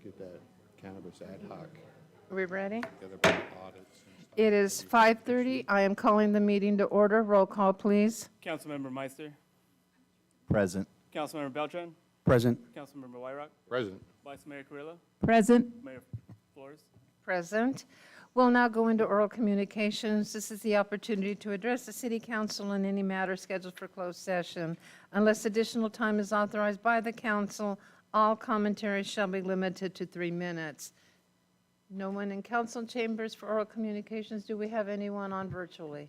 get that cannabis ad hoc Are we ready? together about audits and stuff. It is 5:30. I am calling the meeting to order. Roll call, please. Councilmember Meister, Present. Councilmember Beltran, Present. Councilmember Wyrock, President. Vice Mayor Carrillo, Present. Mayor Flores. Present. We'll now go into oral communications. This is the opportunity to address the city council on any matter scheduled for closed session. Unless additional time is authorized by the council, all commentaries shall be limited to 3 minutes. No one in council chambers for oral communications. Do we have anyone on virtually?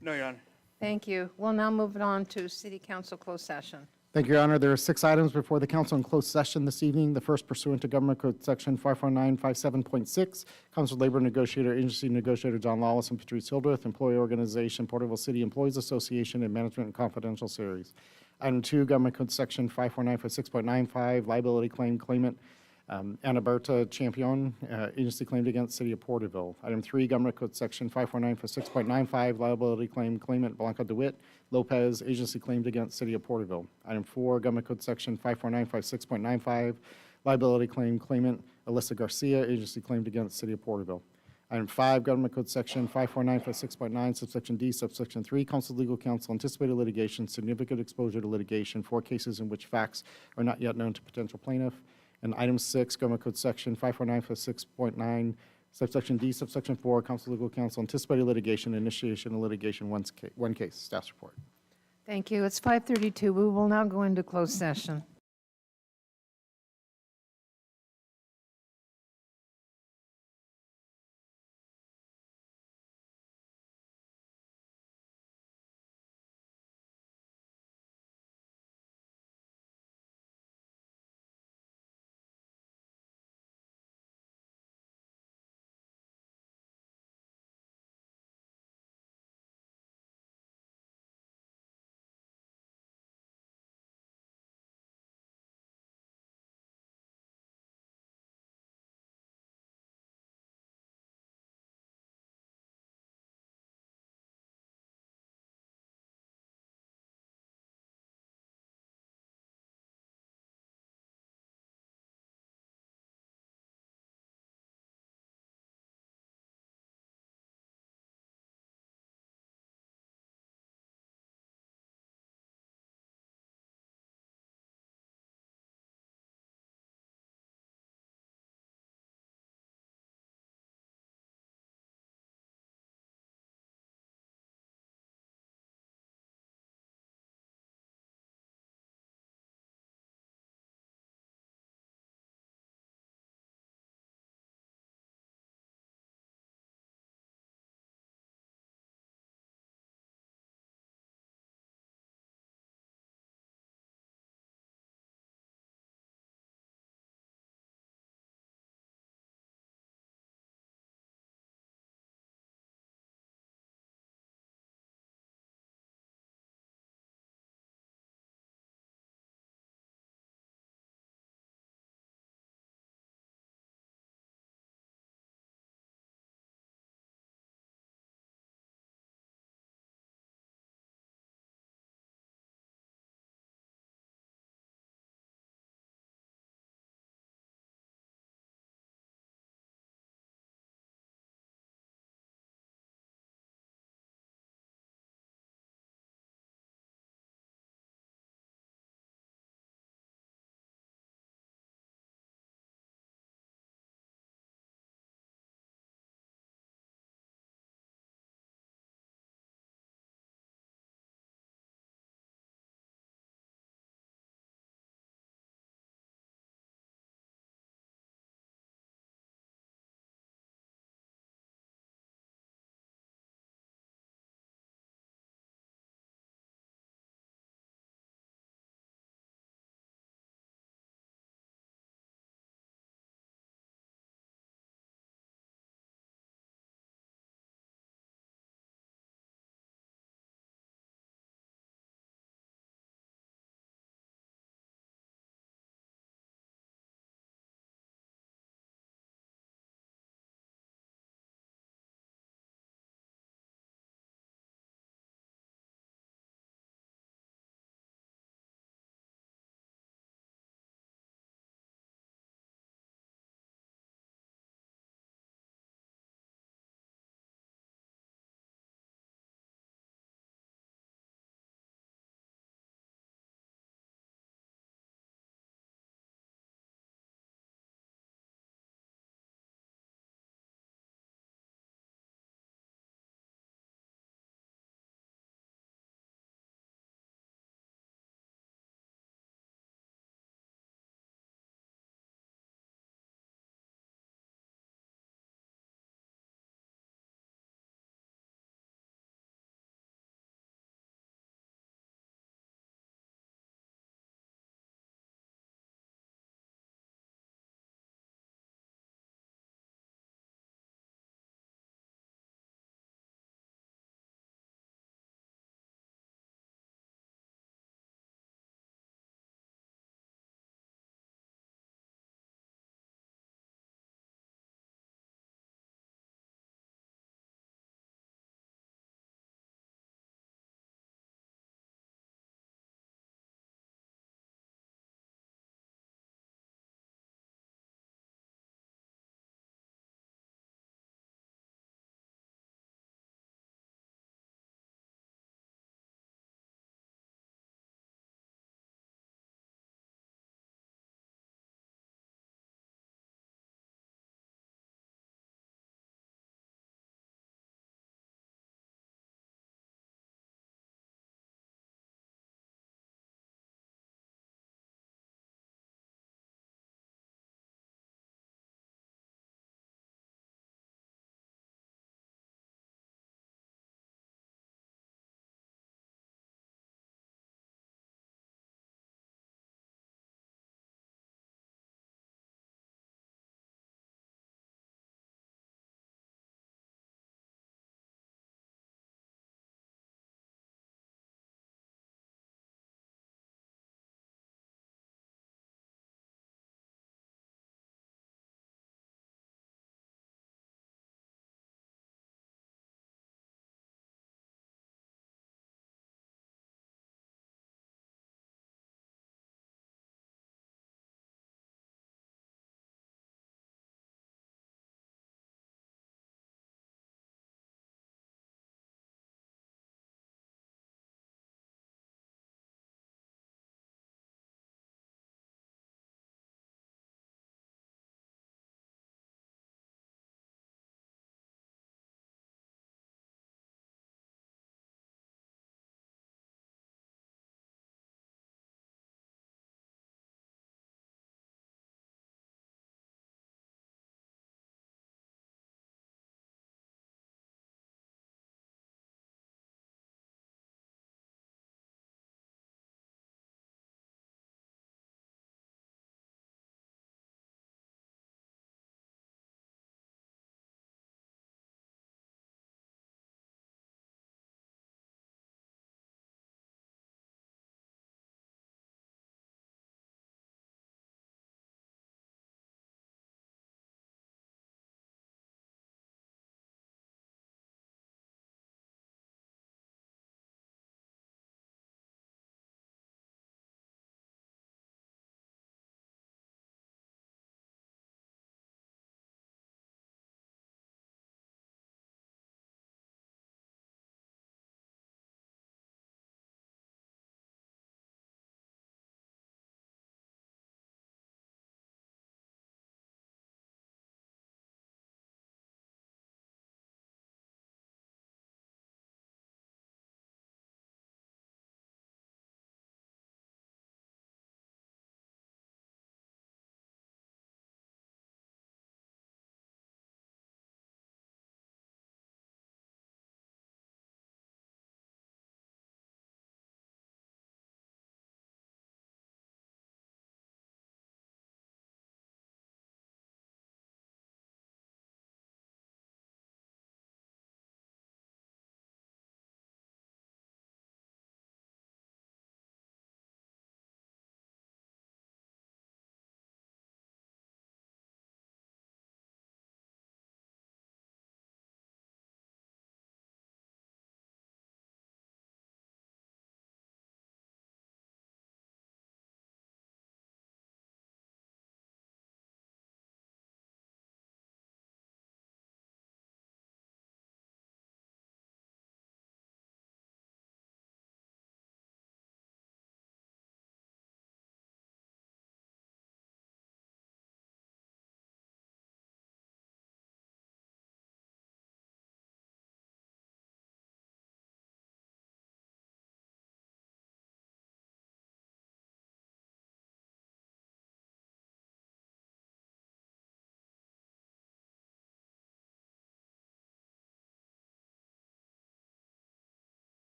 No, Your Honor. Thank you. We'll now move on to city council closed session. Thank you, Your Honor. There are 6 items before the council in closed session this evening. The first pursuant to Government Code Section 54957.6, Council Labor Negotiator, Agency Negotiator John Lawless and Patrice Hildreth, Employee Organization, Porterville City Employees Association, and Management and Confidential Series. Item 2, Government Code Section 54956.95, Liability Claim Claimant Anna Berta Champion, agency claimed against City of Porterville. Item 3, Government Code Section 54956.95, Liability Claim Claimant Blanca DeWitt Lopez, agency claimed against City of Porterville. Item 4, Government Code Section 54956.95, Liability Claim Claimant Alyssa Garcia, agency claimed against City of Porterville. Item 5, Government Code Section 54956.9, subsection D, subsection 3, Council Legal Counsel, anticipated litigation, significant exposure to litigation for cases in which facts are not yet known to potential plaintiff. And item 6, Government Code Section 54956.9, subsection D, subsection 4, Council Legal Counsel, anticipated litigation, initiation of litigation, one case. Staff's report. Thank you. It's 5:32. We will now go into closed session.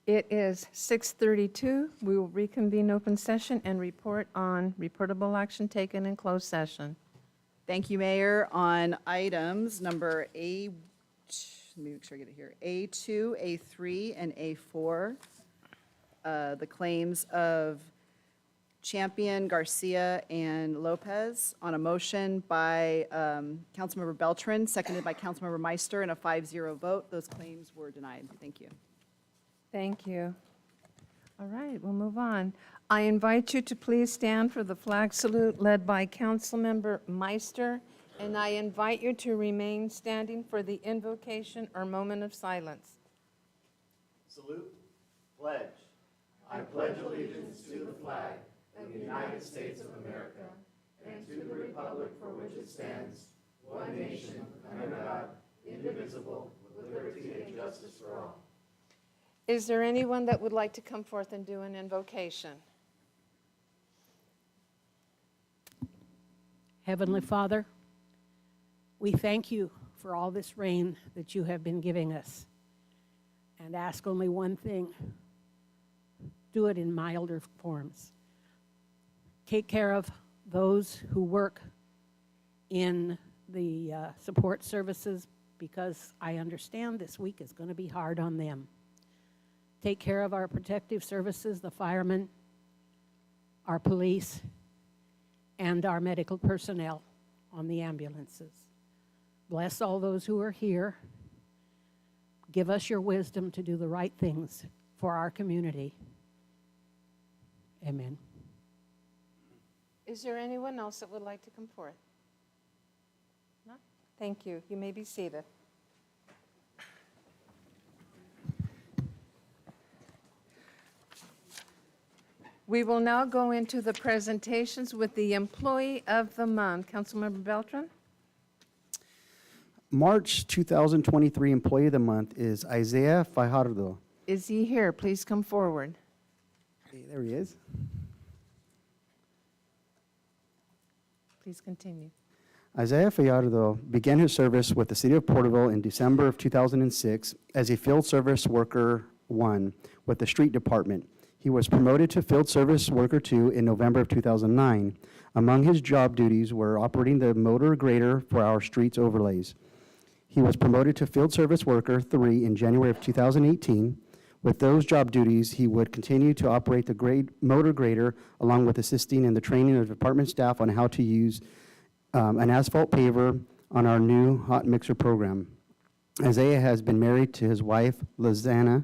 It is 6:32. We will reconvene open session and report on reportable action taken in closed session. Thank you, Mayor. On items number let me make sure I get it here, A2, A3, and A4, the claims of Champion, Garcia, and Lopez on a motion by Councilmember Beltran, seconded by Councilmember Meister, and a 5-0 vote. Those claims were denied. Thank you. Thank you. All right, we'll move on. I invite you to please stand for the flag salute led by Councilmember Meister, and I invite you to remain standing for the invocation or moment of silence. Salute. Pledge. I pledge allegiance to the flag of the United States of America and to the republic for which it stands, one nation, under God, indivisible, with liberty and justice for all. Is there anyone that would like to come forth and do an invocation? Heavenly Father, we thank you for all this rain that you have been giving us, and ask only one thing: do it in milder forms. Take care of those who work in the support services, because I understand this week is going to be hard on them. Take care of our protective services, the firemen, our police, and our medical personnel on the ambulances. Bless all those who are here. Give us your wisdom to do the right things for our community. Amen. Is there anyone else that would like to come forth? No? Thank you. You may be seated. We will now go into the presentations with the Employee of the Month. Councilmember Beltran? March 2023 Employee of the Month is Isaiah Fajardo. Is he here? Please come forward. Hey, there he is. Please continue. Isaiah Fajardo began his service with the City of Porterville in December of 2006 as a Field Service Worker 1 with the Street Department. He was promoted to Field Service Worker 2 in November of 2009. Among his job duties were operating the motor grader for our streets overlays. He was promoted to Field Service Worker 3 in January of 2018. With those job duties, he would continue to operate the motor grader, along with assisting in the training of department staff on how to use an asphalt paver on our new hot mixer program. Isaiah has been married to his wife, Lizanna,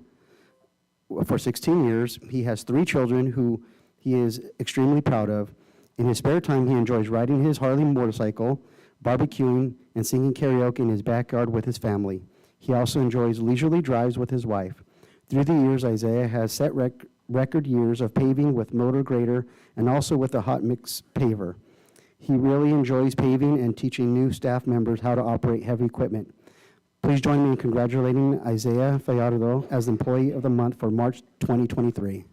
for 16 years. He has 3 children who he is extremely proud of. In his spare time, he enjoys riding his Harley motorcycle, barbecuing, and singing karaoke in his backyard with his family. He also enjoys leisurely drives with his wife. Through the years, Isaiah has set record years of paving with motor grader and also with the hot mix paver. He really enjoys paving and teaching new staff members how to operate heavy equipment. Please join me in congratulating Isaiah Fajardo as Employee of the Month for March 2023.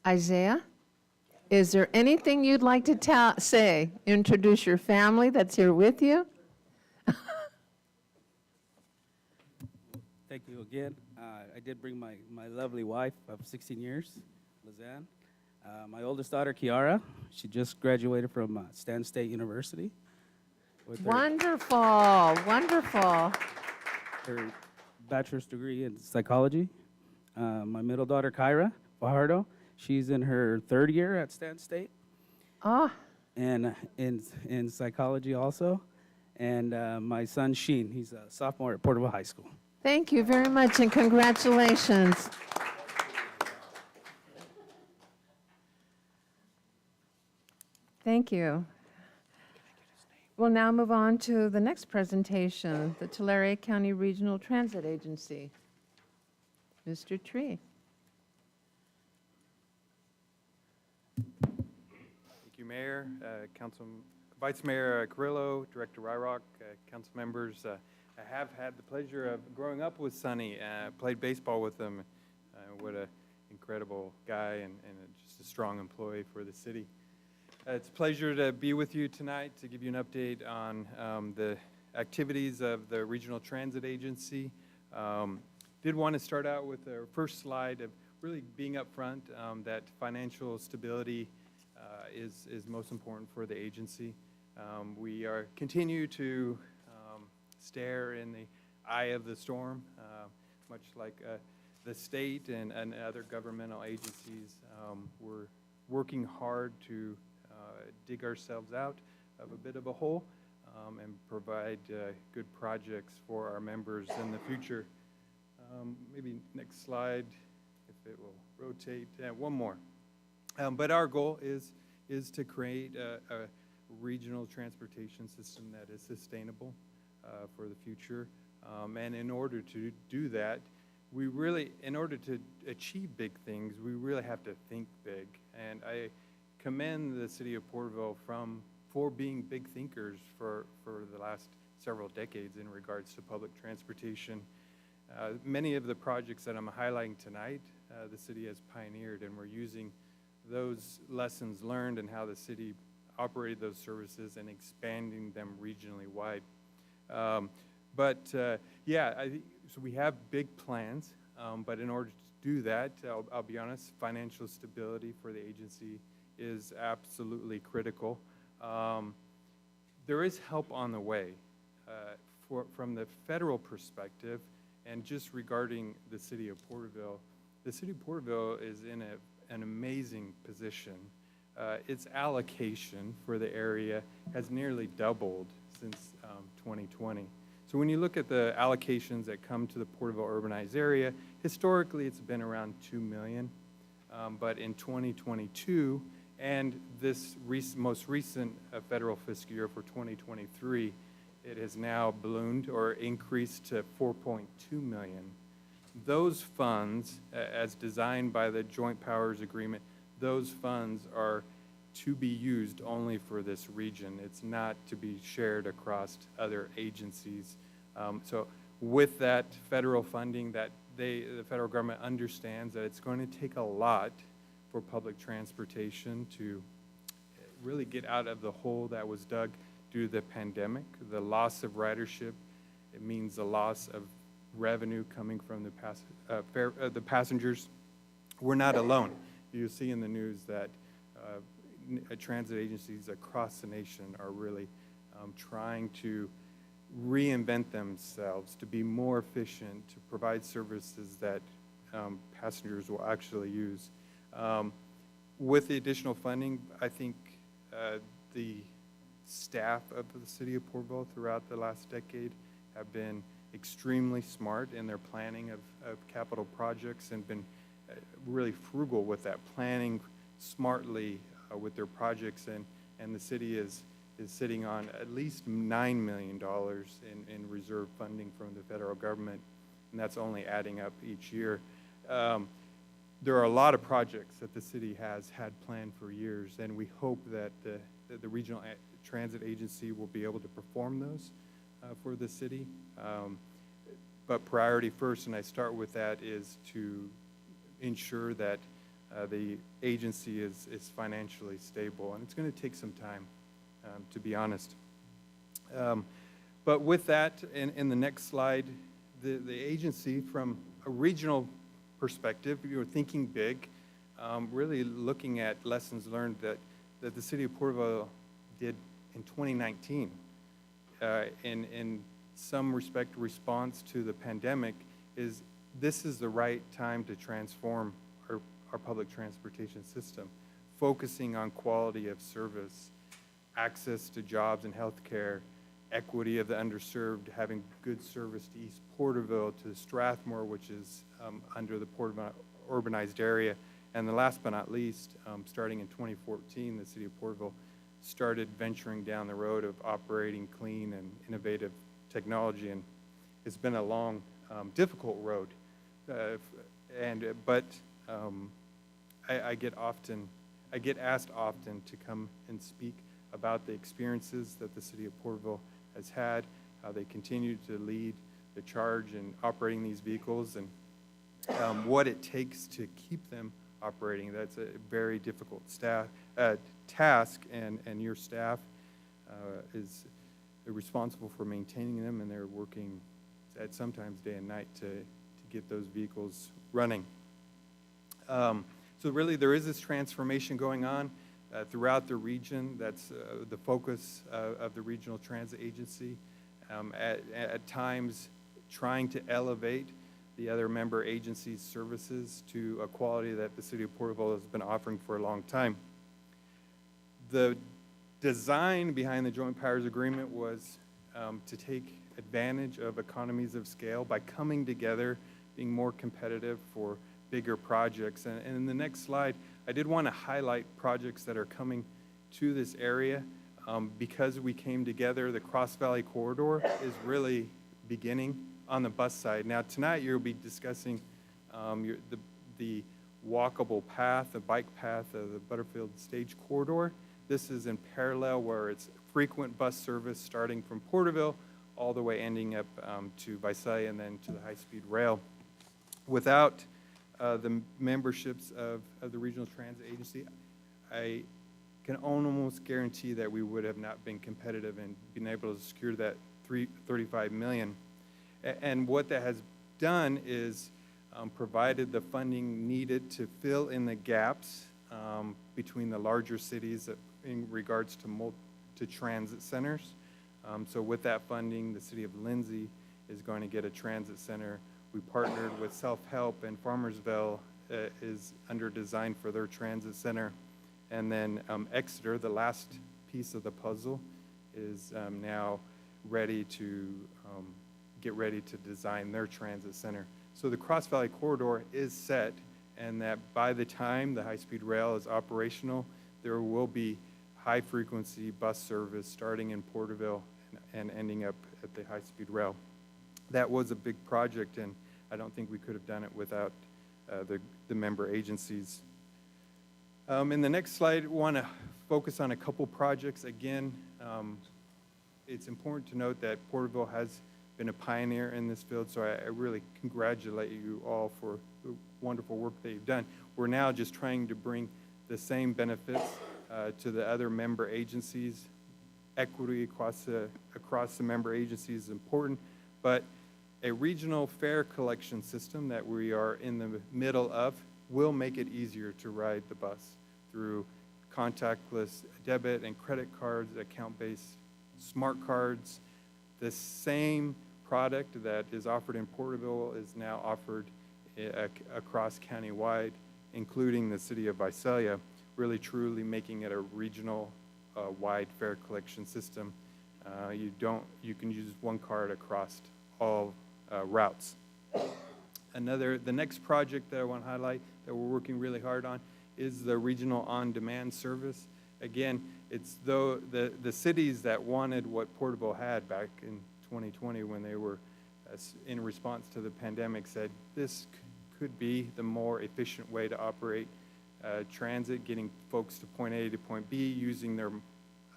Isaiah, is there anything you'd like to say? Introduce your family that's here with you. Thank you again. I did bring my lovely wife of 16 years, Lizanne. My oldest daughter, Kiara, she just graduated from Stan State University with Wonderful, wonderful. her bachelor's degree in psychology. My middle daughter, Kyra Fajardo, she's in her 3rd year at Stan State Oh, and in psychology also. And my son, Sheen, he's a sophomore at Porterville High School. thank you very much and congratulations. Thank you. We'll now move on to the next presentation, the Tulare County Regional Transit Agency. Mr. Tree. Thank you, Mayor, Vice Mayor Carrillo, Director Ryrock, council members. I have had the pleasure of growing up with Sonny, played baseball with him. What an incredible guy and just a strong employee for the city. It's a pleasure to be with you tonight to give you an update on the activities of the Regional Transit Agency. Did want to start out with our first slide of really being upfront that financial stability is most important for the agency. We continue to stare in the eye of the storm, much like the state and other governmental agencies. We're working hard to dig ourselves out of a bit of a hole and provide good projects for our members in the future. Maybe next slide, if it will rotate. One more. But our goal is to create a regional transportation system that is sustainable for the future. And in order to do that, in order to achieve big things, we really have to think big. And I commend the city of Porterville for being big thinkers for the last several decades in regards to public transportation. Many of the projects that I'm highlighting tonight, the city has pioneered, and we're using those lessons learned and how the city operated those services and expanding them regionally wide. So we have big plans, but in order to do that, I'll be honest, financial stability for the agency is absolutely critical. There is help on the way. From the federal perspective, and just regarding the city of Porterville is in an amazing position. Its allocation for the area has nearly doubled since 2020. So when you look at the allocations that come to the Porterville urbanized area, historically it's been around $2 million, but in 2022 and this most recent federal fiscal year for 2023, it has now ballooned or increased to $4.2 million. Those funds, as designed by the Joint Powers Agreement, those funds are to be used only for this region. It's not to be shared across other agencies. So with that federal funding, the federal government understands that it's going to take a lot for public transportation to really get out of the hole that was dug due to the pandemic. The loss of ridership, it means the loss of revenue coming from the passengers. We're not alone. You see in the news that transit agencies across the nation are really trying to reinvent themselves to be more efficient, to provide services that passengers will actually use. With the additional funding, I think the staff of the city of Porterville throughout the last decade have been extremely smart in their planning of capital projects and been really frugal with that, planning smartly with their projects, and the city is sitting on at least $9 million in reserve funding from the federal government, and that's only adding up each year. There are a lot of projects that the city has had planned for years, and we hope that the Regional Transit Agency will be able to perform those for the city. But priority first, and I start with that, is to ensure that the agency is financially stable, and it's going to take some time, to be honest. But with that, in the next slide, the agency, from a regional perspective, you're thinking big, really looking at lessons learned that the city of Porterville did in 2019. In some respect, response to the pandemic this is the right time to transform our public transportation system, focusing on quality of service, access to jobs and health care, equity of the underserved, having good service to East Porterville, to Strathmore, which is under the Porterville urbanized area. And the last but not least, starting in 2014, the city of Porterville started venturing down the road of operating clean and innovative technology. And it's been a long, difficult road. I get asked often to come and speak about the experiences that the city of Porterville has had, how they continue to lead the charge in operating these vehicles, and what it takes to keep them operating. That's a very difficult task, and your staff is responsible for maintaining them, and they're working at sometimes day and night to get those vehicles running. So really there is this transformation going on throughout the region. That's the focus of the Regional Transit Agency. At times trying to elevate the other member agencies' services to a quality that the City of Porterville has been offering for a long time. The design behind the Joint Powers Agreement was to take advantage of economies of scale by coming together, being more competitive for bigger projects. And in the next slide, I did want to highlight projects that are coming to this area. Because we came together, the Cross Valley Corridor is really beginning on the bus side. Now tonight you'll be discussing the walkable path, the bike path of the Butterfield Stage Corridor. This is in parallel where it's frequent bus service starting from Porterville all the way ending up to Visalia and then to the high-speed rail. Without the memberships of the Regional Transit Agency, I can almost guarantee that we would have not been competitive and been able to secure that $35 million. And what that has done is provided the funding needed to fill in the gaps between the larger cities in regards to transit centers. So with that funding, the city of Lindsay is going to get a transit center. We partnered with Self-Help, and Farmersville is under design for their transit center. And then Exeter, the last piece of the puzzle, is now ready to get ready to design their transit center. So the Cross Valley Corridor is set, and that by the time the high-speed rail is operational, there will be high-frequency bus service starting in Porterville and ending up at the high-speed rail. That was a big project, and I don't think we could have done it without the member agencies. In the next slide, I want to focus on a couple projects. Again, it's important to note that Porterville has been a pioneer in this field, so I really congratulate you all for the wonderful work that you've done. We're now just trying to bring the same benefits to the other member agencies. Equity across the member agencies is important, but a regional fare collection system that we are in the middle of will make it easier to ride the bus through contactless debit and credit cards, account-based smart cards. The same product that is offered in Porterville is now offered across countywide, including the city of Visalia, really truly making it a regional wide fare collection system. You can use one card across all routes. The next project that I want to highlight that we're working really hard on is the regional on-demand service. Again, it's the cities that wanted what Porterville had back in 2020 when they were, in response to the pandemic, said this could be the more efficient way to operate transit, getting folks to point A to point B, using their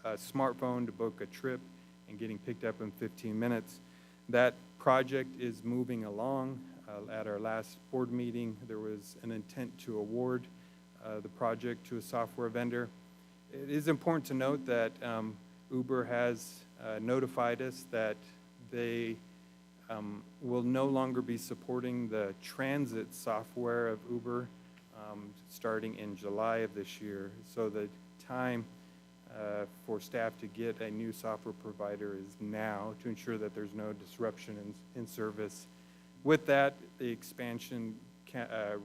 smartphone to book a trip and getting picked up in 15 minutes. That project is moving along. At our last board meeting, there was an intent to award the project to a software vendor. It is important to note that Uber has notified us that they will no longer be supporting the transit software of Uber starting in July of this year. So the time for staff to get a new software provider is now to ensure that there's no disruption in service. With that, the expansion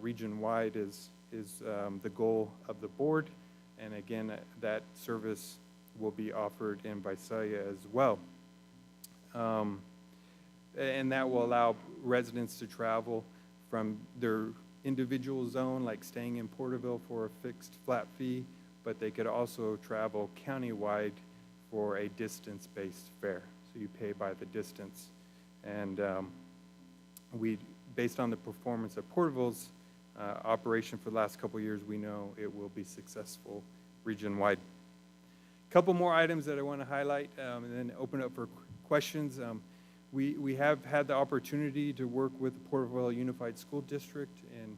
region-wide is the goal of the board. And again, that service will be offered in Visalia as well. And that will allow residents to travel from their individual zone, like staying in Porterville for a fixed flat fee, but they could also travel countywide for a distance-based fare. So you pay by the distance. And based on the performance of Porterville's operation for the last couple of years, we know it will be successful region-wide. A couple more items that I want to highlight and then open up for questions. We have had the opportunity to work with the Porterville Unified School District in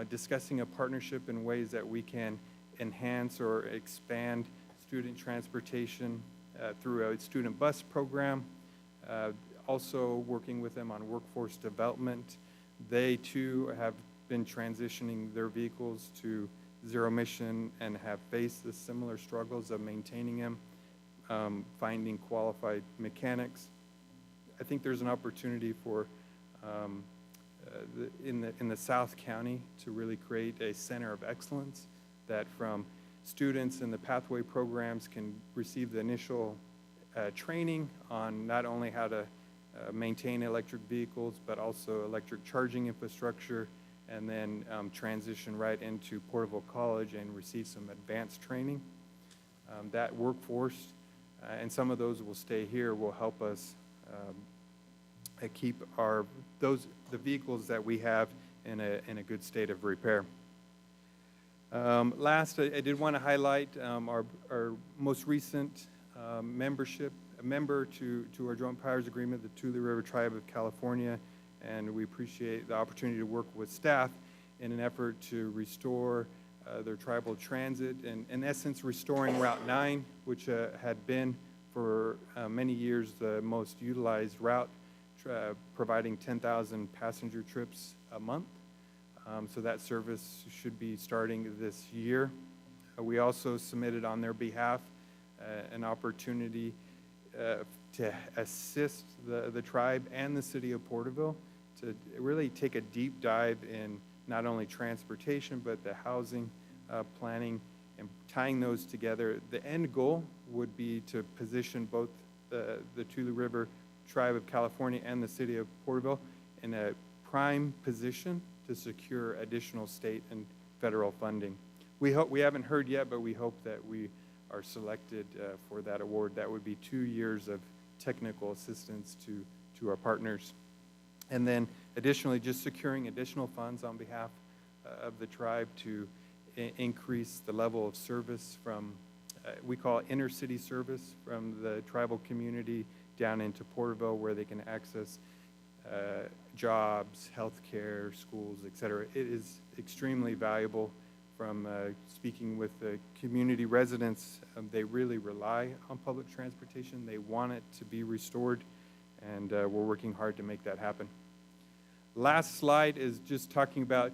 discussing a partnership in ways that we can enhance or expand student transportation through a student bus program. Also working with them on workforce development. They too have been transitioning their vehicles to zero emission and have faced the similar struggles of maintaining them, finding qualified mechanics. I think there's an opportunity for in the South County to really create a center of excellence that from students in the pathway programs can receive the initial training on not only how to maintain electric vehicles, but also electric charging infrastructure, and then transition right into Porterville College and receive some advanced training. That workforce, and some of those will stay here, will help us keep the vehicles that we have in a good state of repair. Last, I did want to highlight our most recent member to our Joint Powers Agreement, the Tule River Tribe of California, and we appreciate the opportunity to work with staff in an effort to restore their tribal transit, and in essence restoring Route 9, which had been for many years the most utilized route, providing 10,000 passenger trips a month. So that service should be starting this year. We also submitted on their behalf an opportunity to assist the tribe and the city of Porterville to really take a deep dive in not only transportation, but the housing planning and tying those together. The end goal would be to position both the Tule River Tribe of California and the city of Porterville in a prime position to secure additional state and federal funding. We haven't heard yet, but we hope that we are selected for that award. That would be 2 years of technical assistance to our partners. And then additionally, just securing additional funds on behalf of the tribe to increase the level of service from, we call it intercity service, from the tribal community down into Porterville, where they can access jobs, healthcare, schools, et cetera. It is extremely valuable. From speaking with the community residents, they really rely on public transportation. They want it to be restored, and we're working hard to make that happen. Last slide is just talking about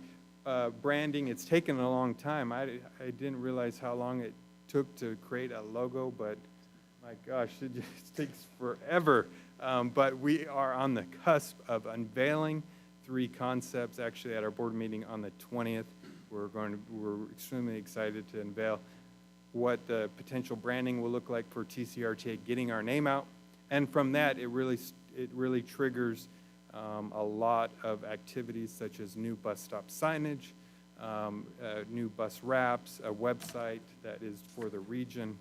branding. It's taken a long time. I didn't realize how long it took to create a logo, but my gosh, it just takes forever. But we are on the cusp of unveiling 3 concepts actually at our board meeting on the 20th. We're extremely excited to unveil what the potential branding will look like for TCRTA, getting our name out, and from that, it really triggers a lot of activities such as new bus stop signage, new bus wraps, a website that is for the region.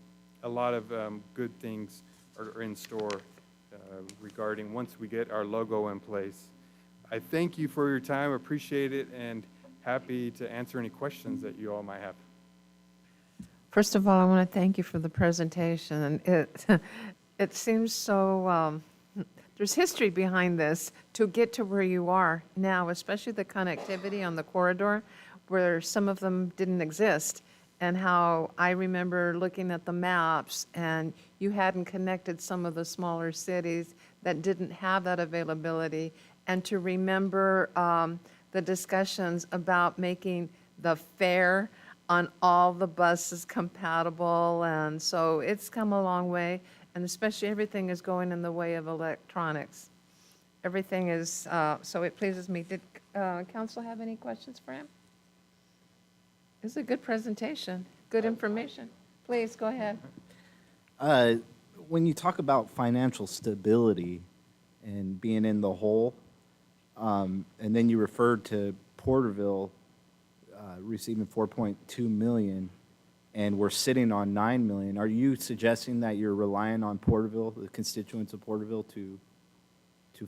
A lot of good things are in store regarding once we get our logo in place. I thank you for your time, appreciate it, and happy to answer any questions that you all might have. First of all, I want to thank you for the presentation. It seems so, there's history behind this to get to where you are now, especially the connectivity on the corridor where some of them didn't exist, and how I remember looking at the maps and you hadn't connected some of the smaller cities that didn't have that availability, and to remember the discussions about making the fare on all the buses compatible, and so it's come a long way, and especially everything is going in the way of electronics. Everything is, so it pleases me. Did council have any questions for him? It's a good presentation, good information. Please, go ahead. When you talk about financial stability and being in the hole, and then you referred to Porterville receiving 4.2 million, and we're sitting on 9 million. Are you suggesting that you're relying on Porterville, the constituents of Porterville, to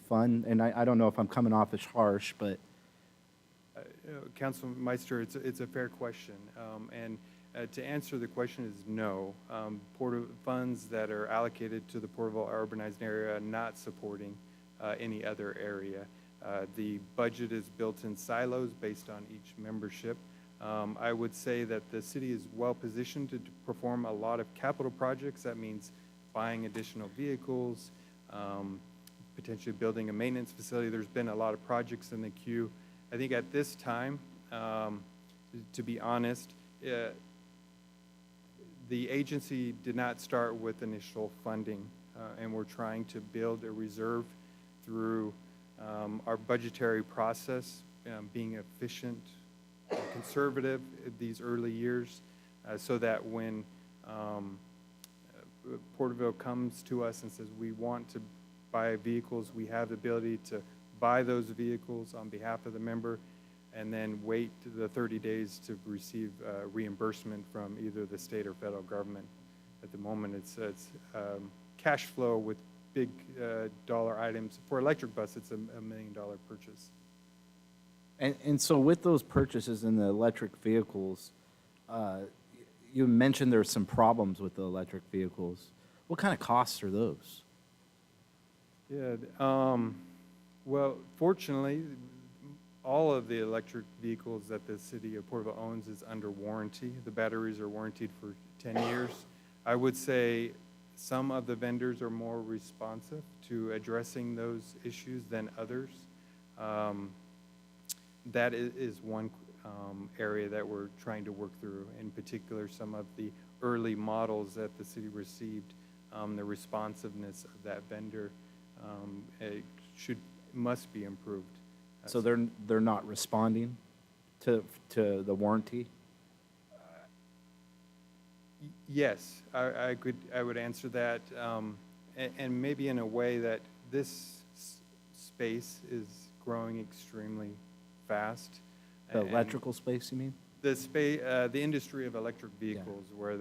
fund? And I don't know if I'm coming off as harsh, but Councilman Meister, it's a fair question, and To answer the question is no. Funds that are allocated to the Porterville urbanized area are not supporting any other area. The budget is built in silos based on each membership. I would say that the city is well positioned to perform a lot of capital projects. That means buying additional vehicles, potentially building a maintenance facility. There's been a lot of projects in the queue. I think at this time, to be honest, the agency did not start with initial funding, and we're trying to build a reserve through our budgetary process, being efficient, conservative these early years, so that when Porterville comes to us and says we want to buy vehicles, we have the ability to buy those vehicles on behalf of the member and then wait the 30 days to receive reimbursement from either the state or federal government. At the moment, it's cash flow with big dollar items. For electric bus, it's a $1 million purchase. And so with those purchases in the electric vehicles, you mentioned there's some problems with the electric vehicles. What kind of costs are those? Yeah, well, fortunately, all of the electric vehicles that the city of Porterville owns is under warranty. The batteries are warranted for 10 years. I would say some of the vendors are more responsive to addressing those issues than others. That is one area that we're trying to work through. In particular, some of the early models that the city received, the responsiveness of that vendor must be improved. So they're not responding to the warranty? Yes, I would answer that, and maybe in a way that this space is growing extremely fast. The electrical space, you mean? The industry of electric vehicles, where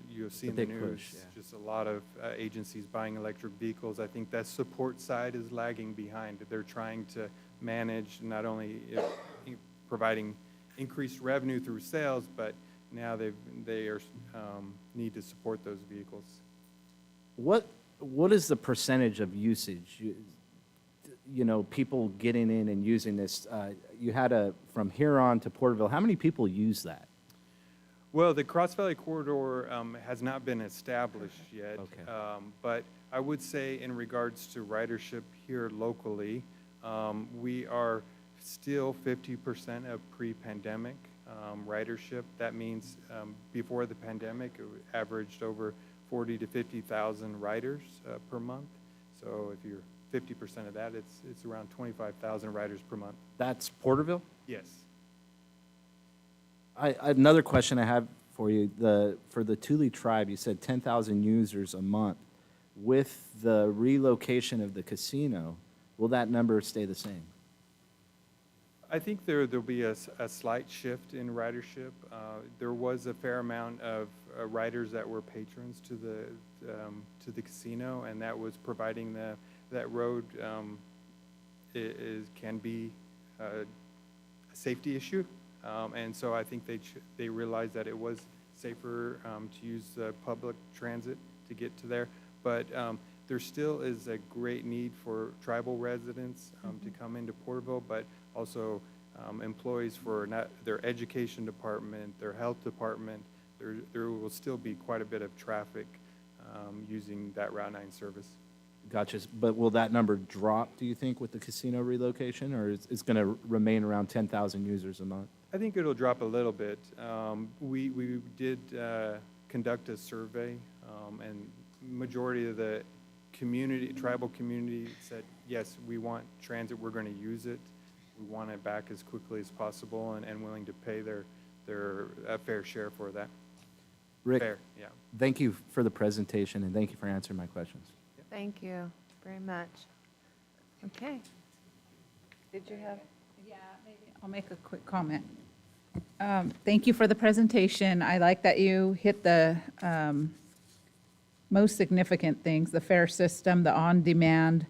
you'll see in the big news, push, yeah. just a lot of agencies buying electric vehicles. I think that support side is lagging behind. They're trying to manage not only providing increased revenue through sales, but now they need to support those vehicles. What is the percentage of usage? You know, people getting in and using this. You had from Huron to Porterville. How many people use that? Well, the Cross Valley Corridor has not been established yet. Okay. But I would say in regards to ridership here locally, we are still 50% of pre-pandemic ridership. That means before the pandemic, it averaged over 40 to 50,000 riders per month. So if you're 50% of that, it's around 25,000 riders per month. That's Porterville? Yes. Another question I have for you. For the Thule tribe, you said 10,000 users a month. With the relocation of the casino, will that number stay the same? I think there'll be a slight shift in ridership. There was a fair amount of riders that were patrons to the casino, and that was providing that road can be a safety issue, and so I think they realized that it was safer to use the public transit to get to there. But there still is a great need for tribal residents to come into Porterville, but also employees for their education department, their health department. There will still be quite a bit of traffic using that Route 9 service. Gotcha. But will that number drop, do you think, with the casino relocation, or it's going to remain around 10,000 users a month? I think it'll drop a little bit. We did conduct a survey, and majority of the tribal community said, yes, we want transit, we're going to use it. We want it back as quickly as possible and willing to pay their fair share for that. Rick, Fair, yeah. thank you for the presentation, and thank you for answering my questions. Thank you very much. Okay. Did you have? Yeah, maybe I'll make a quick comment. Thank you for the presentation. I like that you hit the most significant things, the fare system, the on-demand,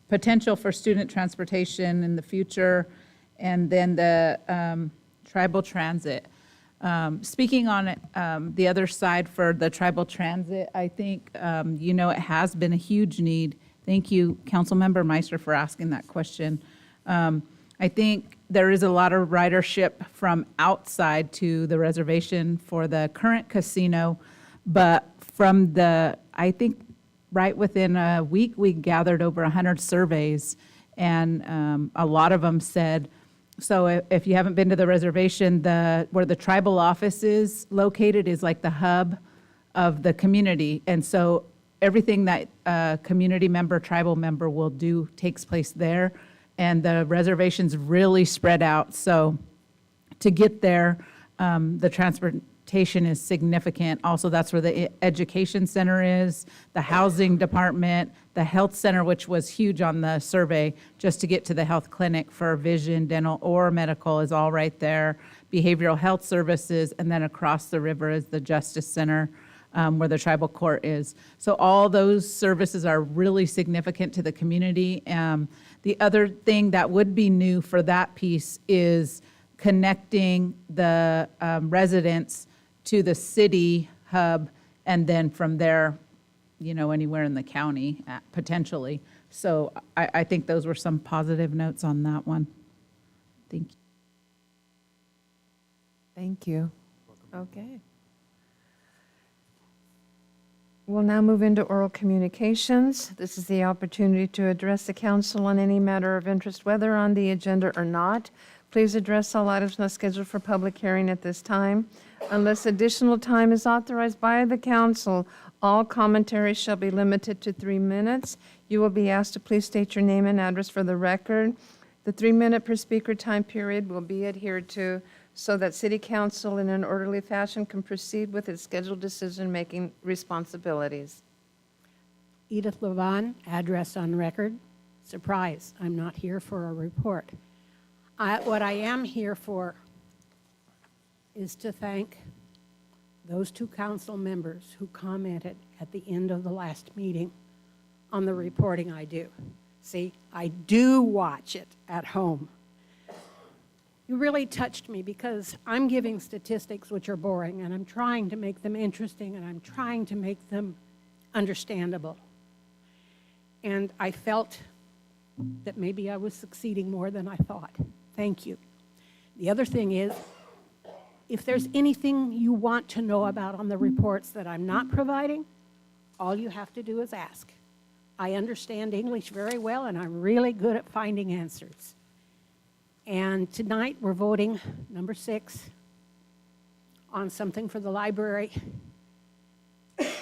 potential for student transportation in the future, and then the tribal transit. Speaking on the other side for the tribal transit, I think, it has been a huge need. Thank you, Councilmember Meister, for asking that question. I think there is a lot of ridership from outside to the reservation for the current casino, but I think right within a week, we gathered over 100 surveys, and a lot of them said, so if you haven't been to the reservation, where the tribal office is located is like the hub of the community. And so everything that a community member, tribal member will do takes place there. And the reservation's really spread out. So to get there, the transportation is significant. Also, that's where the education center is, the housing department, the health center, which was huge on the survey, just to get to the health clinic for vision, dental, or medical is all right there. Behavioral health services, and then across the river is the Justice Center, where the tribal court is. So all those services are really significant to the community. The other thing that would be new for that piece is connecting the residents to the city hub, and then from there, anywhere in the county, potentially. So I think those were some positive notes on that one. Thank you. Thank you. Okay. We'll now move into oral communications. This is the opportunity to address the council on any matter of interest, whether on the agenda or not. Please address all items not scheduled for public hearing at this time. Unless additional time is authorized by the council, all commentaries shall be limited to 3 minutes. You will be asked to please state your name and address for the record. The 3-minute per speaker time period will be adhered to so that City Council in an orderly fashion can proceed with its scheduled decision-making responsibilities. Edith Levon, address on record. Surprise, I'm not here for a report. What I am here for is to thank those 2 council members who commented at the end of the last meeting on the reporting I do. See, I do watch it at home. You really touched me because I'm giving statistics which are boring, and I'm trying to make them interesting, and I'm trying to make them understandable. And I felt that maybe I was succeeding more than I thought. Thank you. The other thing is, if there's anything you want to know about on the reports that I'm not providing, all you have to do is ask. I understand English very well, and I'm really good at finding answers. And tonight, we're voting number 6 on something for the library.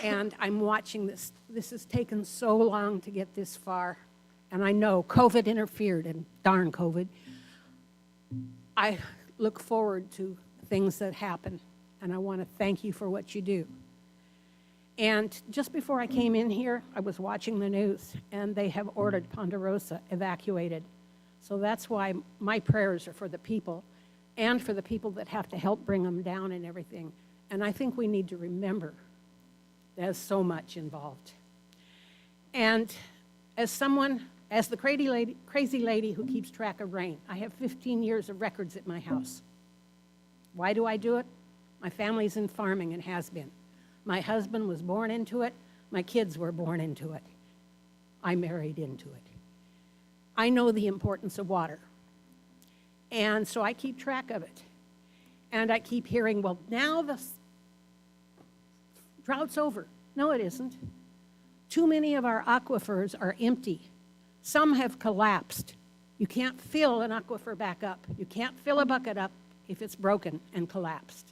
And I'm watching this. This has taken so long to get this far. And I know COVID interfered, and darn COVID. I look forward to things that happen, and I want to thank you for what you do. And just before I came in here, I was watching the news, and they have ordered Ponderosa evacuated. So that's why my prayers are for the people and for the people that have to help bring them down and everything. And I think we need to remember there's so much involved. And as the crazy lady who keeps track of rain, I have 15 years of records at my house. Why do I do it? My family's in farming and has been. My husband was born into it. My kids were born into it. I married into it. I know the importance of water. And so I keep track of it. And I keep hearing, well, now the drought's over. No, it isn't. Too many of our aquifers are empty. Some have collapsed. You can't fill an aquifer back up. You can't fill a bucket up if it's broken and collapsed.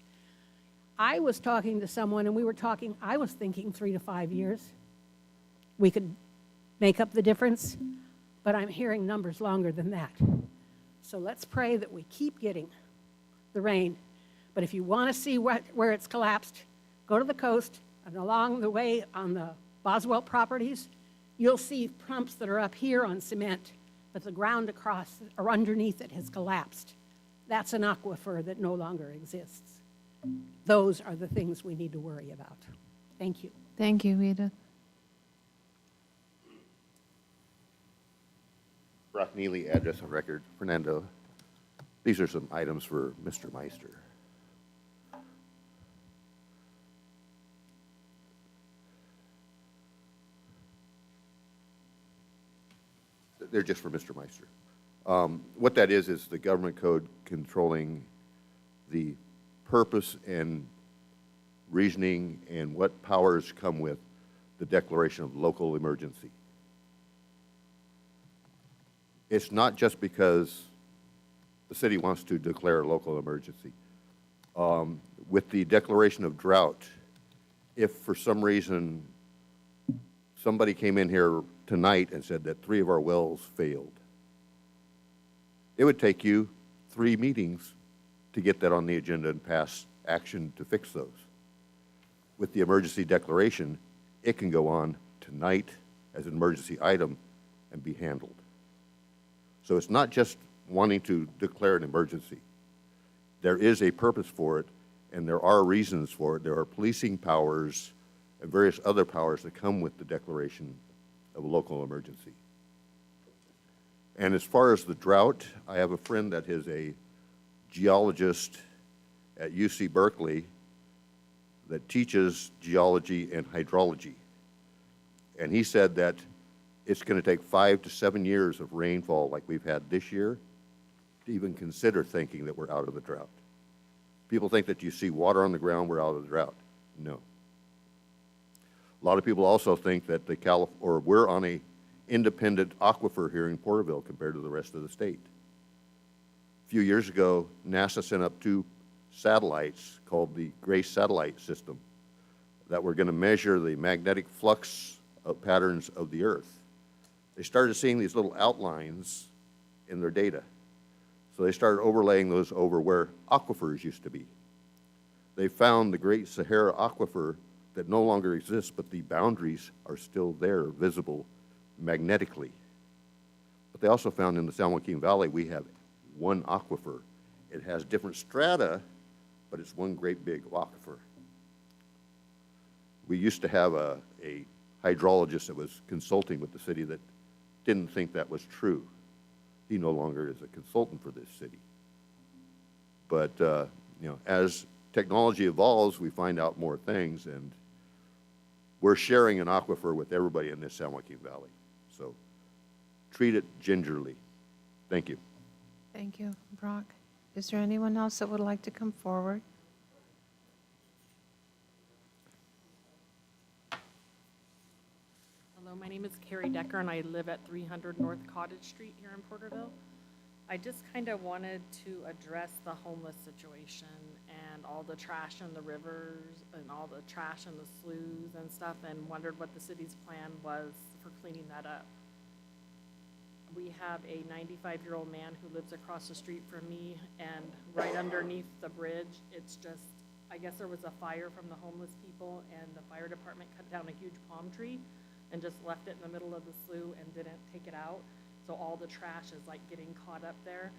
I was talking to someone, and I was thinking 3 to 5 years. We could make up the difference. But I'm hearing numbers longer than that. So let's pray that we keep getting the rain. But if you want to see where it's collapsed, go to the coast, and along the way on the Boswell properties, you'll see pumps that are up here on cement, but the ground across or underneath it has collapsed. That's an aquifer that no longer exists. Those are the things we need to worry about. Thank you. Thank you, Edith. Brock Neely, address on record. Fernando, these are some items for Mr. Meister. they're just for Mr. Meister. What that is the government code controlling the purpose and reasoning and what powers come with the declaration of local emergency. It's not just because the city wants to declare a local emergency. With the declaration of drought, if for some reason somebody came in here tonight and said that 3 of our wells failed, it would take you 3 meetings to get that on the agenda and pass action to fix those. With the emergency declaration, it can go on tonight as an emergency item and be handled. So it's not just wanting to declare an emergency. There is a purpose for it, and there are reasons for it. There are policing powers and various other powers that come with the declaration of a local emergency. And as far as the drought, I have a friend that is a geologist at UC Berkeley that teaches geology and hydrology. And he said that it's going to take 5 to 7 years of rainfall like we've had this year to even consider thinking that we're out of the drought. People think that you see water on the ground, we're out of the drought. No. A lot of people also think that we're on a independent aquifer here in Porterville compared to the rest of the state. A few years ago, NASA sent up 2 satellites called the GRACE satellite system that were going to measure the magnetic flux patterns of the Earth. They started seeing these little outlines in their data. So they started overlaying those over where aquifers used to be. They found the Great Sahara Aquifer that no longer exists, but the boundaries are still there, visible magnetically. But they also found in the San Joaquin Valley we have one aquifer. It has different strata, but it's one great big aquifer. We used to have a hydrologist that was consulting with the city that didn't think that was true. He no longer is a consultant for this city. But as technology evolves, we find out more things, and we're sharing an aquifer with everybody in this San Joaquin Valley. So treat it gingerly. Thank you. Thank you, Brock. Is there anyone else that would like to come forward? Hello, my name is Carrie Decker, and I live at 300 North Cottage Street here in Porterville. I just kind of wanted to address the homeless situation and all the trash in the rivers and all the trash in the sloughs and stuff, and wondered what the city's plan was for cleaning that up. We have a 95-year-old man who lives across the street from me, and right underneath the bridge, it's just, I guess there was a fire from the homeless people, and the fire department cut down a huge palm tree and just left it in the middle of the slough and didn't take it out. So all the trash is like getting caught up there.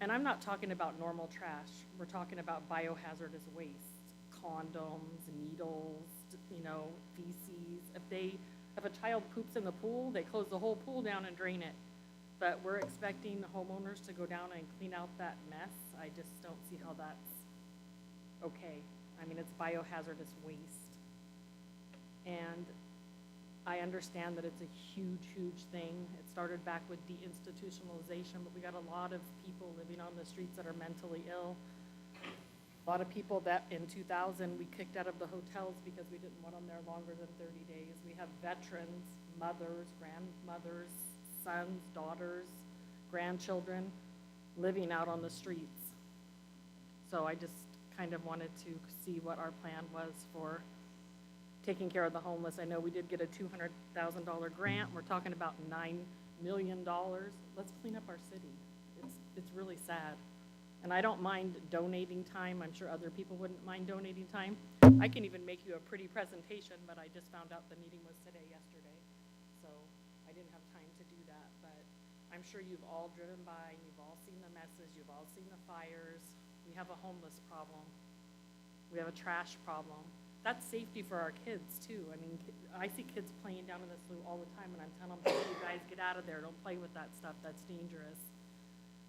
And I'm not talking about normal trash. We're talking about biohazardous waste, condoms, needles, feces. If a child poops in the pool, they close the whole pool down and drain it. But we're expecting homeowners to go down and clean out that mess. I just don't see how that's okay. I mean, it's biohazardous waste. And I understand that it's a huge, huge thing. It started back with deinstitutionalization, but we got a lot of people living on the streets that are mentally ill. A lot of people that in 2000 we kicked out of the hotels because we didn't want them there longer than 30 days. We have veterans, mothers, grandmothers, sons, daughters, grandchildren living out on the streets. So I just kind of wanted to see what our plan was for taking care of the homeless. I know we did get a $200,000 grant. We're talking about $9 million. Let's clean up our city. It's really sad. And I don't mind donating time. I'm sure other people wouldn't mind donating time. I can even make you a pretty presentation, but I just found out the meeting was yesterday. So I didn't have time to do that. But I'm sure you've all driven by and you've all seen the messes. You've all seen the fires. We have a homeless problem. We have a trash problem. That's safety for our kids too. I mean, I see kids playing down in the slough all the time, and I'm telling them, hey, you guys, get out of there. Don't play with that stuff. That's dangerous.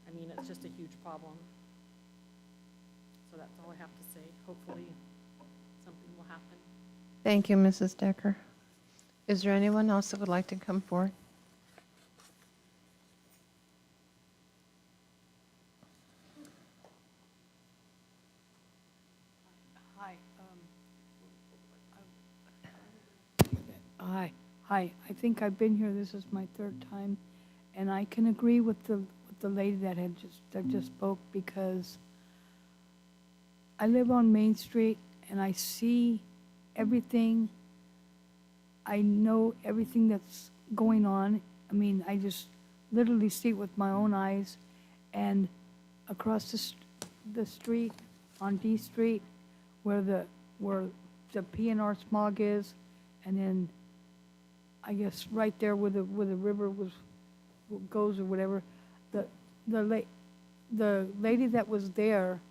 I mean, it's just a huge problem. So that's all I have to say. Hopefully something will happen. Thank you, Mrs. Decker. Is there anyone else that would like to come forward? Hi, I think I've been here, this is my third time, and I can agree with the lady that just spoke, because I live on Main Street and I see everything. I know everything that's going on. I mean, I just literally see it with my own eyes. And across the street, on D Street, where the P&R smog is, and then I guess right there where the river goes or whatever, the lady that was there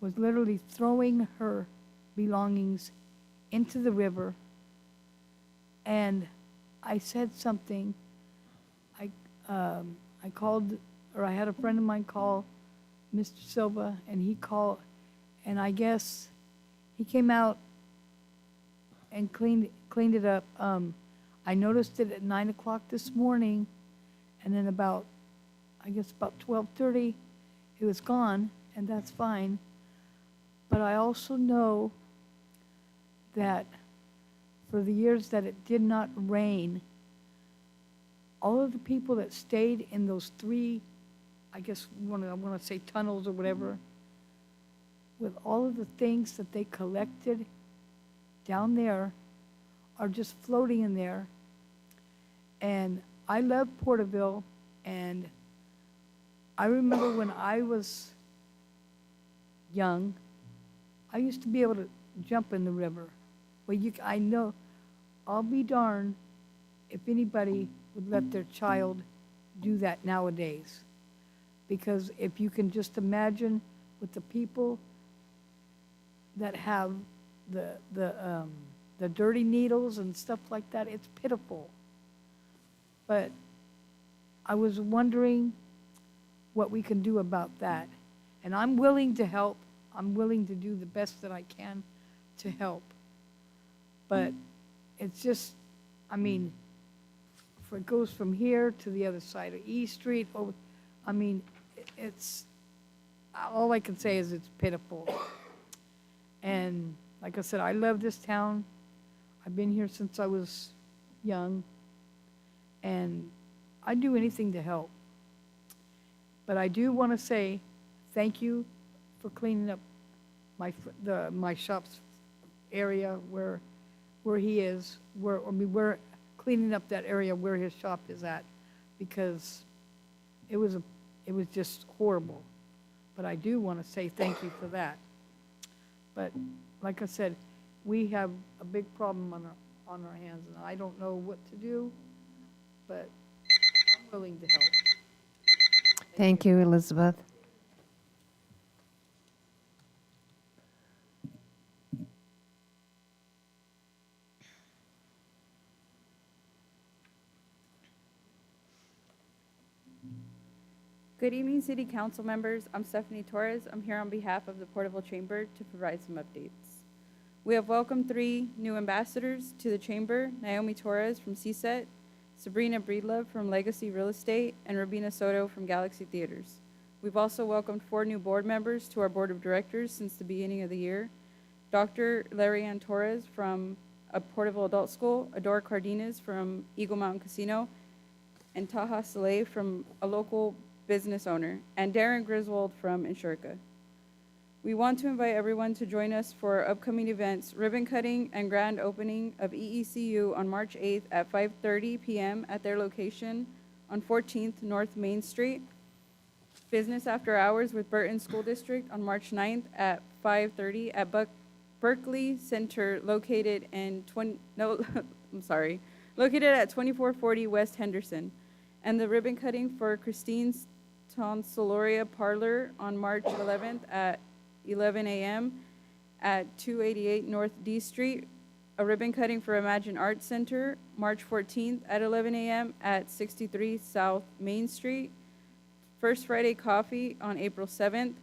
was literally throwing her belongings into the river. And I said something. I called, or I had a friend of mine call Mr. Silva, and he called, and I guess he came out and cleaned it up. I noticed it at 9 o'clock this morning, and then about 12:30, it was gone, and that's fine. But I also know that for the years that it did not rain, all of the people that stayed in those three, I want to say tunnels or whatever, with all of the things that they collected down there, are just floating in there. And I love Porterville, and I remember when I was young, I used to be able to jump in the river. Well, I know, I'll be darned if anybody would let their child do that nowadays. Because if you can just imagine with the people that have the dirty needles and stuff like that, it's pitiful. But I was wondering what we can do about that. And I'm willing to help. I'm willing to do the best that I can to help. But it's just, I mean, if it goes from here to the other side of E Street, I mean, it's, all I can say is it's pitiful. And like I said, I love this town. I've been here since I was young, and I'd do anything to help. But I do want to say thank you for cleaning up my shop's area where he is, we're cleaning up that area where his shop is at, because it was just horrible. But I do want to say thank you for that. But like I said, we have a big problem on our hands, and I don't know what to do, but I'm willing to help. Thank you, Elizabeth. Good evening, City Council members. I'm Stephanie Torres. I'm here on behalf of the Porterville Chamber to provide some updates. We have welcomed 3 new ambassadors to the Chamber: Naomi Torres from CSET, Sabrina Breedlove from Legacy Real Estate, and Robina Soto from Galaxy Theaters. We've also welcomed 4 new board members to our Board of Directors since the beginning of the year: Dr. Larry Ann Torres from Porterville Adult School, Adora Cardenas from Eagle Mountain Casino, and Taha Saleh from a local business owner, and Darren Griswold from Insurica. We want to invite everyone to join us for our upcoming events: ribbon cutting and grand opening of EECU on March 8th at 5:30 p.m. at their location on 14th North Main Street. Business after hours with Burton School District on March 9th at 5:30 at Berkeley Center, located at 2440 West Henderson. And the ribbon cutting for Christine's Tonsoloria Parlor on March 11th at 11 a.m. at 288 North D Street. A ribbon cutting for Imagine Arts Center, March 14th at 11 a.m. at 63 South Main Street. First Friday Coffee on April 7th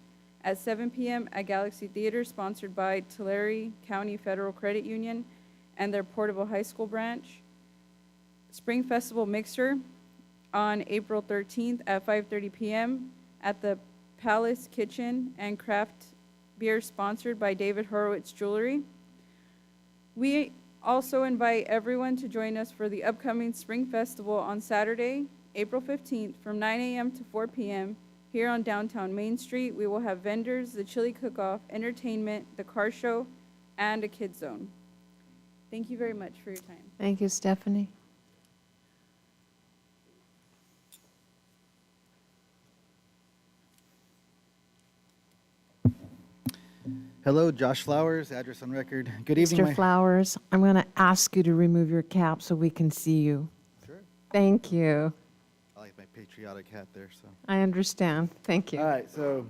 at 7 p.m. at Galaxy Theater, sponsored by Tulare County Federal Credit Union and their Porterville High School branch. Spring Festival Mixer on April 13th at 5:30 p.m. at the Palace Kitchen and Craft Beer, sponsored by David Horowitz Jewelry. We Also invite everyone to join us for the upcoming Spring Festival on Saturday, April 15th from 9 a.m. to 4 p.m. here on downtown Main Street. We will have vendors, the chili cook-off, entertainment, the car show, and a kids zone. Thank you very much for your time. Thank you, Stephanie. Hello, Josh Flowers, address on record. Good evening. Mr. Flowers, I'm going to ask you to remove your cap so we can see you. Sure. Thank you. I like my patriotic hat there, so. I understand. Thank you. All right, so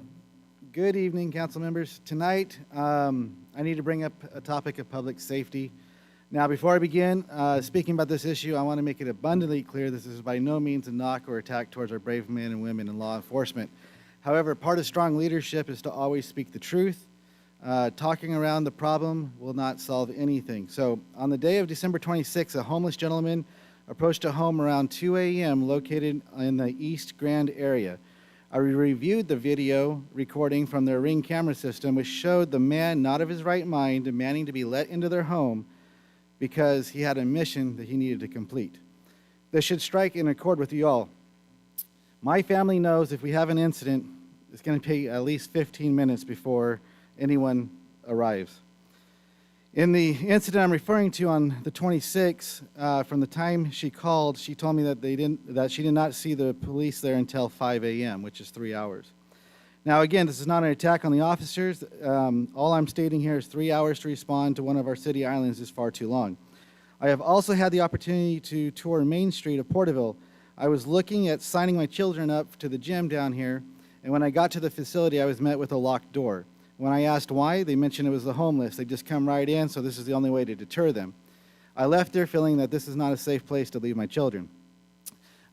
good evening, council members. Tonight, I need to bring up a topic of public safety. Now, before I begin speaking about this issue, I want to make it abundantly clear this is by no means a knock or attack towards our brave men and women in law enforcement. However, part of strong leadership is to always speak the truth. Talking around the problem will not solve anything. So on the day of December 26th, a homeless gentleman approached a home around 2 a.m. located in the East Grand area. I reviewed the video recording from their Ring camera system, which showed the man not of his right mind demanding to be let into their home because he had a mission that he needed to complete. This should strike in accord with you all. My family knows if we have an incident, it's going to take at least 15 minutes before anyone arrives. In the incident I'm referring to on the 26th, from the time she called, she told me that she did not see the police there until 5 a.m., which is 3 hours. Now, again, this is not an attack on the officers. All I'm stating here is 3 hours to respond to one of our city islands is far too long. I have also had the opportunity to tour Main Street of Porterville. I was looking at signing my children up to the gym down here, and when I got to the facility, I was met with a locked door. When I asked why, they mentioned it was the homeless. They just come right in, so this is the only way to deter them. I left there feeling that this is not a safe place to leave my children.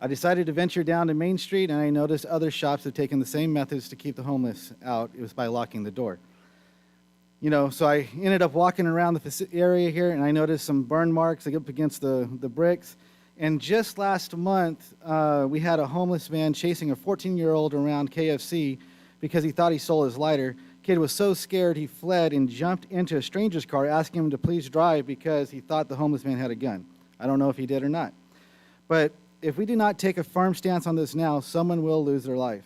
I decided to venture down to Main Street, and I noticed other shops have taken the same methods to keep the homeless out. It was by locking the door. You know, so I ended up walking around the area here, and I noticed some burn marks up against the bricks. And just last month, we had a homeless man chasing a 14-year-old around KFC because he thought he stole his lighter. Kid was so scared he fled and jumped into a stranger's car asking him to please drive because he thought the homeless man had a gun. I don't know if he did or not. But if we do not take a firm stance on this now, someone will lose their life.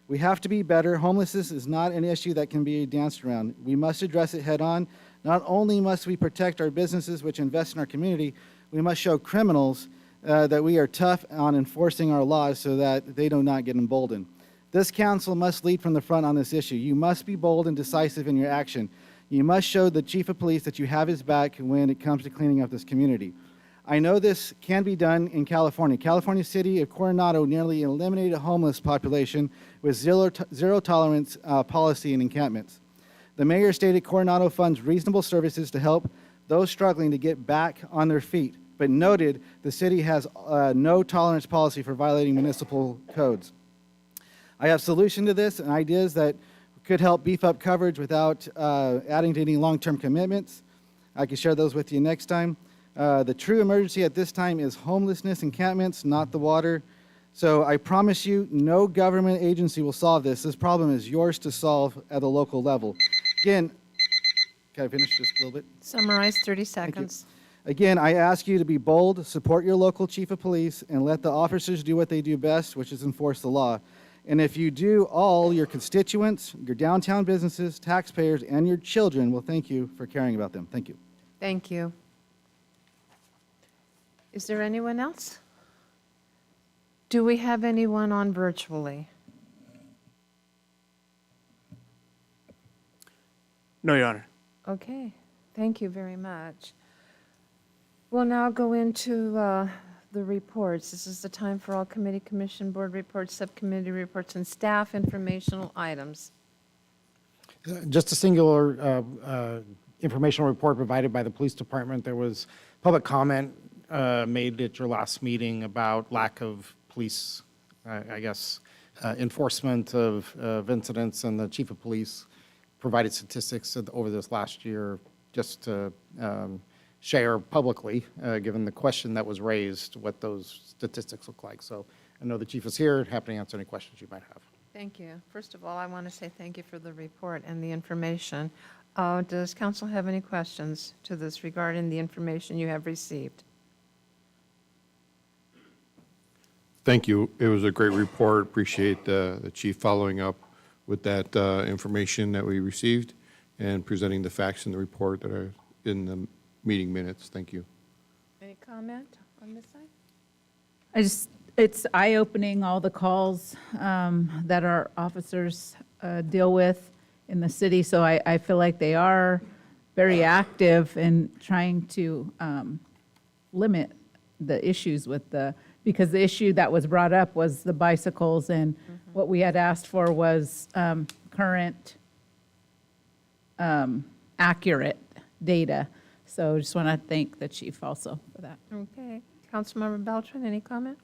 We have to be better. Homelessness is not an issue that can be danced around. We must address it head on. Not only must we protect our businesses which invest in our community, we must show criminals that we are tough on enforcing our laws so that they do not get emboldened. This council must lead from the front on this issue. You must be bold and decisive in your action. You must show the chief of police that you have his back when it comes to cleaning up this community. I know this can be done in California. California City of Coronado nearly eliminated a homeless population with zero tolerance policy and encampments. The mayor stated Coronado funds reasonable services to help those struggling to get back on their feet, but noted the city has no tolerance policy for violating municipal codes. I have solutions to this and ideas that could help beef up coverage without adding to any long-term commitments. I can share those with you next time. The true emergency at this time is homelessness encampments, not the water. So I promise you, no government agency will solve this. This problem is yours to solve at the local level. Again, can I finish just a little bit? Summarize 30 seconds. Again, I ask you to be bold, support your local chief of police, and let the officers do what they do best, which is enforce the law. And if you do, all your constituents, your downtown businesses, taxpayers, and your children will thank you for caring about them. Thank you. Thank you. Is there anyone else? Do we have anyone on virtually? No, Your Honor. Okay, thank you very much. We'll now go into the reports. This is the time for all committee, commission, board reports, subcommittee reports, and staff informational items. Just a singular informational report provided by the police department. There was public comment made at your last meeting about lack of police, enforcement of incidents, and the chief of police provided statistics over this last year just to share publicly, given the question that was raised, what those statistics look like. So I know the chief is here, happy to answer any questions you might have. Thank you. First of all, I want to say thank you for the report and the information. Does council have any questions to this regarding the information you have received? Thank you. It was a great report. Appreciate the chief following up with that information that we received and presenting the facts in the report that are in the meeting minutes. Thank you. Any comment on this side? It's eye-opening, all the calls that our officers deal with in the city. So I feel like they are very active in trying to limit the issues with because the issue that was brought up was the bicycles, and what we had asked for was current, accurate data. So just want to thank the chief also for that. Okay. Councilmember Beltran, any comment?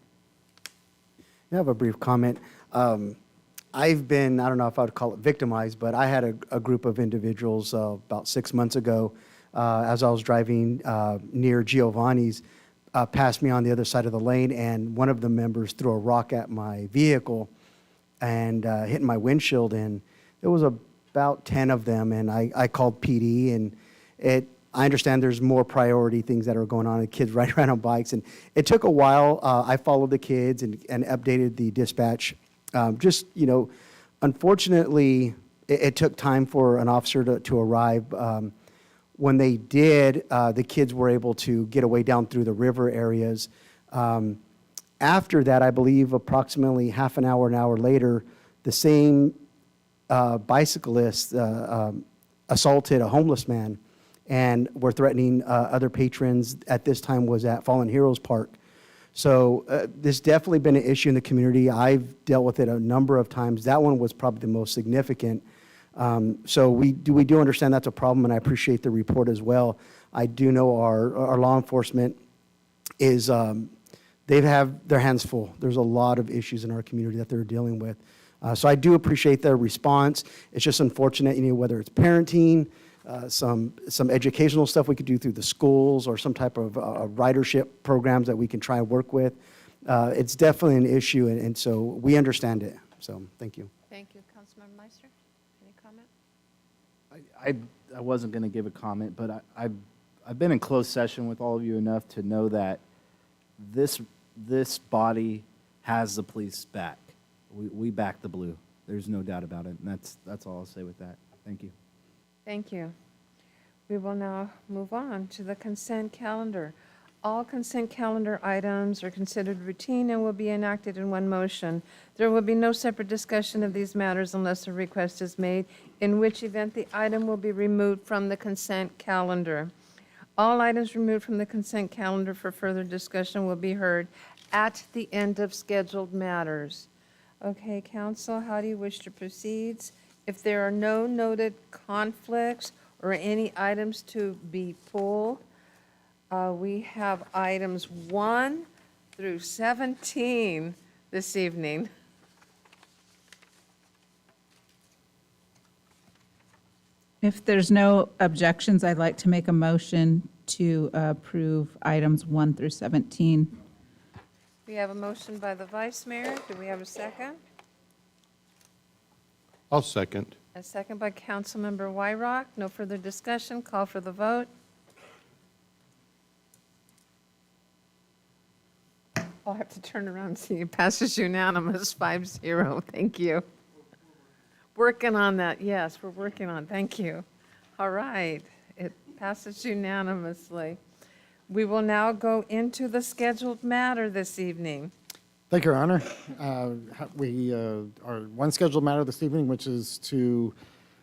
I have a brief comment. I've been, I don't know if I would call it victimized, but I had a group of individuals about 6 months ago as I was driving near Giovanni's, passed me on the other side of the lane, and one of the members threw a rock at my vehicle and hit my windshield, and there was about 10 of them, and I called PD, and I understand there's more priority things that are going on, and kids riding around on bikes, and it took a while. I followed the kids and updated the dispatch. Unfortunately, it took time for an officer to arrive. When they did, the kids were able to get away down through the river areas. After that, I believe approximately half an hour later, the same bicyclist assaulted a homeless man and were threatening other patrons. At this time was at Fallen Heroes Park. So this definitely been an issue in the community. I've dealt with it a number of times. That one was probably the most significant. So we do understand that's a problem, and I appreciate the report as well. I do know our law enforcement is, they have their hands full. There's a lot of issues in our community that they're dealing with. So I do appreciate their response. It's just unfortunate, whether it's parenting, some educational stuff we could do through the schools or some type of ridership programs that we can try and work with. It's definitely an issue, and so we understand it. So thank you. Thank you. Councilmember Meister, any comment? I wasn't going to give a comment, but I've been in closed session with all of you enough to know that this body has the police back. We back the blue. There's no doubt about it, and that's all I'll say with that. Thank you. Thank you. We will now move on to the consent calendar. All consent calendar items are considered routine and will be enacted in one motion. There will be no separate discussion of these matters unless a request is made, in which event the item will be removed from the consent calendar. All items removed from the consent calendar for further discussion will be heard at the end of scheduled matters. Okay, council, how do you wish to proceed? If there are no noted conflicts or any items to be pulled, we have items 1 through 17 this evening. If there's no objections, I'd like to make a motion to approve items 1 through 17. We have a motion by the vice mayor. Do we have a second? I'll second. A second by Councilmember Wyrock. No further discussion. Call for the vote. I'll have to turn around and see. It passes unanimous, 5-0. Thank you. Working on that. Yes, we're working on. Thank you. All right. It passes unanimously. We will now go into the scheduled matter this evening. Thank you, Your Honor. We are one scheduled matter this evening, which is to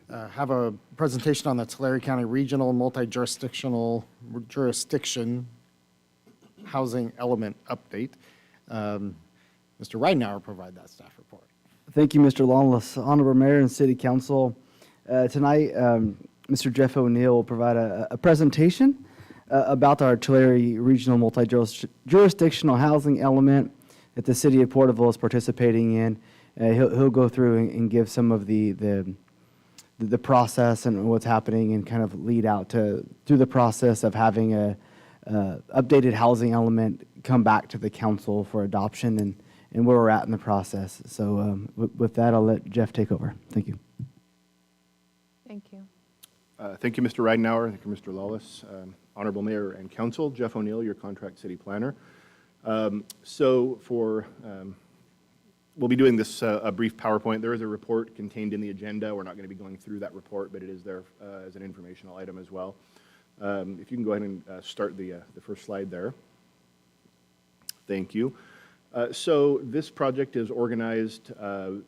have a presentation on the Tulare County Regional Multi-Jurisdiction Housing Element Update. Mr. Ridenour will provide that staff report. Thank you, Mr. Lawless. Honorable Mayor and City Council. Tonight, Mr. Jeff O'Neill will provide a presentation about our Tulare Regional Multi-Jurisdictional Housing Element that the City of Porterville is participating in. He'll go through and give some of the process and what's happening, and kind of lead out through the process of having a updated housing element come back to the council for adoption, and where we're at in the process. So with that, I'll let Jeff take over. Thank you. Thank you. Thank you, Mr. Ridenhour. Thank you, Mr. Lawless. Honorable Mayor and Council, Jeff O'Neill, your contract city planner. We'll be doing this a brief PowerPoint. There is a report contained in the agenda. We're not going to be going through that report, but it is there as an informational item as well. If you can go ahead and start the first slide there. Thank you. So this project is organized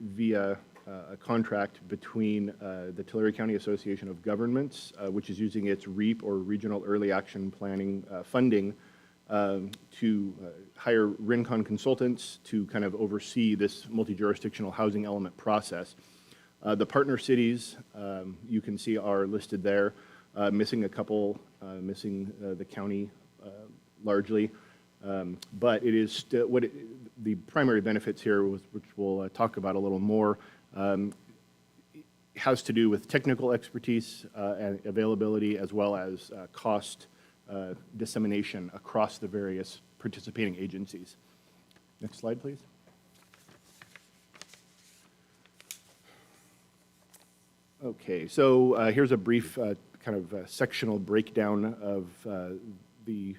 via a contract between the Tulare County Association of Governments, which is using its REAP, or Regional Early Action Planning funding, to hire Rincon consultants to kind of oversee this multi-jurisdictional housing element process. The partner cities, you can see, are listed there, missing a couple, missing the county largely. But it is still, the primary benefits here, which we'll talk about a little more, has to do with technical expertise and availability, as well as cost dissemination across the various participating agencies. Next slide, please. Okay, so here's a brief kind of sectional breakdown of the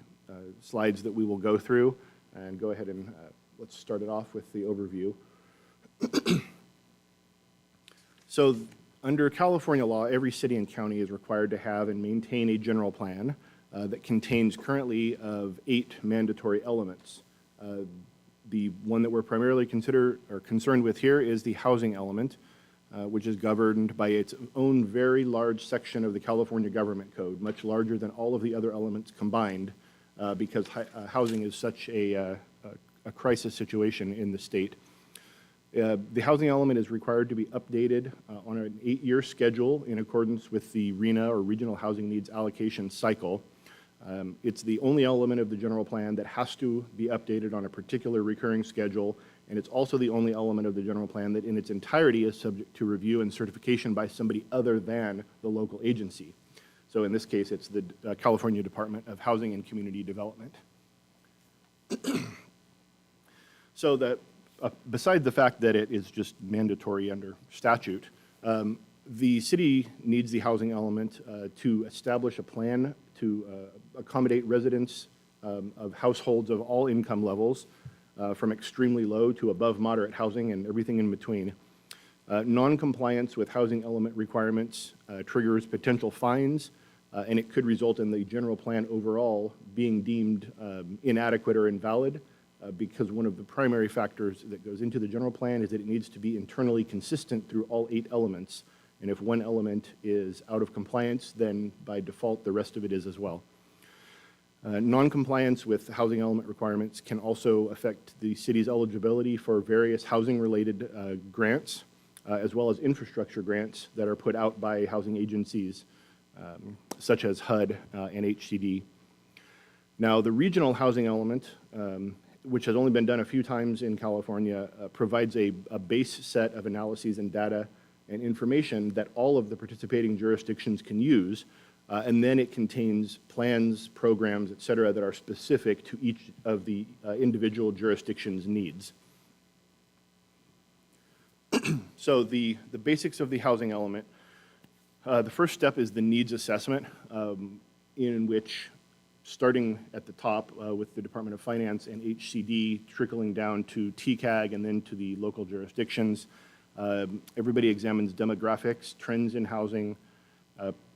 slides that we will go through, and go ahead and let's start it off with the overview. So under California law, every city and county is required to have and maintain a general plan that contains currently of 8 mandatory elements. The one that we're primarily concerned with here is the housing element, which is governed by its own very large section of the California Government Code, much larger than all of the other elements combined, because housing is such a crisis situation in the state. The housing element is required to be updated on an 8-year schedule in accordance with the RHNA, or Regional Housing Needs Allocation Cycle. It's the only element of the general plan that has to be updated on a particular recurring schedule, and it's also the only element of the general plan that in its entirety is subject to review and certification by somebody other than the local agency. So in this case, it's the California Department of Housing and Community Development. So that beside the fact that it is just mandatory under statute, the city needs the housing element to establish a plan to accommodate residents of households of all income levels, from extremely low to above moderate housing and everything in between. Non-compliance with housing element requirements triggers potential fines, and it could result in the general plan overall being deemed inadequate or invalid, because one of the primary factors that goes into the general plan is that it needs to be internally consistent through all 8 elements. And if one element is out of compliance, then by default, the rest of it is as well. Non-compliance with housing element requirements can also affect the city's eligibility for various housing-related grants, as well as infrastructure grants that are put out by housing agencies, such as HUD and HCD. Now, the regional housing element, which has only been done a few times in California, provides a base set of analyses and data and information that all of the participating jurisdictions can use, and then it contains plans, programs, et cetera, that are specific to each of the individual jurisdictions' needs. So the basics of the housing element, the first step is the needs assessment, in which, starting at the top with the Department of Finance and HCD, trickling down to TCAG and then to the local jurisdictions, everybody examines demographics, trends in housing,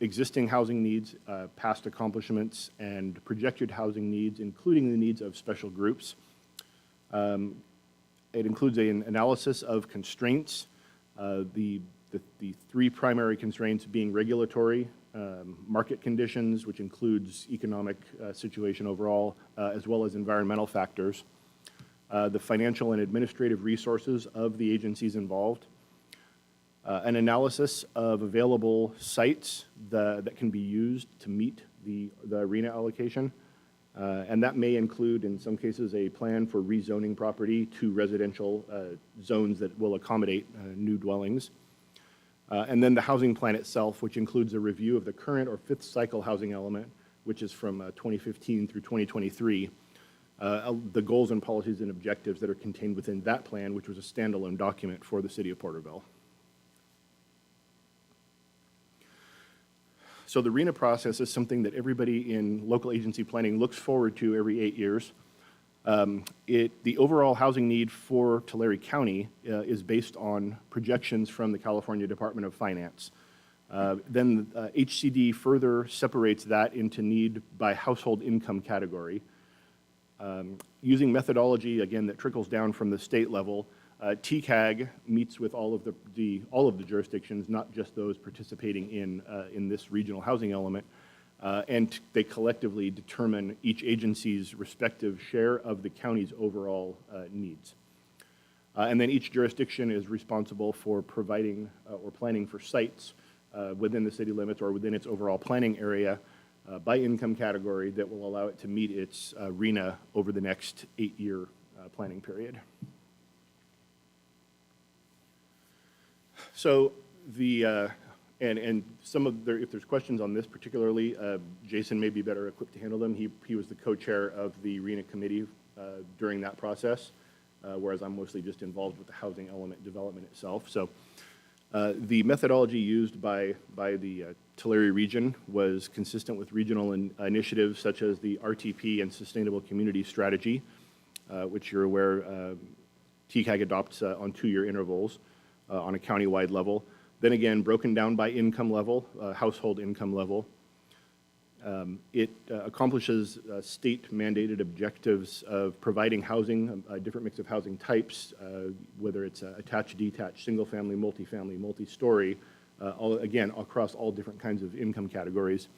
existing housing needs, past accomplishments, and projected housing needs, including the needs of special groups. It includes an analysis of constraints, the 3 primary constraints being regulatory, market conditions, which includes economic situation overall, as well as environmental factors, the financial and administrative resources of the agencies involved, an analysis of available sites that can be used to meet the RHNA allocation, and that may include, in some cases, a plan for rezoning property to residential zones that will accommodate new dwellings. And then the housing plan itself, which includes a review of the current or 5th cycle housing element, which is from 2015 through 2023, the goals and policies and objectives that are contained within that plan, which was a standalone document for the city of Porterville. So the RENA process is something that everybody in local agency planning looks forward to every 8 years. The overall housing need for Tulare County is based on projections from the California Department of Finance. Then HCD further separates that into need by household income category. Using methodology, again, that trickles down from the state level, TCAG meets with all of the jurisdictions, not just those participating in this regional housing element, and they collectively determine each agency's respective share of the county's overall needs. And then each jurisdiction is responsible for providing or planning for sites within the city limits or within its overall planning area by income category that will allow it to meet its RENA over the next 8-year planning period. So and some of if there's questions on this particularly, Jason may be better equipped to handle them. He was the co-chair of the RENA committee during that process, whereas I'm mostly just involved with the housing element development itself. So the methodology used by the Tulare region was consistent with regional initiatives such as the RTP and Sustainable Community Strategy, which you're aware TCAG adopts on 2-year intervals on a county-wide level. Then again, broken down by income level, household income level. It accomplishes state-mandated objectives of providing housing, a different mix of housing types, whether it's attached, detached, single-family, multifamily, multi-story, again, across all different kinds of income categories,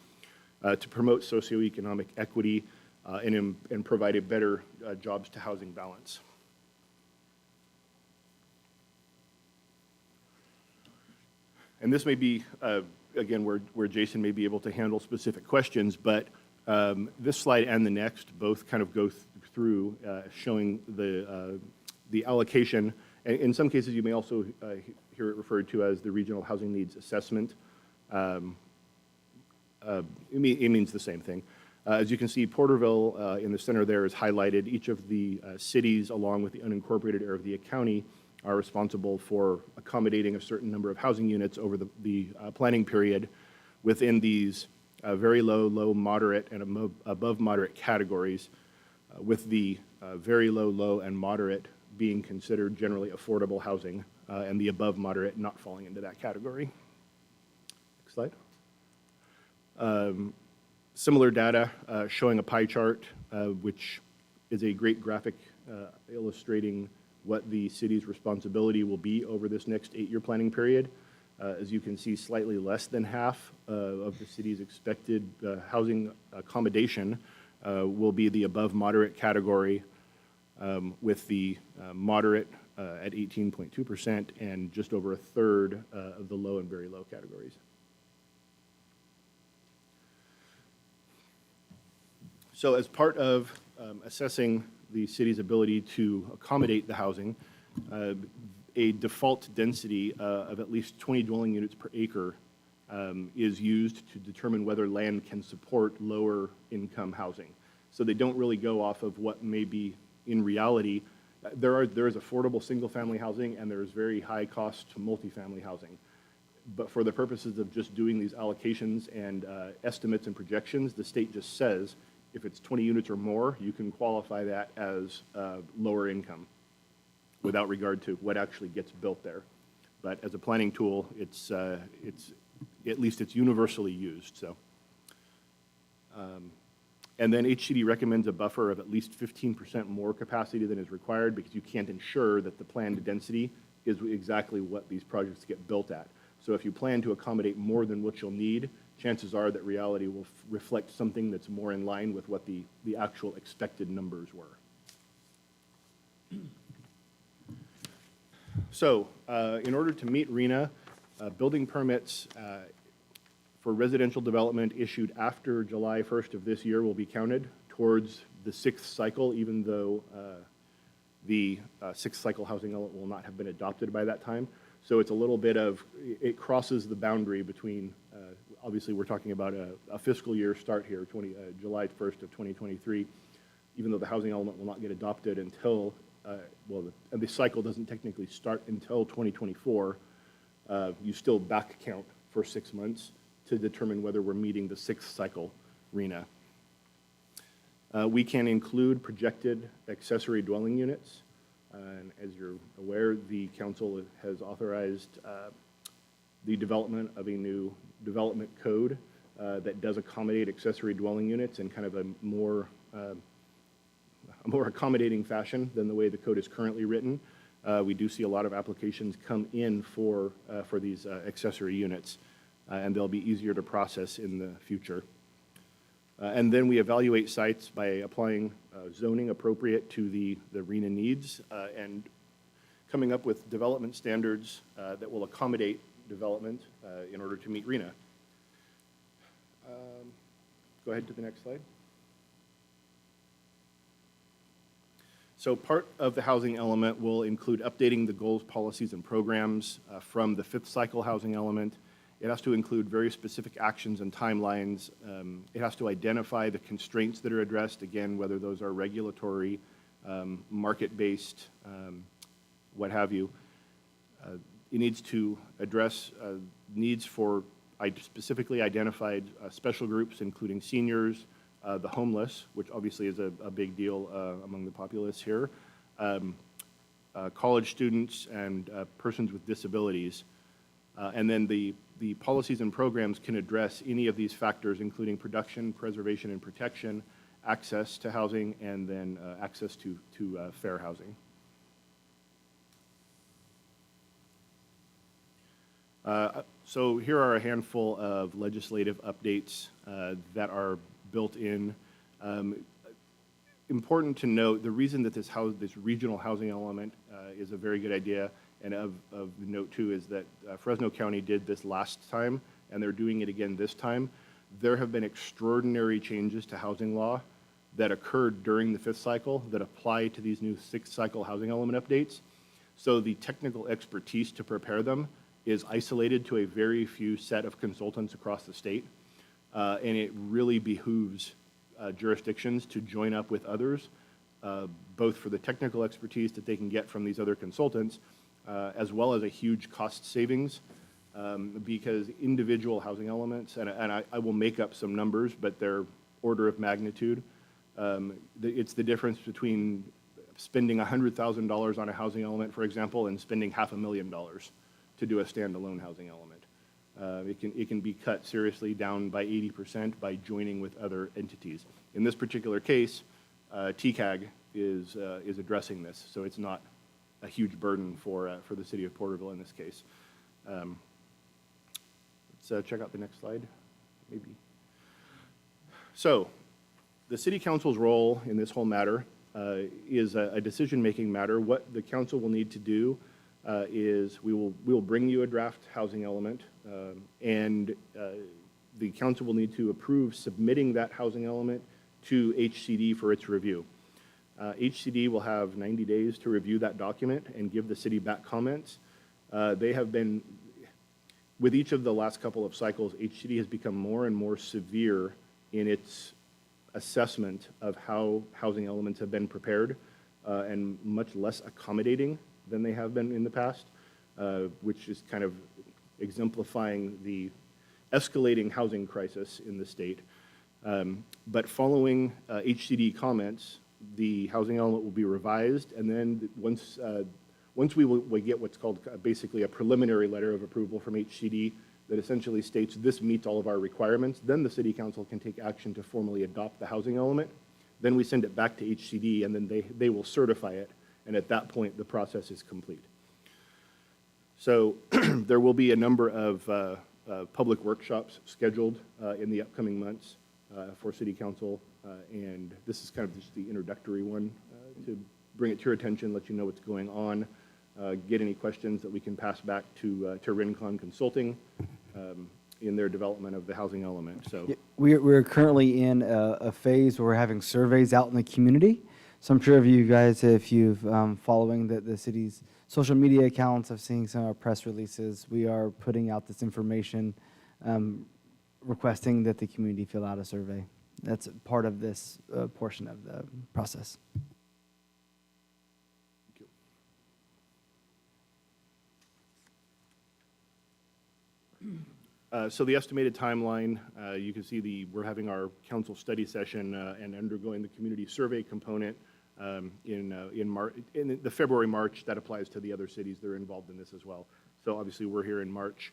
to promote socioeconomic equity and provide a better jobs-to-housing balance. And this may be, again, where Jason may be able to handle specific questions, but this slide and the next both kind of go through showing the allocation. And in some cases, you may also hear it referred to as the Regional Housing Needs Assessment. It means the same thing. As you can see, Porterville in the center there is highlighted. Each of the cities, along with the unincorporated area of the county, are responsible for accommodating a certain number of housing units over the planning period within these very low, low, moderate, and above moderate categories, with the very low, low, and moderate being considered generally affordable housing, and the above moderate not falling into that category. Next slide. Similar data showing a pie chart, which is a great graphic illustrating what the city's responsibility will be over this next 8-year planning period. As you can see, slightly less than half of the city's expected housing accommodation will be the above moderate category, with the moderate at 18.2% and just over a third of the low and very low categories. So as part of assessing the city's ability to accommodate the housing, a default density of at least 20 dwelling units per acre is used to determine whether land can support lower income housing. So they don't really go off of what may be in reality. There is affordable single-family housing and there is very high-cost multifamily housing. But for the purposes of just doing these allocations and estimates and projections, the state just says, if it's 20 units or more, you can qualify that as lower income without regard to what actually gets built there. But as a planning tool, it's at least it's universally used. So, and then HCD recommends a buffer of at least 15% more capacity than is required because you can't ensure that the planned density is exactly what these projects get built at. So if you plan to accommodate more than what you'll need, chances are that reality will reflect something that's more in line with what the actual expected numbers were. So in order to meet RENA, building permits for residential development issued after July 1st of this year will be counted towards the 6th cycle, even though the 6th cycle housing element will not have been adopted by that time. So it's a little bit of, it crosses the boundary between, obviously we're talking about a fiscal year start here, July 1st of 2023, even though the housing element will not get adopted until, the cycle doesn't technically start until 2024, you still back count for 6 months to determine whether we're meeting the 6th cycle RENA. We can include projected accessory dwelling units. And as you're aware, the council has authorized the development of a new development code that does accommodate accessory dwelling units in kind of a more accommodating fashion than the way the code is currently written. We do see a lot of applications come in for these accessory units, and they'll be easier to process in the future. And then we evaluate sites by applying zoning appropriate to the RENA needs and coming up with development standards that will accommodate development in order to meet RENA. Go ahead to the next slide. So part of the housing element will include updating the goals, policies, and programs from the 5th cycle housing element. It has to include very specific actions and timelines. It has to identify the constraints that are addressed, again, whether those are regulatory, market-based, what have you. It needs to address needs for specifically identified special groups, including seniors, the homeless, which obviously is a big deal among the populace here, college students, and persons with disabilities. And then the policies and programs can address any of these factors, including production, preservation, and protection, access to housing, and then access to fair housing. So here are a handful of legislative updates that are built in. Important to note, the reason that this regional housing element is a very good idea, and of note too, is that Fresno County did this last time, and they're doing it again this time. There have been extraordinary changes to housing law that occurred during the 5th cycle that apply to these new 6th cycle housing element updates. So the technical expertise to prepare them is isolated to a very few set of consultants across the state. And it really behooves jurisdictions to join up with others, both for the technical expertise that they can get from these other consultants, as well as a huge cost savings, because individual housing elements, and I will make up some numbers, but they're order of magnitude. It's the difference between spending $100,000 on a housing element, for example, and spending $500,000 to do a standalone housing element. It can be cut seriously down by 80% by joining with other entities. In this particular case, TCAG is addressing this, so it's not a huge burden for the city of Porterville in this case. Let's check out the next slide, maybe. So, the city council's role in this whole matter is a decision-making matter. What the council will need to do is we will bring you a draft housing element, and the council will need to approve submitting that housing element to HCD for its review. HCD will have 90 days to review that document and give the city back comments. They have been, with each of the last couple of cycles, HCD has become more and more severe in its assessment of how housing elements have been prepared, and much less accommodating than they have been in the past, which is kind of exemplifying the escalating housing crisis in the state. But following HCD comments, the housing element will be revised, and then once we get what's called basically a preliminary letter of approval from HCD that essentially states this meets all of our requirements, then the city council can take action to formally adopt the housing element. Then we send it back to HCD, and then they will certify it, and at that point the process is complete. So there will be a number of public workshops scheduled in the upcoming months for city council, and this is kind of just the introductory one to bring it to your attention, let you know what's going on, get any questions that we can pass back to Rincon Consulting in their development of the housing element. So We're currently in a phase where we're having surveys out in the community. So I'm sure of you guys, if you've following the city's social media accounts, have seen some of our press releases, we are putting out this information, requesting that the community fill out a survey. That's part of this portion of the process. So the estimated timeline, you can see we're having our council study session and undergoing the community survey component in the February, March. That applies to the other cities that are involved in this as well. So obviously, we're here in March.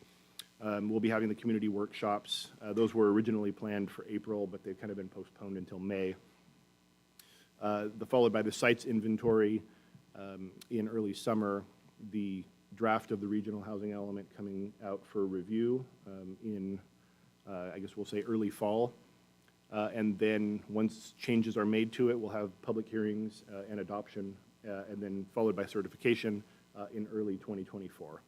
We'll be having the community workshops. Those were originally planned for April, but they've kind of been postponed until May. Followed by the sites inventory in early summer, the draft of the regional housing element coming out for review in, I guess we'll say, early fall. And then once changes are made to it, we'll have public hearings and adoption, and then followed by certification in early 2024.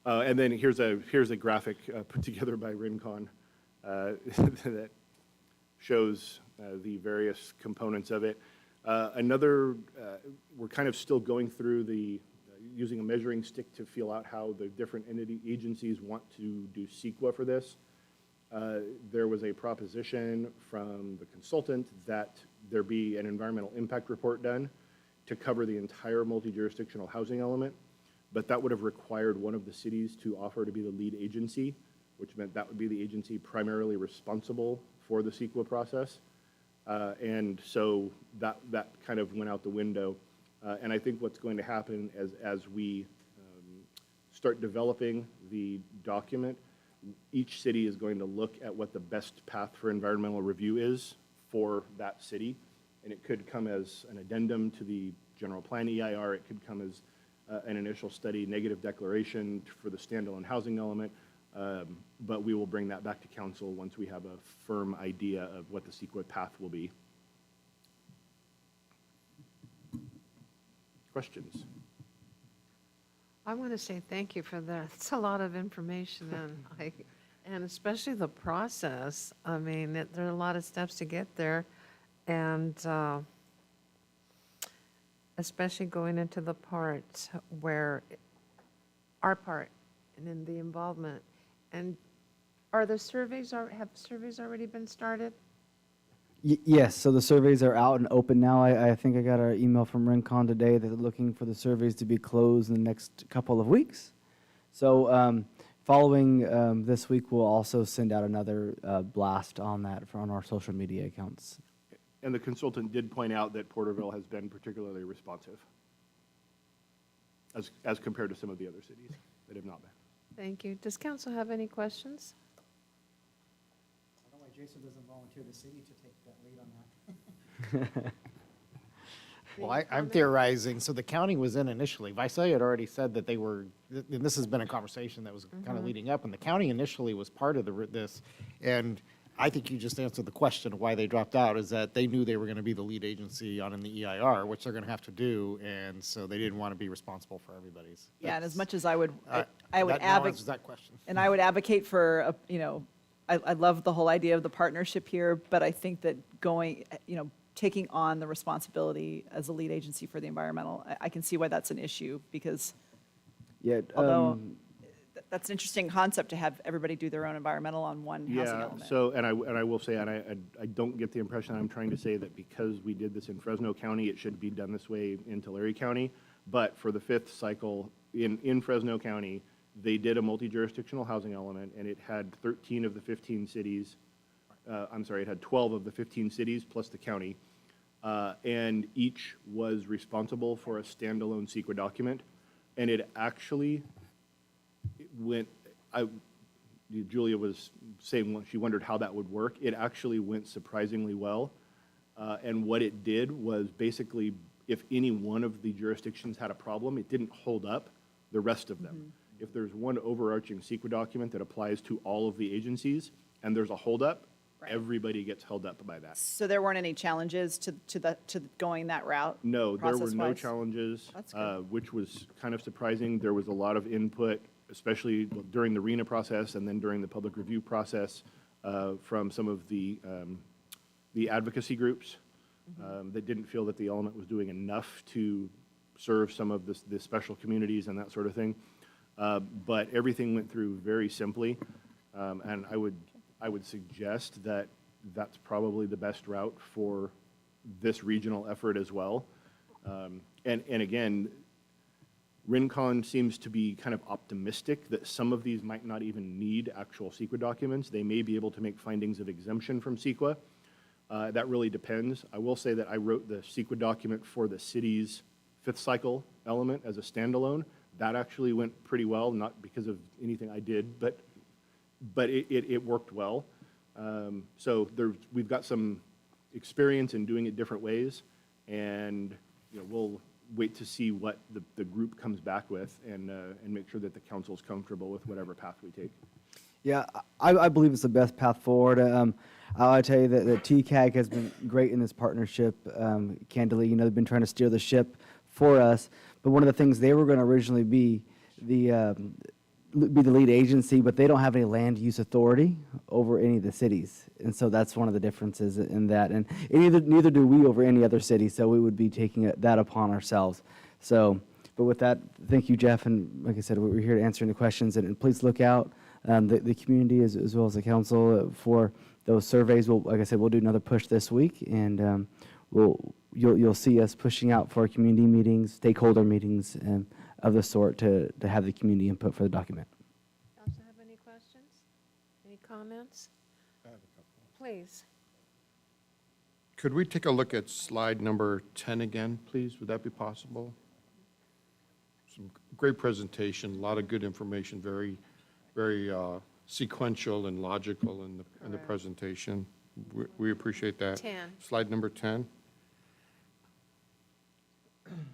And then here's a graphic put together by Rincon that shows the various components of it. We're kind of still going through using a measuring stick to feel out how the different agencies want to do CEQA for this. There was a proposition from the consultant that there be an environmental impact report done to cover the entire multi-jurisdictional housing element, but that would have required one of the cities to offer to be the lead agency, which meant that would be the agency primarily responsible for the CEQA process. And so that kind of went out the window. And I think what's going to happen as we start developing the document, each city is going to look at what the best path for environmental review is for that city. And it could come as an addendum to the general plan EIR. It could come as an initial study negative declaration for the standalone housing element. But we will bring that back to council once we have a firm idea of what the CEQA path will be. Questions? I want to say thank you for that. It's a lot of information, and especially the process. I mean, there are a lot of steps to get there, and especially going into the part where our part and in the involvement. And have surveys already been started? Yes, so the surveys are out and open now. I think I got an email from Rincon today that they're looking for the surveys to be closed in the next couple of weeks. So following this week, we'll also send out another blast on that on our social media accounts. And the consultant did point out that Porterville has been particularly responsive as compared to some of the other cities that have not been. Thank you. Does council have any questions? I don't know why Jason doesn't volunteer the city to take that lead on that. Well, I'm theorizing, so the county was in initially. Visalia had already said that they were, and this has been a conversation that was kind of leading up, and the county initially was part of this. And I think you just answered the question of why they dropped out, is that they knew they were going to be the lead agency in the EIR, which they're going to have to do, and so they didn't want to be responsible for everybody's. Yeah, and as much as I would that now advocate, answers that question. and I would advocate for, I love the whole idea of the partnership here, but I think that taking on the responsibility as a lead agency for the environmental, I can see why that's an issue, because although that's an interesting concept to have everybody do their own environmental on one housing element. So, and I will say, and I don't get the impression I'm trying to say that because we did this in Fresno County, it should be done this way in Tulare County. But for the fifth cycle in Fresno County, they did a multi-jurisdictional housing element, and it had 13 of the 15 cities. It had 12 of the 15 cities plus the county, and each was responsible for a standalone CEQA document, and it actually went. Julia was saying she wondered how that would work. It actually went surprisingly well, and what it did was basically, if any one of the jurisdictions had a problem, it didn't hold up the rest of them. If there's one overarching CEQA document that applies to all of the agencies, and there's a holdup, everybody gets held up by that. So there weren't any challenges to going that route? No, there were no process-wise? challenges, That's good. which was kind of surprising. There was a lot of input, especially during the RENA process and then during the public review process from some of the advocacy groups that didn't feel that the element was doing enough to serve some of the special communities and that sort of thing. But everything went through very simply, and I would suggest that that's probably the best route for this regional effort as well. And again, Rincon seems to be kind of optimistic that some of these might not even need actual CEQA documents. They may be able to make findings of exemption from CEQA. That really depends. I will say that I wrote the CEQA document for the city's fifth cycle element as a standalone. That actually went pretty well, not because of anything I did, but it worked well. So we've got some experience in doing it different ways, and we'll wait to see what the group comes back with and make sure that the council's comfortable with whatever path we take. Yeah, I believe it's the best path forward. I'll tell you that TCAG has been great in this partnership. Candidly, they've been trying to steer the ship for us. But one of the things, they were going to originally be the lead agency, but they don't have any land use authority over any of the cities. And so that's one of the differences in that. And neither do we over any other city, so we would be taking that upon ourselves. So, but with that, thank you, Jeff. And like I said, we're here to answer any questions. And please look out, the community as well as the council for those surveys. Like I said, we'll do another push this week, and you'll see us pushing out for community meetings, stakeholder meetings, and of the sort to have the community input for the document. Council have any questions? Any comments? I have a couple. Please. Could we take a look at slide number 10 again, please? Would that be possible? Some great presentation, a lot of good information, very, very sequential and logical in the presentation. We appreciate that. 10. Slide number 10.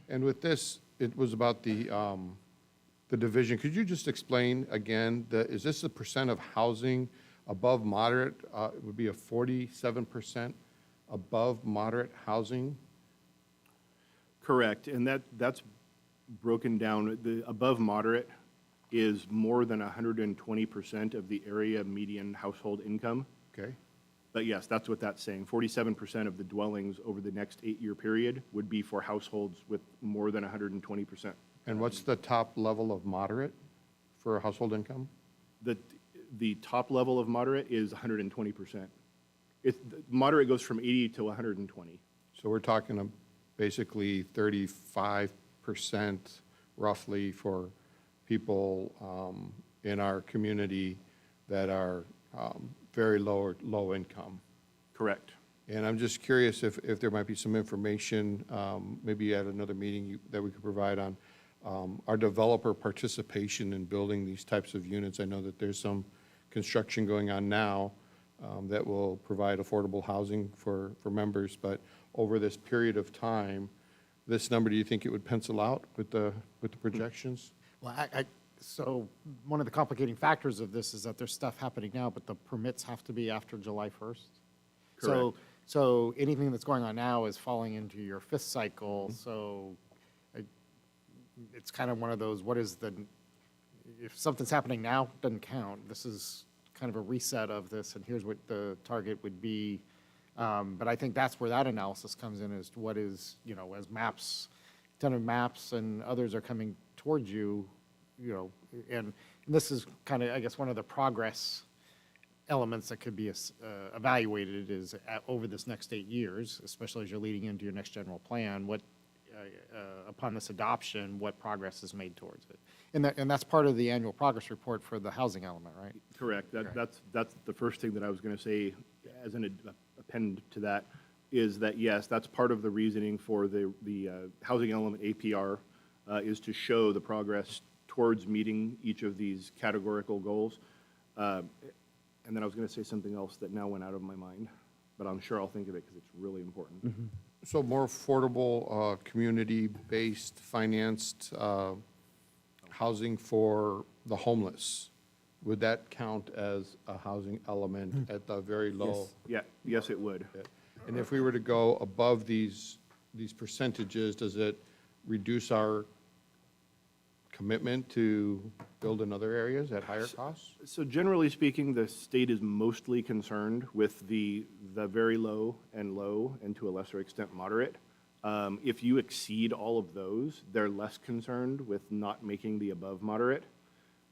And with this, it was about the division. Could you just explain again, is this the percent of housing above moderate? It would be a 47% above moderate housing? Correct, and that's broken down. The above moderate is more than 120% of the area median household income. Okay. But yes, that's what that's saying. 47% of the dwellings over the next 8-year period would be for households with more than 120%. And what's the top level of moderate for household income? The top level of moderate is 120%. Moderate goes from 80 to 120. So we're talking basically 35% roughly for people in our community that are very low income. Correct. And I'm just curious if there might be some information, maybe at another meeting that we could provide on our developer participation in building these types of units. I know that there's some construction going on now that will provide affordable housing for members, but over this period of time, this number, do you think it would pencil out with the projections? Well, so one of the complicating factors of this is that there's stuff happening now, but the permits have to be after July 1st. Correct. So anything that's going on now is falling into your fifth cycle, so it's kind of one of those, if something's happening now, it doesn't count. This is kind of a reset of this, and here's what the target would be. But I think that's where that analysis comes in, is what is, as maps, ton of maps and others are coming towards you, and this is kind of, I guess, one of the progress elements that could be evaluated is over this next 8 years, especially as you're leading into your next general plan, upon this adoption, what progress is made towards it. And that's part of the annual progress report for the housing element, right? Correct. That's the first thing that I was going to say as an append to that, is that, yes, that's part of the reasoning for the housing element APR, is to show the progress towards meeting each of these categorical goals. And then I was going to say something else that now went out of my mind, but I'm sure I'll think of it because it's really important. Mm-hmm. So more affordable, community-based, financed housing for the homeless. Would that count as a housing element at the very low? Yes. Yes, it would. And if we were to go above these percentages, does it reduce our commitment to build in other areas at higher costs? So generally speaking, the state is mostly concerned with the very low, and to a lesser extent, moderate. If you exceed all of those, they're less concerned with not making the above moderate.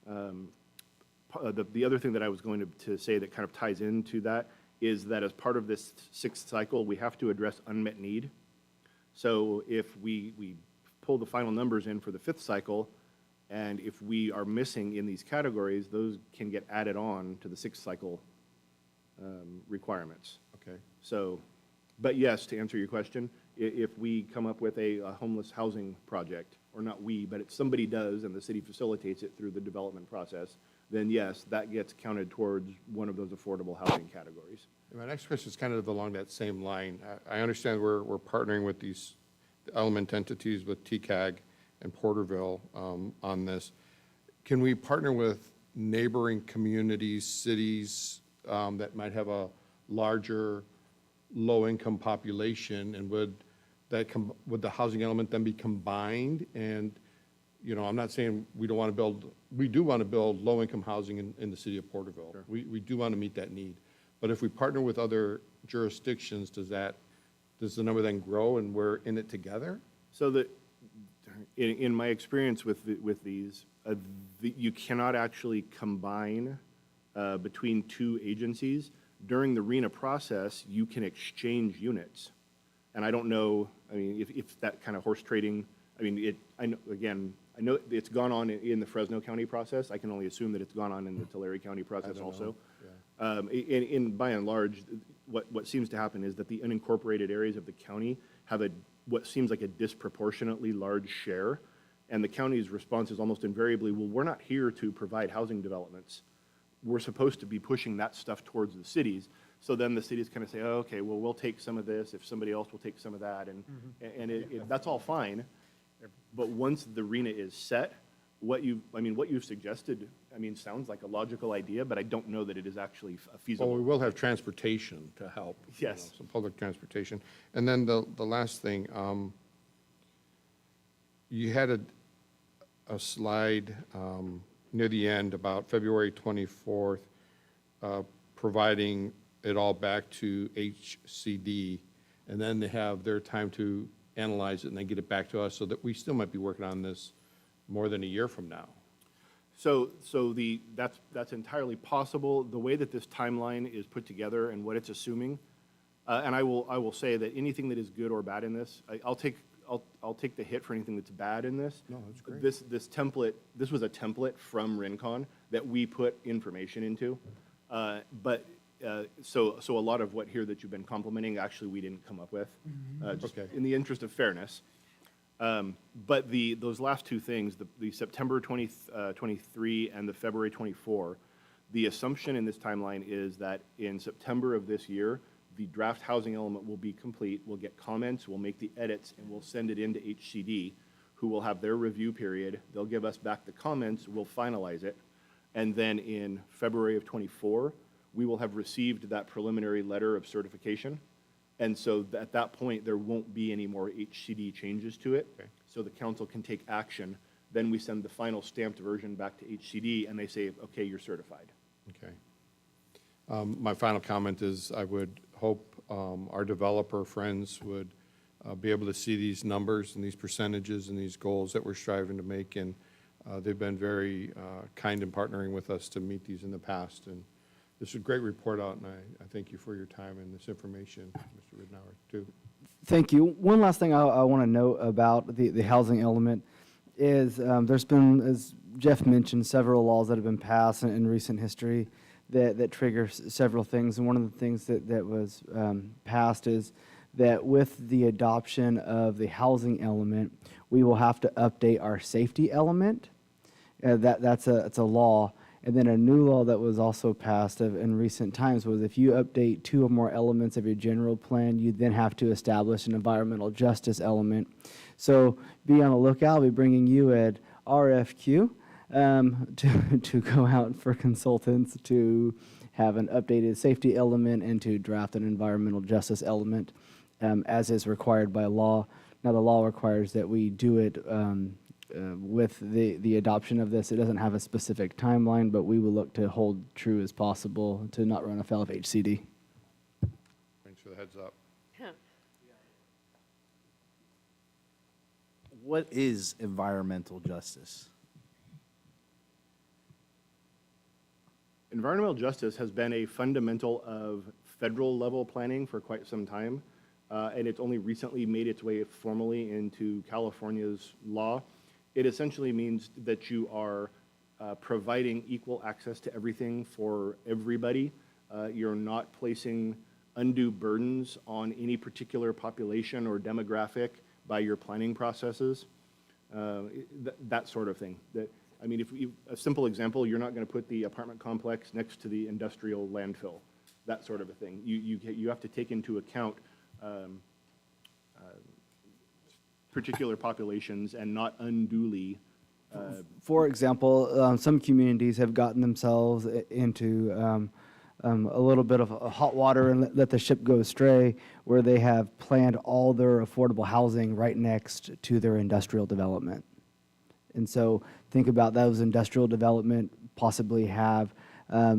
The other thing that I was going to say that kind of ties into that is that as part of this sixth cycle, we have to address unmet need. So if we pull the final numbers in for the fifth cycle, and if we are missing in these categories, those can get added on to the sixth cycle requirements. Okay. So, but yes, to answer your question, if we come up with a homeless housing project, or not we, but if somebody does and the city facilitates it through the development process, then yes, that gets counted towards one of those affordable housing categories. My next question is kind of along that same line. I understand we're partnering with these element entities with TCAG and Porterville on this. Can we partner with neighboring communities, cities that might have a larger low-income population, and would the housing element then be combined? And, you know, I'm not saying we don't want to build, we do want to build low-income housing in the city of Porterville. Sure. We do want to meet that need. But if we partner with other jurisdictions, does the number then grow and we're in it together? So that, in my experience with these, you cannot actually combine between two agencies. During the RENA process, you can exchange units. And I don't know, I mean, if that kind of horse trading, I mean, I know it's gone on in the Fresno County process. I can only assume that it's gone on in the Tulare County process also. Yeah. By and large, what seems to happen is that the unincorporated areas of the county have what seems like a disproportionately large share, and the county's response is almost invariably, well, we're not here to provide housing developments. We're supposed to be pushing that stuff towards the cities. So then the cities kind of say, oh, okay, well, we'll take some of this if somebody else will take some of that, and that's all fine. But once the RENA is set, what you've suggested, sounds like a logical idea, but I don't know that it is actually feasible. Well, we will have transportation to help. Yes. Some public transportation. And then the last thing, you had a slide near the end about February 24th, providing it all back to HCD, and then they have their time to analyze it and then get it back to us, so that we still might be working on this more than a year from now. So that's entirely possible. The way that this timeline is put together and what it's assuming, and I will say that anything that is good or bad in this, I'll take the hit for anything that's bad in this. No, that's great. This template, this was a template from RINCON that we put information into, so a lot of what here that you've been complimenting, actually we didn't come up with, just in the interest of fairness. But those last two things, the September 23 and the February 24, the assumption in this timeline is that in September of this year, the draft housing element will be complete. We'll get comments, we'll make the edits, and we'll send it into HCD, who will have their review period. They'll give us back the comments, we'll finalize it. And then in February of 24, we will have received that preliminary letter of certification. And so at that point, there won't be any more HCD changes to it. Okay. So the council can take action. Then we send the final stamped version back to HCD, and they say, okay, you're certified. Okay. My final comment is I would hope our developer friends would be able to see these numbers and these percentages and these goals that we're striving to make. And they've been very kind in partnering with us to meet these in the past. And this is a great report out, and I thank you for your time and this information, Mr. Ridenour, too. Thank you. One last thing I want to note about the housing element is there's been, as Jeff mentioned, several laws that have been passed in recent history that trigger several things. And one of the things that was passed is that with the adoption of the housing element, we will have to update our safety element. That's a law. And then a new law that was also passed in recent times was if you update two or more elements of your general plan, you then have to establish an environmental justice element. So be on the lookout. I'll be bringing you an RFQ to go out for consultants to have an updated safety element and to draft an environmental justice element as is required by law. Now, the law requires that we do it with the adoption of this. It doesn't have a specific timeline, but we will look to hold true as possible to not run afoul of HCD. Thanks for the heads up. What is environmental justice? Environmental justice has been a fundamental of federal level planning for quite some time, and it's only recently made its way formally into California's law. It essentially means that you are providing equal access to everything for everybody. You're not placing undue burdens on any particular population or demographic by your planning processes, that sort of thing. I mean, a simple example, you're not going to put the apartment complex next to the industrial landfill, that sort of a thing. You have to take into account particular populations and not unduly. For example, some communities have gotten themselves into a little bit of hot water and let the ship go astray, where they have planned all their affordable housing right next to their industrial development. And so think about those industrial development possibly have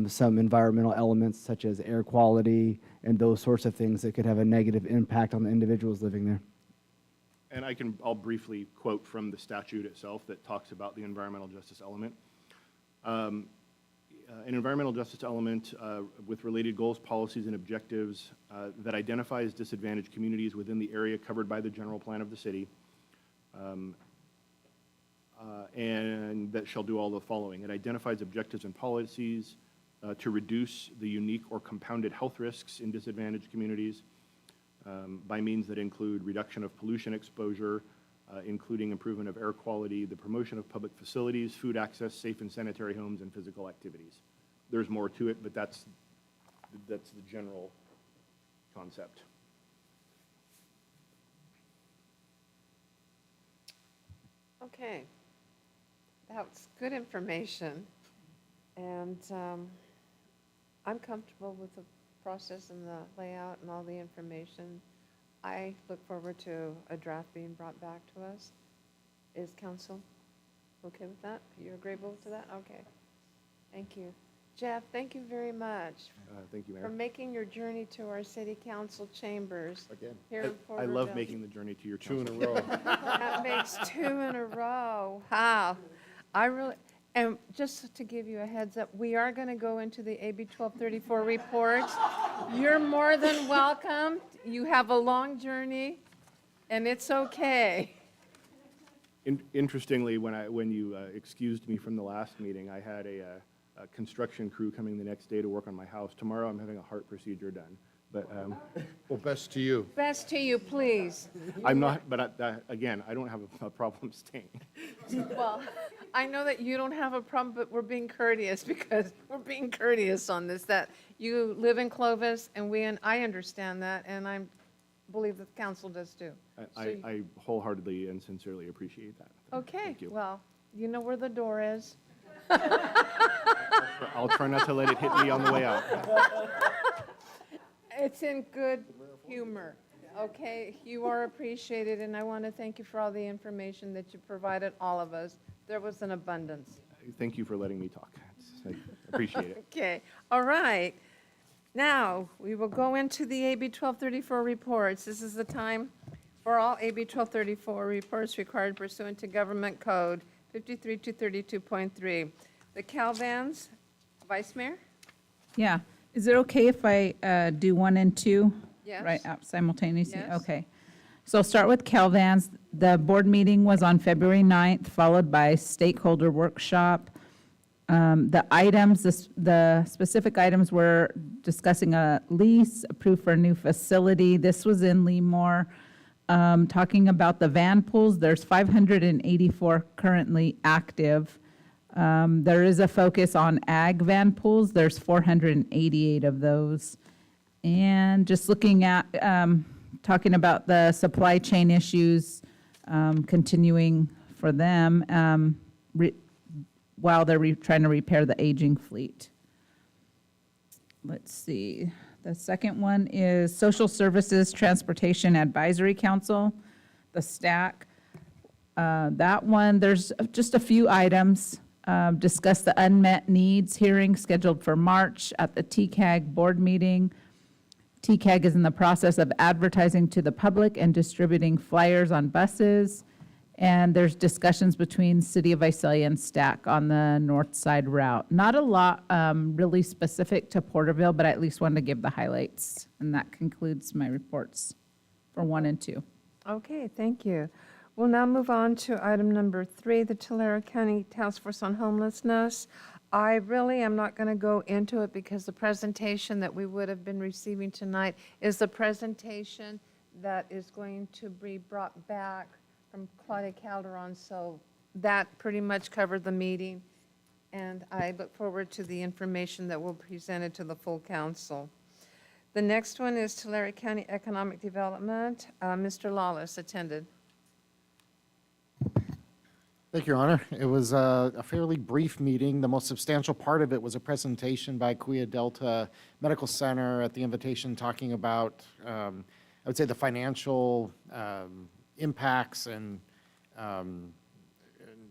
some environmental elements such as air quality and those sorts of things that could have a negative impact on the individuals living there. And I'll briefly quote from the statute itself that talks about the environmental justice element. An environmental justice element with related goals, policies, and objectives that identifies disadvantaged communities within the area covered by the general plan of the city, and that shall do all the following. It identifies objectives and policies to reduce the unique or compounded health risks in disadvantaged communities by means that include reduction of pollution exposure, including improvement of air quality, the promotion of public facilities, food access, safe and sanitary homes, and physical activities. There's more to it, but that's the general concept. Okay. That's good information. And I'm comfortable with the process and the layout and all the information. I look forward to a draft being brought back to us. Is council okay with that? You're agreeable to that? Okay. Thank you. Jeff, thank you very much Thank you, Mayor. for making your journey to our city council chambers. Again, Here in I love Porterville. making the journey to your 2 in a council. row. That makes 2 in a row. Wow. And just to give you a heads up, we are going to go into the AB 1234 report. You're more than welcome. You have a long journey, and it's okay. Interestingly, when you excused me from the last meeting, I had a construction crew coming the next day to work on my house. Tomorrow, I'm having a heart procedure done. But Well, best to you. Best to you, please. I'm not. But again, I don't have a problem staying. Well, I know that you don't have a problem, but we're being courteous because we're being courteous on this, that you live in Clovis, and I understand that, and I believe the council does too. I wholeheartedly and sincerely appreciate that. Okay, Thank you. well, you know where the door is. I'll try not to let it hit me on the way out. It's in good humor, okay? You are appreciated, and I want to thank you for all the information that you provided all of us. There was an abundance. Thank you for letting me talk. I appreciate it. Okay, all right. Now, we will go into the AB 1234 reports. This is the time for all AB 1234 reports required pursuant to Government Code 53232.3. The Calvans, Vice Mayor? Yeah. Is it okay if I do 1 and 2? Yes. Right out simultaneously? Yes. Okay. So I'll start with Calvans. The board meeting was on February 9th, followed by stakeholder workshop. The items, the specific items were discussing a lease approved for a new facility. This was in Lemoore. Talking about the van pools, there's 584 currently active. There is a focus on ag van pools. There's 488 of those. And just looking at, talking about the supply chain issues continuing for them while they're trying to repair the aging fleet. Let's see. The second one is Social Services Transportation Advisory Council, the STAC. That one, there's just a few items. Discuss the unmet needs hearing scheduled for March at the TCAG board meeting. TCAG is in the process of advertising to the public and distributing flyers on buses. And there's discussions between City of Visalia and Stack on the north side route. Not a lot really specific to Porterville, but I at least wanted to give the highlights. And that concludes my reports for 1 and 2. Okay, thank you. We'll now move on to item number 3, the Tulare County Task Force on Homelessness. I really am not going to go into it because the presentation that we would have been receiving tonight is the presentation that is going to be brought back from Claudia Calderon. So that pretty much covered the meeting, and I look forward to the information that will be presented to the full council. The next one is Tulare County Economic Development. Mr. Lawless attended. Thank you, Your Honor. It was a fairly brief meeting. The most substantial part of it was a presentation by Cuya Delta Medical Center at the invitation talking about, I would say, the financial impacts and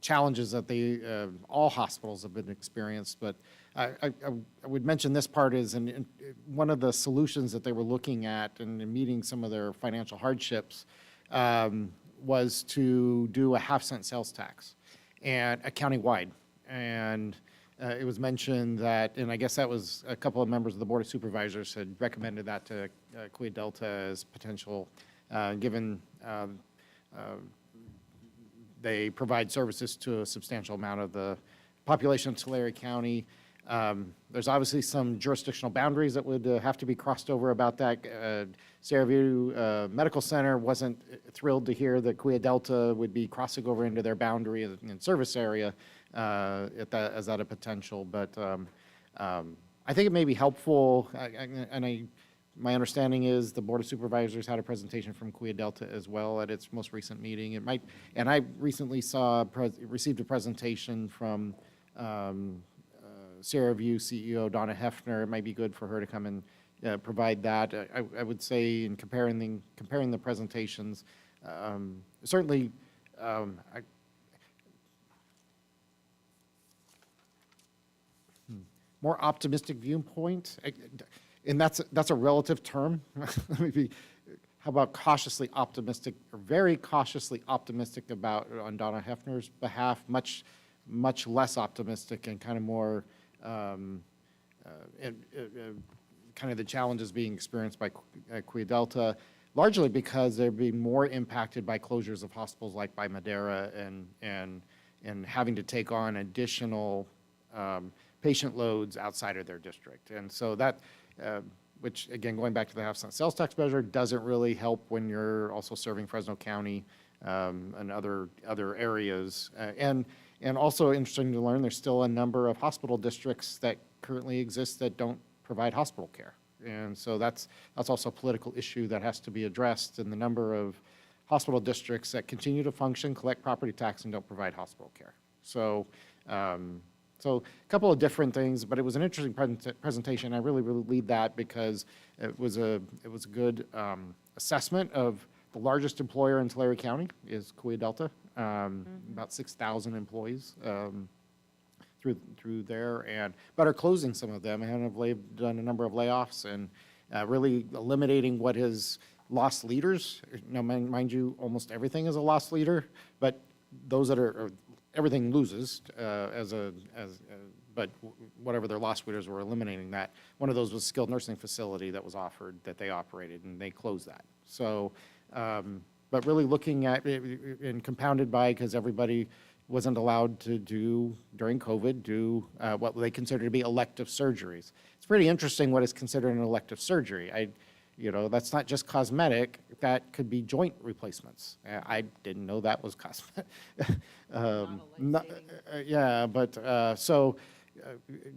challenges that all hospitals have been experienced. But I would mention this part is one of the solutions that they were looking at and meeting some of their financial hardships was to do a half-cent sales tax and a county-wide. And it was mentioned that, and I guess that was a couple of members of the Board of Supervisors had recommended that to Cuya Delta as potential, given they provide services to a substantial amount of the population of Tulare County. There's obviously some jurisdictional boundaries that would have to be crossed over about that. Sierra View Medical Center wasn't thrilled to hear that Cuya Delta would be crossing over into their boundary and service area as that a potential. But I think it may be helpful, my understanding is the Board of Supervisors had a presentation from Cuya Delta as well at its most recent meeting. It might, and I recently received a presentation from Sierra View CEO Donna Hefner. It might be good for her to come and provide that. I would say in comparing the presentations, certainly more optimistic viewpoint, and that's a relative term. Let me be, how about cautiously optimistic, or very cautiously optimistic about on Donna Hefner's behalf, much less optimistic and kind of more kind of the challenges being experienced by Cuya Delta, largely because they're being more impacted by closures of hospitals like by Madera and having to take on additional patient loads outside of their district. And so that, which again, going back to the half-cent sales tax measure, doesn't really help when you're also serving Fresno County and other areas. And also interesting to learn, there's still a number of hospital districts that currently exist that don't provide hospital care. And so that's also a political issue that has to be addressed, in the number of hospital districts that continue to function, collect property tax, and don't provide hospital care. So, so a couple of different things, but it was an interesting presentation. I really believe that because it was a good assessment of the largest employer in Tulare County is Cuya Delta, about 6,000 employees through there, but are closing some of them and have done a number of layoffs and really eliminating what is lost leaders. Now, mind you, almost everything is a lost leader, but those that are everything loses but whatever their lost leaders were eliminating that. One of those was a skilled nursing facility that was offered that they operated, and they closed that. So, but really looking at it, and compounded by, because everybody wasn't allowed to during COVID, what they consider to be elective surgeries. It's pretty interesting what is considered an elective surgery. That's not just cosmetic, that could be joint replacements. I didn't know that was cosmetic. So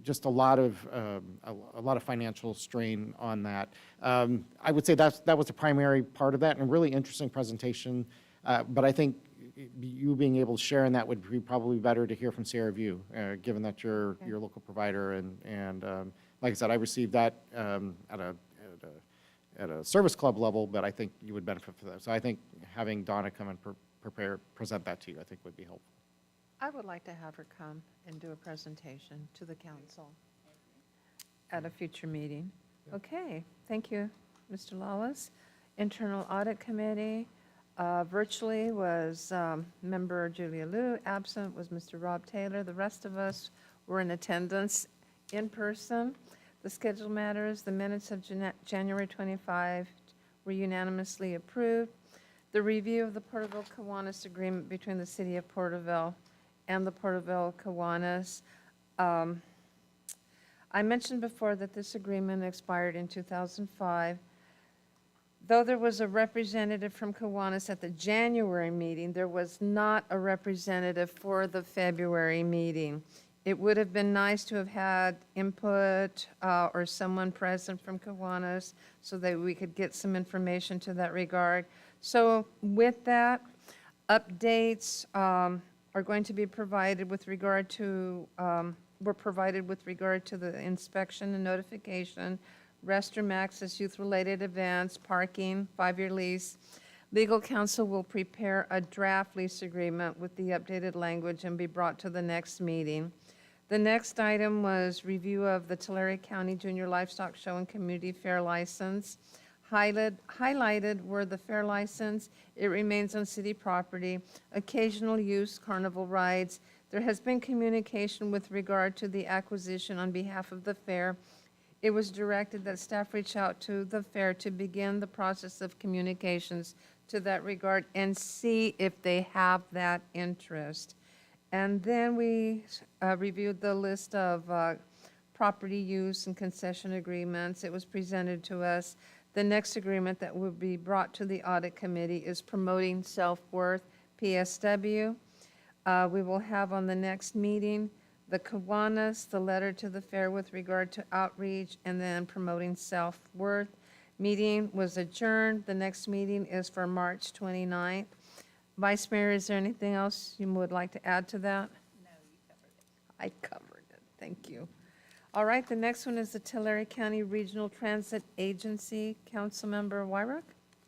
just a lot of financial strain on that. I would say that was the primary part of that, and a really interesting presentation. But I think you being able to share in that would be probably better to hear from Sierra View, given that you're your local provider. And like I said, I received that at a service club level, but I think you would benefit from that. So I think having Donna come and present that to you, I think would be helpful. I would like to have her come and do a presentation to the council at a future meeting. Okay, thank you, Mr. Lawless. Internal Audit Committee, Virtually was Member Julia Liu. Absent was Mr. Rob Taylor. The rest of us were in attendance in person. The scheduled matters, the minutes of January 25 were unanimously approved. The review of the Porterville Kiwanis Agreement between the City of Porterville and the Porterville Kiwanis. I mentioned before that this agreement expired in 2005. Though there was a representative from Kiwanis at the January meeting, there was not a representative for the February meeting. It would have been nice to have had input or someone present from Kiwanis so that we could get some information to that regard. So with that, updates are going to be provided with regard to, were provided with regard to the inspection and notification, restroom access, youth-related events, parking, 5-year lease. Legal counsel will prepare a draft lease agreement with the updated language and be brought to the next meeting. The next item was review of the Tulare County Junior Livestock Show and Community Fair license. Highlighted were the fair license. It remains on city property. Occasional use, carnival rides. There has been communication with regard to the acquisition on behalf of the fair. It was directed that staff reach out to the fair to begin the process of communications to that regard and see if they have that interest. And then we reviewed the list of property use and concession agreements. It was presented to us. The next agreement that will be brought to the audit committee is promoting self-worth, PSW. We will have on the next meeting the Kiwanis, the letter to the fair with regard to outreach, and then promoting self-worth. Meeting was adjourned. The next meeting is for March 29th. Vice Mayor, is there anything else you would like to add to that? No, you covered it. I covered it. Thank you. All right, the next one is the Tulare County Regional Transit Agency. Councilmember Wyrick?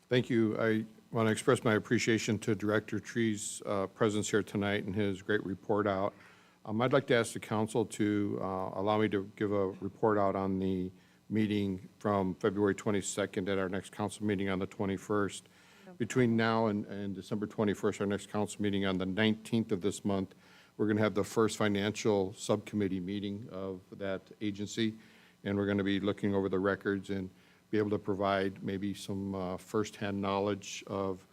Thank you. I want to express my appreciation to Director Tree's presence here tonight and his great report out. I'd like to ask the council to allow me to give a report out on the meeting from February 22nd at our next council meeting on the 21st. Between now and December 21st, our next council meeting on the 19th of this month, we're going to have the first financial subcommittee meeting of that agency, and we're going to be looking over the records and be able to provide maybe some firsthand knowledge of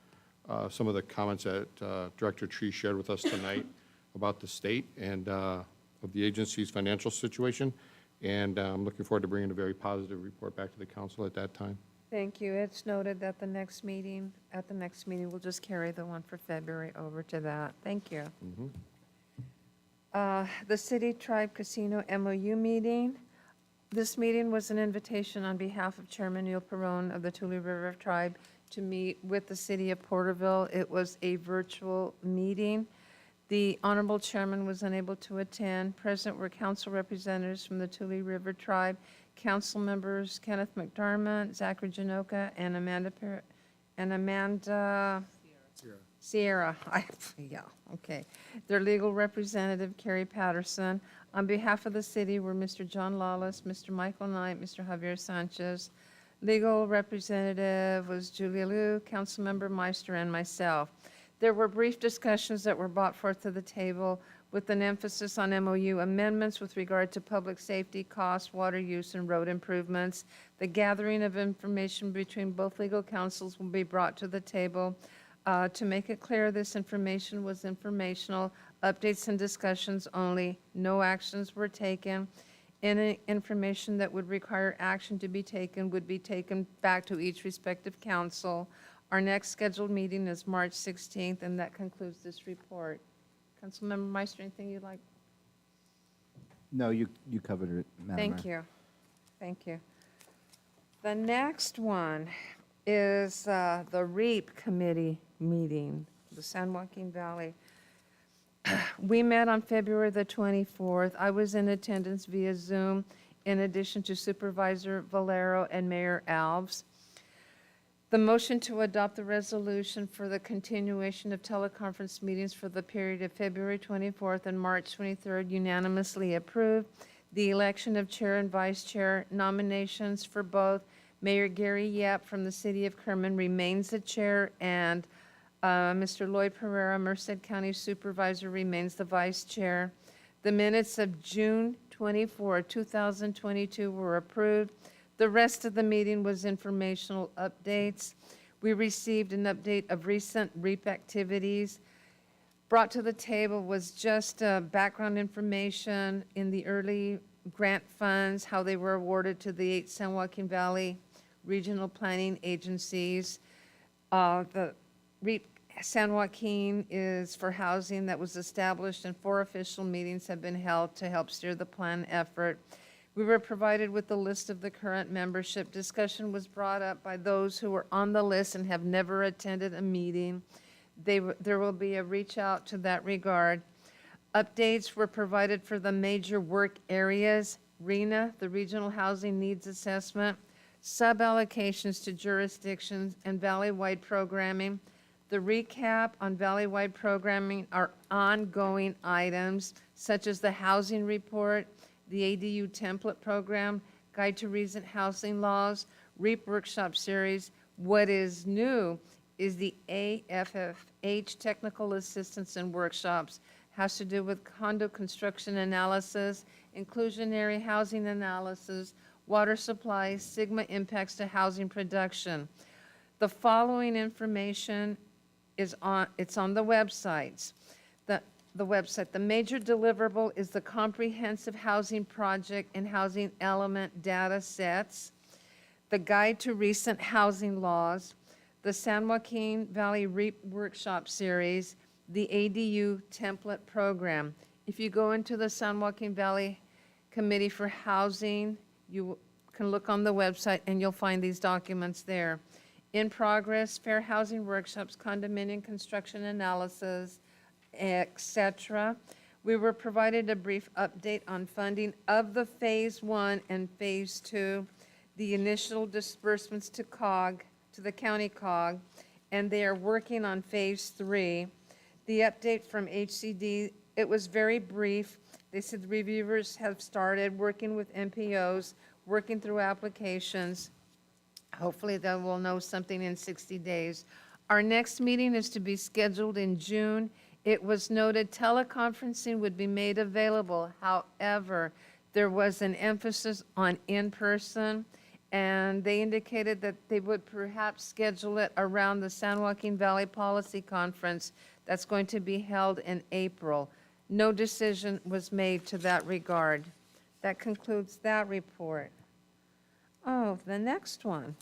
some of the comments that Director Tree shared with us tonight about the state and of the agency's financial situation. And I'm looking forward to bringing a very positive report back to the council at that time. Thank you. It's noted that at the next meeting, we'll just carry the one for February over to that. Thank you. The City Tribe Casino MOU meeting. This meeting was an invitation on behalf of Chairman Neil Perone of the Tule River Tribe to meet with the City of Porterville. It was a virtual meeting. The Honorable Chairman was unable to attend. Present were council representatives from the Tule River Tribe, council members Kenneth McDermott, Zachary Janoka, and Amanda Sierra. Yeah, okay. Their legal representative, Carrie Patterson. On behalf of the city were Mr. John Lawless, Mr. Michael Knight, Mr. Javier Sanchez. Legal representative was Julia Liu, Councilmember Meister, and myself. There were brief discussions that were brought forth to the table with an emphasis on MOU amendments with regard to public safety, cost, water use, and road improvements. The gathering of information between both legal counsels will be brought to the table. To make it clear, this information was informational, updates and discussions only. No actions were taken. Any information that would require action to be taken would be taken back to each respective council. Our next scheduled meeting is March 16th, and that concludes this report. Councilmember Meister, anything you'd like? No, you covered it, Madam Thank Mayor. you. Thank you. The next one is the REAP committee meeting, the San Joaquin Valley. We met on February the 24th. I was in attendance via Zoom, in addition to Supervisor Valero and Mayor Alves. The motion to adopt the resolution for the continuation of teleconference meetings for the period of February 24th and March 23rd unanimously approved. The election of chair and vice chair nominations for both Mayor Gary Yap from the city of Kerman remains the chair, and Mr. Lloyd Pereira, Merced County Supervisor, remains the vice chair. The minutes of June 24, 2022 were approved. The rest of the meeting was informational updates. We received an update of recent REAP activities. Brought to the table was just background information in the early grant funds, how they were awarded to the 8 San Joaquin Valley regional planning agencies. The REAP San Joaquin is for housing that was established, and 4 official meetings have been held to help steer the plan effort. We were provided with the list of the current membership. Discussion was brought up by those who were on the list and have never attended a meeting. There will be a reach out to that regard. Updates were provided for the major work areas, RENA, the Regional Housing Needs Assessment, sub-allocations to jurisdictions, and valley-wide programming. The recap on valley-wide programming are ongoing items such as the housing report, the ADU template program, guide to recent housing laws, REAP workshop series. What is new is the AFFH technical assistance and workshops, has to do with condo construction analysis, inclusionary housing analysis, water supply, Sigma impacts to housing production. The following information is on the websites. The website. The major deliverable is the comprehensive housing project and housing element data sets, the guide to recent housing laws, the San Joaquin Valley REAP workshop series, the ADU template program. If you go into the San Joaquin Valley Committee for Housing, you can look on the website and you'll find these documents there. In progress, fair housing workshops, condominium construction analysis, etc. We were provided a brief update on funding of the Phase 1 and Phase 2, the initial disbursements to COG, to the county COG, and they are working on Phase 3. The update from HCD, it was very brief. They said the reviewers have started working with MPOs, working through applications. Hopefully they will know something in 60 days. Our next meeting is to be scheduled in June. It was noted teleconferencing would be made available. However, there was an emphasis on in-person, and they indicated that they would perhaps schedule it around the San Joaquin Valley Policy Conference that's going to be held in April. No decision was made to that regard. That concludes that report. Oh, the next one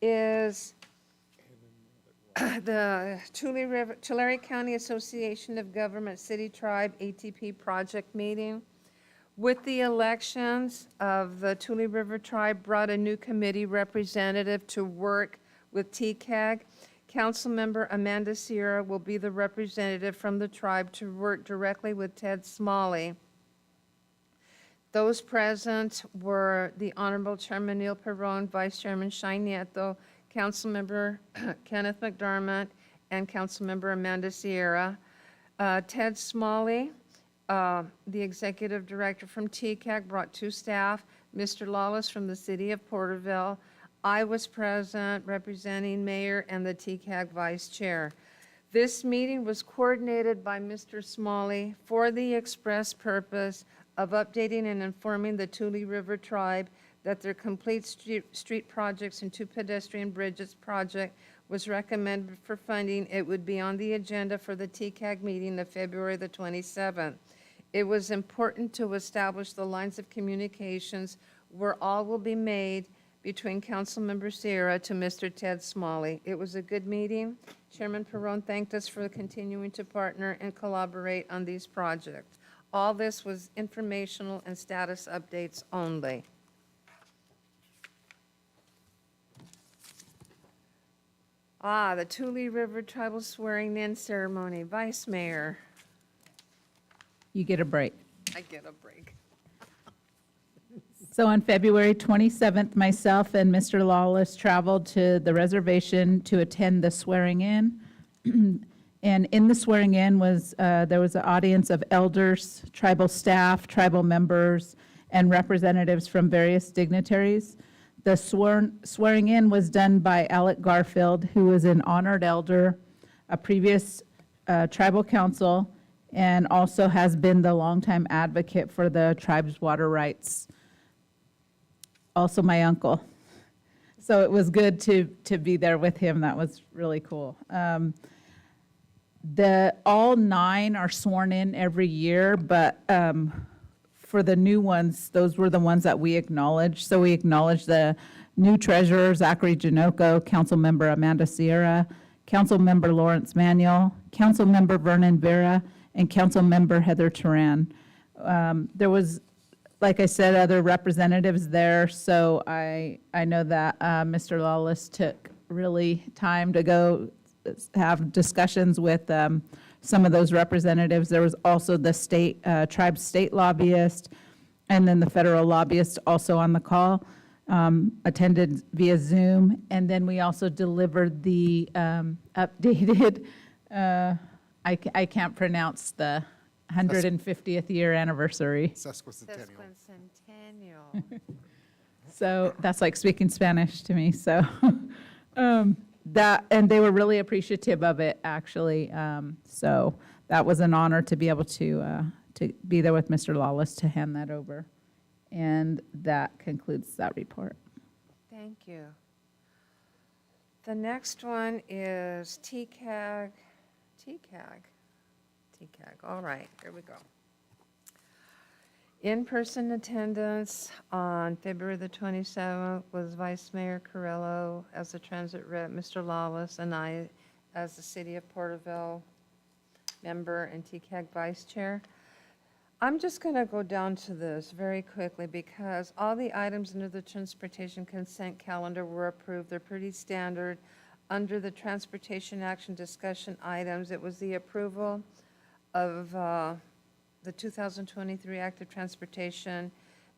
is the Tulare County Association of Government City Tribe ATP project meeting. With the elections of the Tule River Tribe brought a new committee representative to work with TCAG. Councilmember Amanda Sierra will be the representative from the tribe to work directly with Ted Smalley. Those present were the Honorable Chairman Neil Perron, Vice Chairman Shai Nieto, Councilmember Kenneth McDermott, and Councilmember Amanda Sierra. Ted Smalley, the Executive Director from TCAG, brought 2 staff, Mr. Lawless from the City of Porterville. I was present representing Mayor and the TCAG Vice Chair. This meeting was coordinated by Mr. Smalley for the express purpose of updating and informing the Tule River Tribe that their complete street projects and 2 pedestrian bridges project was recommended for funding. It would be on the agenda for the TCAG meeting of February the 27th. It was important to establish the lines of communications where all will be made between Councilmember Sierra to Mr. Ted Smalley. It was a good meeting. Chairman Perron thanked us for continuing to partner and collaborate on these projects. All this was informational and status updates only. The Tule River Tribal Swearing In Ceremony. Vice Mayor. You get a break. I get a break. So on February 27th, myself and Mr. Lawless traveled to the reservation to attend the swearing-in. And in the swearing-in was, there was an audience of elders, tribal staff, tribal members, and representatives from various dignitaries. The swearing in was done by Alec Garfield, who was an honored elder, a previous tribal council, and also has been the longtime advocate for the tribe's water rights. Also my uncle. So it was good to be there with him. That was really cool. All 9 are sworn in every year, but for the new ones, those were the ones that we acknowledged. So we acknowledged the new treasurer, Zachary Janoco, council member Amanda Sierra, council member Lawrence Manuel, council member Vernon Vera, and council member Heather Turan. There was, like I said, other representatives there, so I know that Mr. Lawless took really time to go have discussions with some of those representatives. There was also the tribe's state lobbyist, and then the federal lobbyist also on the call, attended via Zoom. And then we also delivered the updated, I can't pronounce the 150th year anniversary. Sesquicentennial. So that's like speaking Spanish to me, so. And they were really appreciative of it, actually. So that was an honor to be able to be there with Mr. Lawless to hand that over. And that concludes that report. Thank you. The next one is TCAG. All right, here we go. In-person attendance on February the 27th was Vice Mayor Carrillo as the transit rep, Mr. Lawless, and I as the City of Porterville member and TCAG vice chair. I'm just going to go down to this very quickly because all the items under the transportation consent calendar were approved. They're pretty standard. Under the transportation action discussion items, it was the approval of the 2023 Active Transportation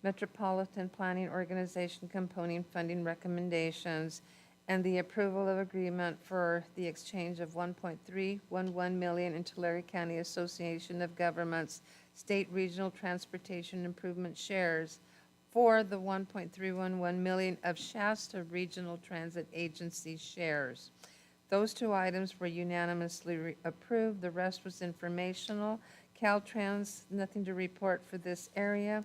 Metropolitan Planning Organization component funding recommendations, and the approval of agreement for the exchange of $1.311 million in Tulare County Association of Governments State Regional Transportation Improvement shares for the $1.311 million of Shasta Regional Transit Agency shares. Those 2 items were unanimously approved. The rest was informational. Caltrans, nothing to report for this area.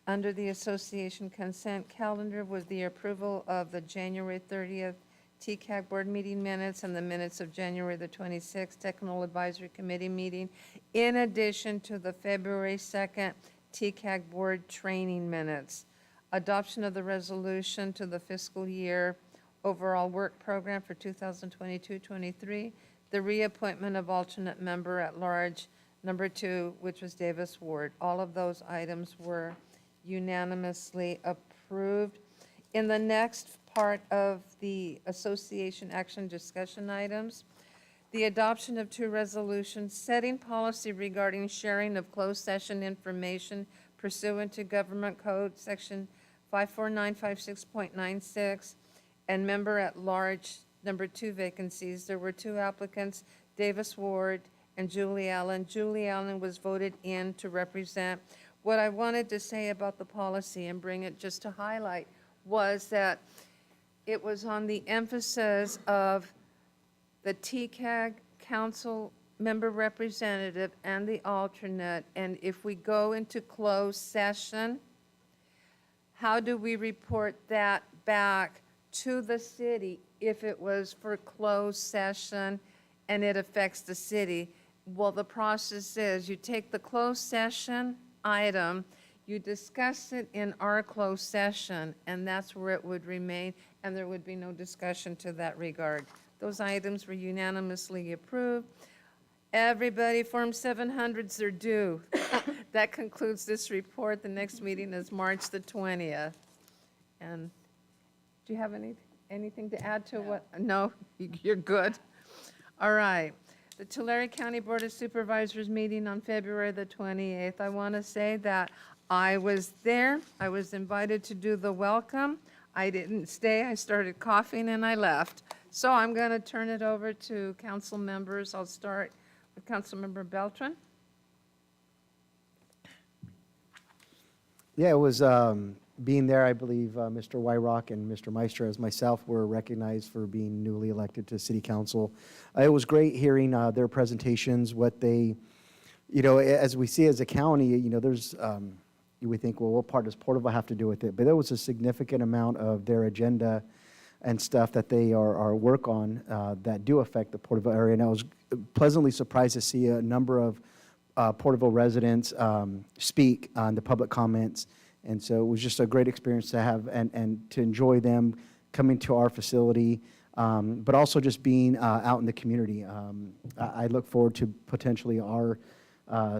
Under the association consent calendar was the approval of the January 30th TCAG board meeting minutes and the minutes of January the 26th Technical Advisory Committee meeting, in addition to the February 2nd TCAG board training minutes. Adoption of the resolution to the fiscal year overall work program for 2022-23, the reappointment of alternate member at large number 2, which was Davis Ward. All of those items were unanimously approved. In the next part of the association action discussion items, the adoption of 2 resolutions setting policy regarding sharing of closed session information pursuant to Government Code Section 54956.96 and member at large number 2 vacancies. There were 2 applicants, Davis Ward and Julie Allen. Julie Allen was voted in to represent. What I wanted to say about the policy and bring it just to highlight was that it was on the emphasis of the TCAG council member representative and the alternate, and if we go into closed session, how do we report that back to the city if it was for closed session and it affects the city? Well, the process is you take the closed session item, you discuss it in our closed session, and that's where it would remain, and there would be no discussion to that regard. Those items were unanimously approved. Everybody, Form 700s are due. That concludes this report. The next meeting is March the 20th. And do you have anything to add to what? No, you're good. All right. The Tulare County Board of Supervisors meeting on February the 28th. I want to say that I was there. I was invited to do the welcome. I didn't stay. I started coughing and I left. So I'm going to turn it over to council members. I'll start with Councilmember Beltran. Yeah, it was being there, I believe Mr. Wyrock and Mr. Meister, as myself, were recognized for being newly elected to City Council. It was great hearing their presentations, what they, as we see as a county, there's, we think, well, what part does Porterville have to do with it? But there was a significant amount of their agenda and stuff that they are work on that do affect the Porterville area. And I was pleasantly surprised to see a number of Porterville residents speak on the public comments. And so it was just a great experience to have and to enjoy them coming to our facility, but also just being out in the community. I look forward to potentially our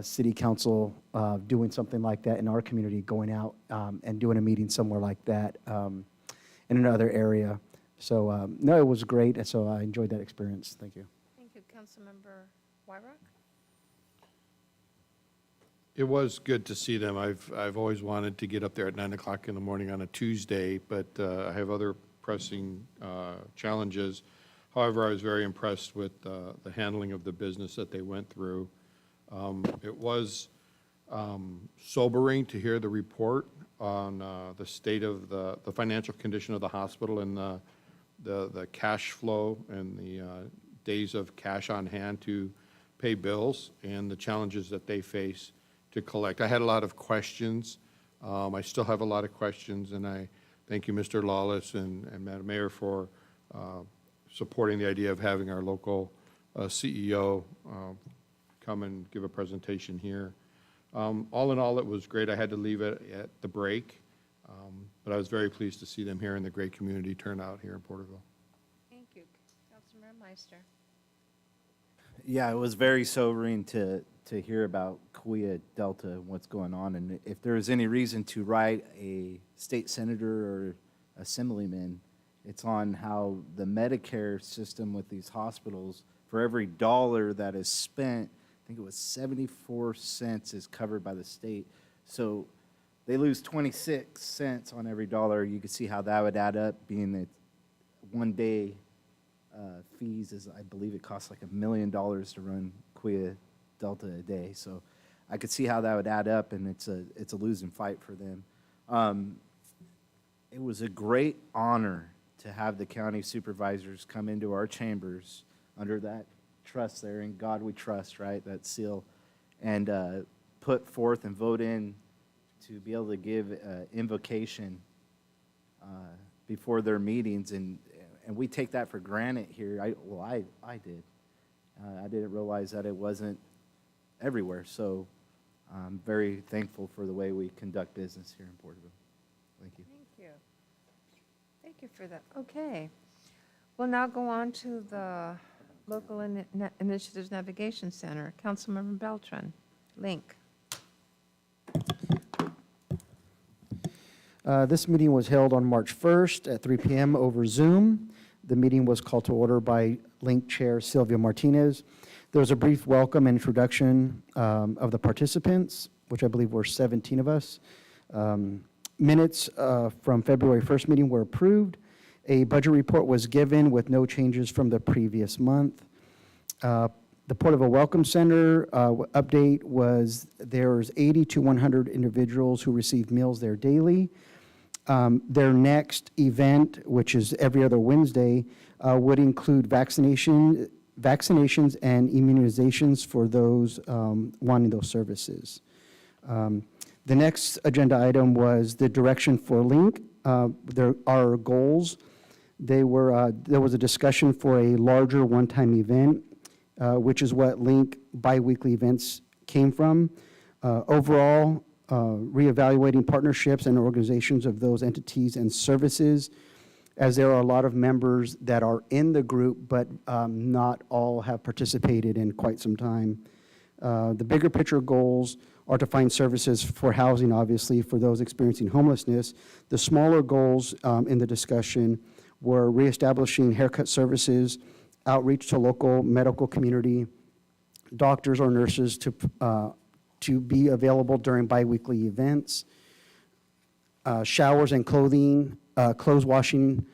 city council doing something like that in our community, going out and doing a meeting somewhere like that in another area. So, no, it was great, and so I enjoyed that experience. Thank you. Thank you, Councilmember Wyrock. It was good to see them. I've always wanted to get up there at 9 o'clock in the morning on a Tuesday, but I have other pressing challenges. However, I was very impressed with the handling of the business that they went through. It was sobering to hear the report on the state of the financial condition of the hospital and the cash flow and the days of cash on hand to pay bills and the challenges that they face to collect. I had a lot of questions. I still have a lot of questions, and I thank you, Mr. Lawless and Madam Mayor, for supporting the idea of having our local CEO come and give a presentation here. All in all, it was great. I had to leave it at the break, but I was very pleased to see them here and the great community turnout here in Porterville. Thank you. Councilmember Meister. Yeah, it was very sobering to hear about Kauai Delta and what's going on. And if there was any reason to write a state senator or assemblyman, it's on how the Medicare system with these hospitals, for every dollar that is spent, I think it was 74 cents is covered by the state. So they lose 26 cents on every dollar. You can see how that would add up, being that one day fees is, I believe it costs like $1 million to run Kauai Delta a day. So I could see how that would add up, and it's a losing fight for them. It was a great honor to have the county supervisors come into our chambers under that trust there, in God we trust, right, that seal, and put forth and vote in to be able to give invocation before their meetings, and we take that for granted here. I did. I didn't realize that it wasn't everywhere, so I'm very thankful for the way we conduct business here in Porterville. Thank you. Thank you. Thank you for that. Okay. We'll now go on to the Local Initiatives Navigation Center. Councilmember Beltran, Link. This meeting was held on March 1st at 3 p.m. over Zoom. The meeting was called to order by Link Chair Sylvia Martinez. There was a brief welcome and introduction of the participants, which I believe were 17 of us. Minutes from February 1st meeting were approved. A budget report was given with no changes from the previous month. The Porterville Welcome Center update was there's 80 to 100 individuals who receive meals there daily. Their next event, which is every other Wednesday, would include vaccinations and immunizations for those wanting those services. The next agenda item was the direction for Link. There are goals. There was a discussion for a larger one-time event, which is what Link biweekly events came from. Overall, reevaluating partnerships and organizations of those entities and services, as there are a lot of members that are in the group, but not all have participated in quite some time. The bigger picture goals are to find services for housing, obviously, for those experiencing homelessness. The smaller goals in the discussion were reestablishing haircut services, outreach to local medical community, doctors or nurses to be available during biweekly events, showers and clothing, clothes washing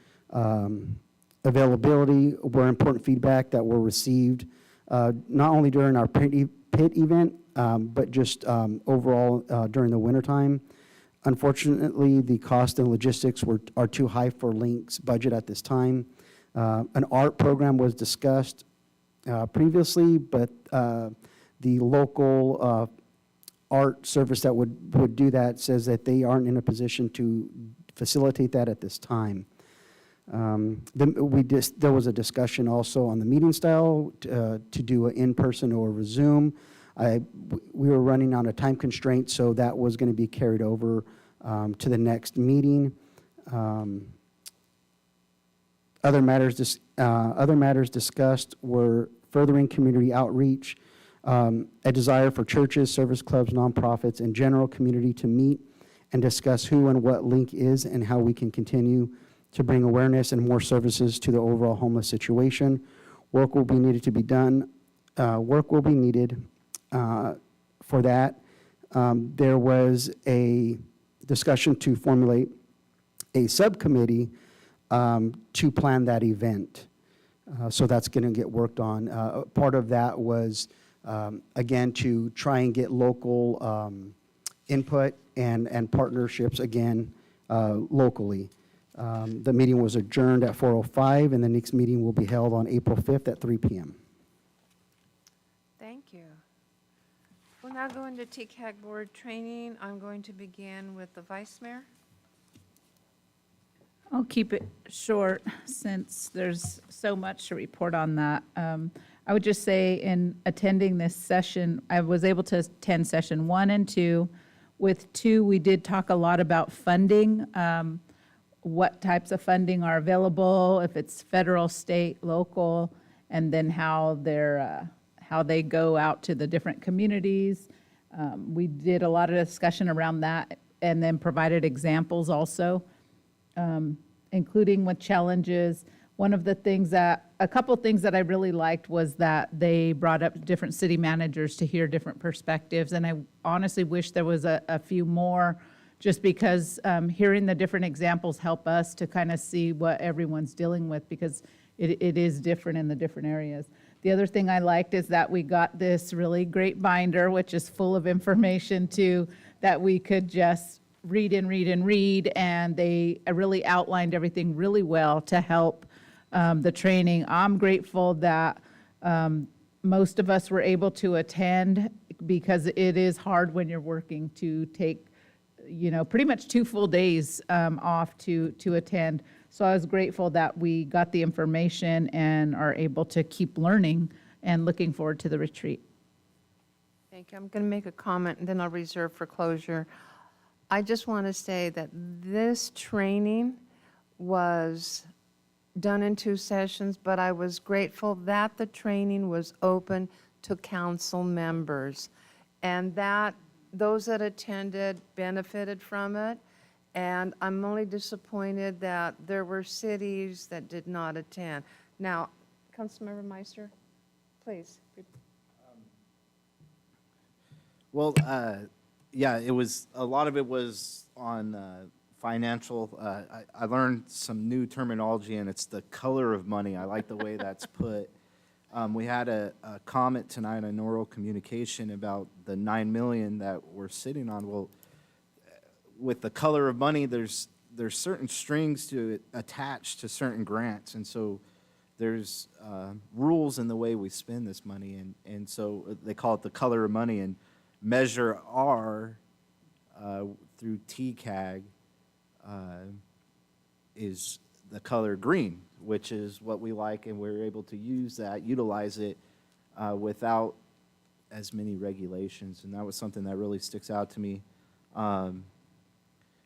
availability were important feedback that were received, not only during our pit event, but just overall during the wintertime. Unfortunately, the cost and logistics are too high for Link's budget at this time. An art program was discussed previously, but the local art service that would do that says that they aren't in a position to facilitate that at this time. There was a discussion also on the meeting style to do an in-person or a Zoom. We were running on a time constraint, so that was going to be carried over to the next meeting. Other matters discussed were furthering community outreach, a desire for churches, service clubs, nonprofits, and general community to meet and discuss who and what Link is and how we can continue to bring awareness and more services to the overall homeless situation. Work will be needed to be done. Work will be needed for that. There was a discussion to formulate a subcommittee to plan that event. So that's going to get worked on. Part of that was, again, to try and get local input and partnerships, again, locally. The meeting was adjourned at 4:05, and the next meeting will be held on April 5th at 3 p.m. Thank you. We'll now go into TCAG board training. I'm going to begin with the Vice Mayor. I'll keep it short since there's so much to report on that. I would just say in attending this session, I was able to attend session 1 and 2. With 2, we did talk a lot about funding, what types of funding are available, if it's federal, state, local, and then how they go out to the different communities. We did a lot of discussion around that and then provided examples also. Including with challenges. A couple things that I really liked was that they brought up different city managers to hear different perspectives, and I honestly wish there was a few more, just because hearing the different examples help us to kind of see what everyone's dealing with, because it is different in the different areas. The other thing I liked is that we got this really great binder, which is full of information too, that we could just read and read and read, and they really outlined everything really well to help the training. I'm grateful that most of us were able to attend, because it is hard when you're working to take, pretty much 2 full days off to attend. So I was grateful that we got the information and are able to keep learning and looking forward to the retreat. Thank you. I'm going to make a comment and then I'll reserve for closure. I just want to say that this training was done in 2 sessions, but I was grateful that the training was open to council members, and that those that attended benefited from it. And I'm only disappointed that there were cities that did not attend. Now, Councilmember Meister, please. Well, yeah, a lot of it was on financial. I learned some new terminology, and it's the color of money. I like the way that's put. We had a comment tonight on oral communication about the $9 million that we're sitting on. Well, with the color of money, there's certain strings to it attached to certain grants, and so there's rules in the way we spend this money, and so they call it the color of money. And Measure R through TCAG is the color green, which is what we like, and we're able to utilize it without as many regulations, and that was something that really sticks out to me.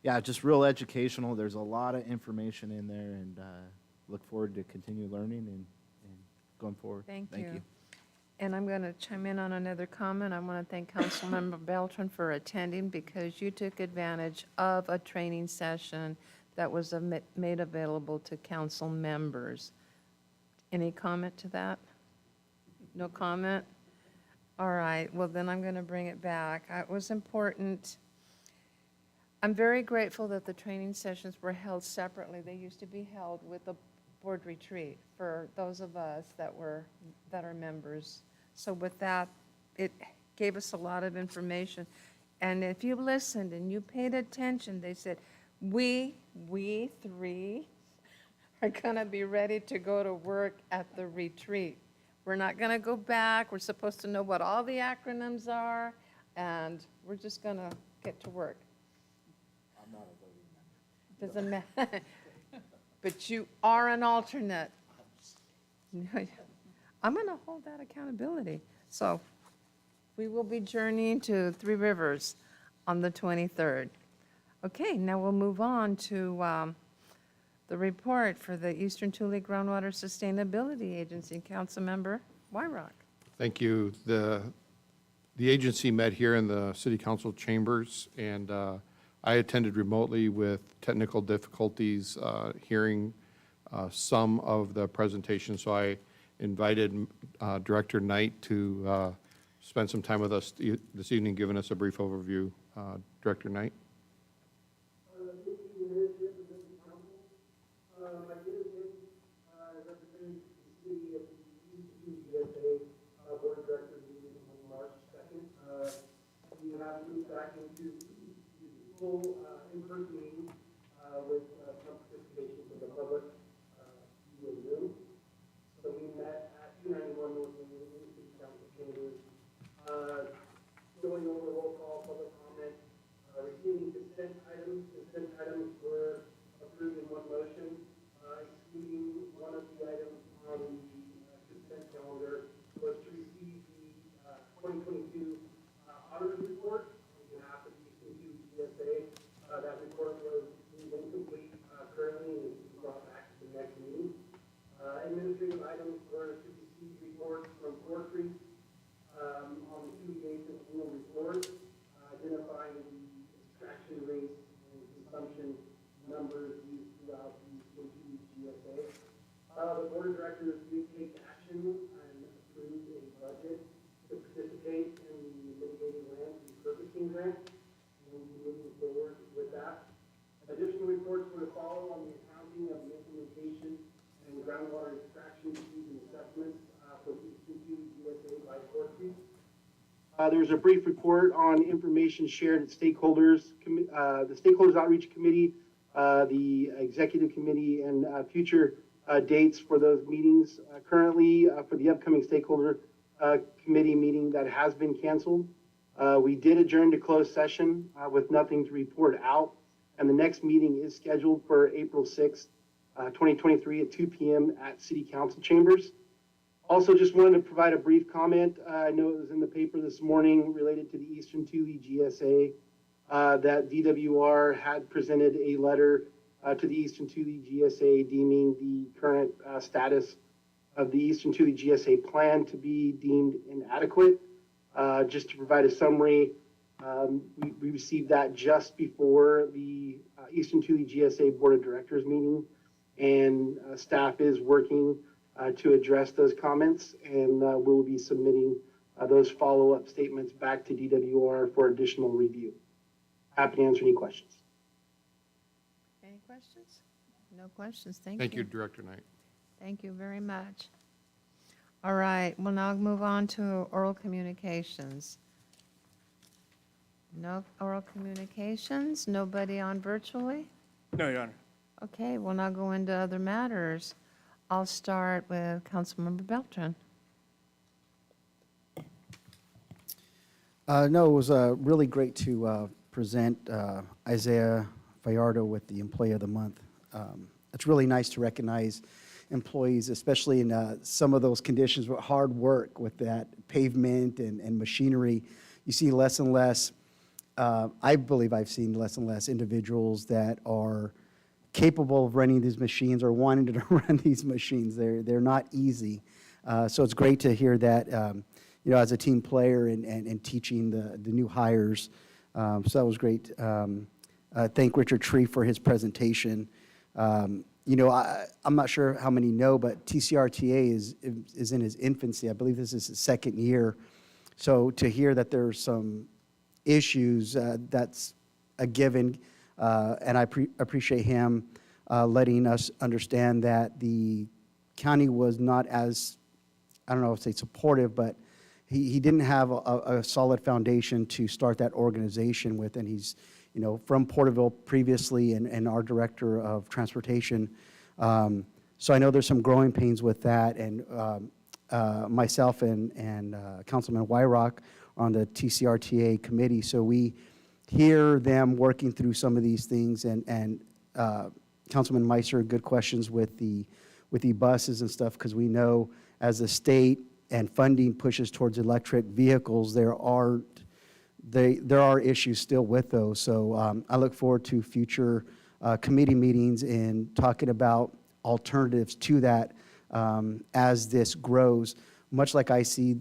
Yeah, just real educational. There's a lot of information in there, and look forward to continue learning and going forward. Thank you. And I'm going to chime in on another comment. I want to thank Councilmember Beltran for attending, because you took advantage of a training session that was made available to council members. Any comment to that? No comment? All right, well then I'm going to bring it back. It was important. I'm very grateful that the training sessions were held separately. They used to be held with the board retreat for those of us that are members. So with that, it gave us a lot of information. And if you listened and you paid attention, they said, we three are going to be ready to go to work at the retreat. We're not going to go back. We're supposed to know what all the acronyms are, and we're just going to get to work. I'm not a voting member. Doesn't matter. But you are an alternate. I'm going to hold that accountability. So we will be journeying to Three Rivers on the 23rd. Okay, now we'll move on to the report for the Eastern Tule Groundwater Sustainability Agency. Councilmember Wyrock. Thank you. The agency met here in the city council chambers, and I attended remotely with technical difficulties hearing some of the presentation. So I invited Director Knight to spend some time with us this evening, giving us a brief overview. Director Knight. In-person meeting with some participation from the public via Zoom. So we met at 291 North Main in the City Council chambers, going over roll call, public comment, receiving consent items. Consent items were approved in one motion, excluding one of the items on the consent calendar was to receive the 2022 auditor's report on behalf of the Eastern Tule GSA. That report was incomplete currently and is brought back to the next meeting. Administrative items were to receive reports from Porterville on the Tule Basin annual report, identifying the extraction rates and consumption numbers used throughout the Tule GSA. The board of directors did take action and approved a budget to participate in the mitigating land repurposing grant. We'll be moving forward with that. Additional reports were to follow on the accounting of the implementation and groundwater extraction fees and assessments for Eastern Tule GSA by Porterville. There's a brief report on information shared at stakeholders, the Stakeholders Outreach Committee, the Executive Committee, and future dates for those meetings. Currently, for the upcoming Stakeholder Committee meeting that has been canceled, we did adjourn to closed session with nothing to report out, and the next meeting is scheduled for April 6th, 2023 at 2 p.m. at City Council chambers. Also, just wanted to provide a brief comment. I know it was in the paper this morning related to the Eastern Tule GSA that DWR had presented a letter to the Eastern Tule GSA deeming the current status of the Eastern Tule GSA plan to be deemed inadequate. Just to provide a summary, we received that just before the Eastern Tule GSA Board of Directors meeting, and staff is working to address those comments, and we'll be submitting those follow-up statements back to DWR for additional review. Happy to answer any questions. Any questions? No questions. Thank you. Thank you, Director Knight. Thank you very much. All right, we'll now move on to oral communications. No oral communications? Nobody on virtually? No, Your Honor. Okay, we'll now go into other matters. I'll start with Councilmember Beltran. No, it was really great to present Isaiah Vallardo with the Employee of the Month. It's really nice to recognize employees, especially in some of those conditions with hard work with that pavement and machinery. You see less and less, I believe I've seen less and less individuals that are capable of running these machines or wanting to run these machines. They're not easy. So it's great to hear that, as a team player and teaching the new hires. So that was great. Thank Richard Tree for his presentation. I'm not sure how many know, but TCRTA is in his infancy. I believe this is his second year. So to hear that there's some issues, that's a given. And I appreciate him letting us understand that the county was not as, I don't know if say supportive, but he didn't have a solid foundation to start that organization with, and he's, you know, from Porterville previously and our director of transportation. So I know there's some growing pains with that, and myself and Councilman Wyrock are on the TCRTA committee, so we hear them working through some of these things, and Councilman Meiser, good questions with the buses and stuff, because we know as the state and funding pushes towards electric vehicles, there are issues still with those. So I look forward to future committee meetings and talking about alternatives to that as this grows. Much like I see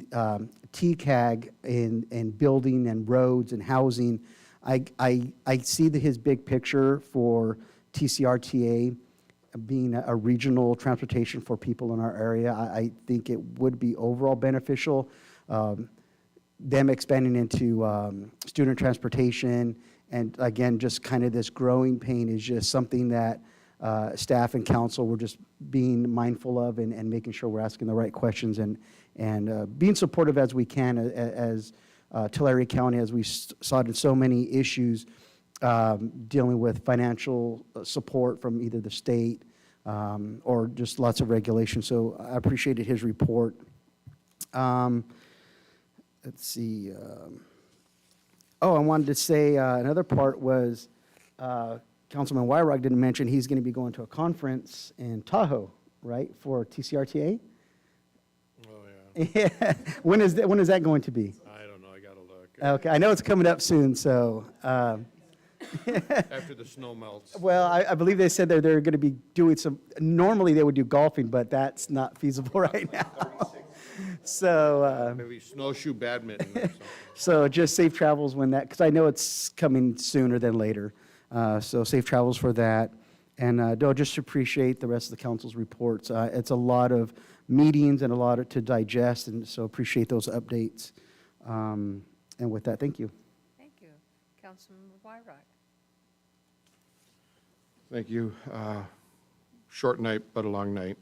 TCAG in building and roads and housing, I see his big picture for TCRTA being a regional transportation for people in our area. I think it would be overall beneficial. Them expanding into student transportation, and again, just kind of this growing pain is just something that staff and council were just being mindful of, and making sure we're asking the right questions, and being supportive as we can as Tulare County, as we saw in so many issues dealing with financial support from either the state or just lots of regulation. So I appreciated his report. Let's see. I wanted to say another part was Councilman Wyrock didn't mention he's going to be going to a conference in Tahoe, right, for TCRTA? Oh, yeah. Yeah. When is that going to be? I don't know, I gotta look. Okay, I know it's coming up soon, so. After the snow melts. Well, I believe they said they're going to be doing some, normally they would do golfing, but that's not feasible right now. So. Maybe snowshoe badminton or something. So just safe travels when that, because I know it's coming sooner than later. So safe travels for that. And no, just appreciate the rest of the council's reports. It's a lot of meetings and a lot to digest, and so appreciate those updates. And with that, thank you. Thank you. Councilman Wyrock. Thank you. Short night, but a long night.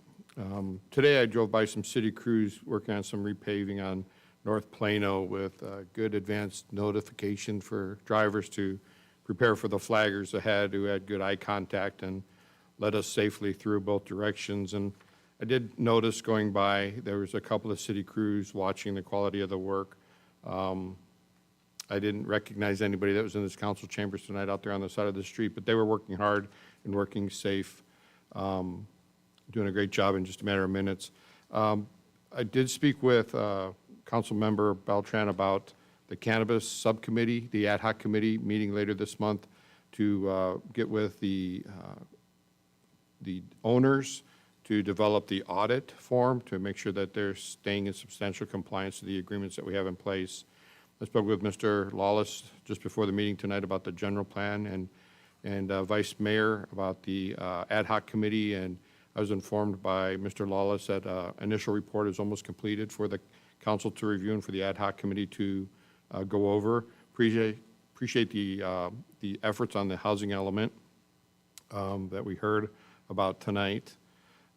Today I drove by some city crews working on some repaving on North Plano with good advanced notification for drivers to prepare for the flaggers ahead, who had good eye contact and led us safely through both directions. And I did notice going by, there was a couple of city crews watching the quality of the work. I didn't recognize anybody that was in this council chambers tonight out there on the side of the street, but they were working hard and working safe, doing a great job in just a matter of minutes. I did speak with Council Member Beltran about the cannabis subcommittee, the ad hoc committee meeting later this month to get with the owners to develop the audit form to make sure that they're staying in substantial compliance to the agreements that we have in place. I spoke with Mr. Lawless just before the meeting tonight about the general plan, and Vice Mayor about the ad hoc committee, and I was informed by Mr. Lawless that initial report is almost completed for the council to review and for the ad hoc committee to go over. Appreciate the efforts on the housing element that we heard about tonight.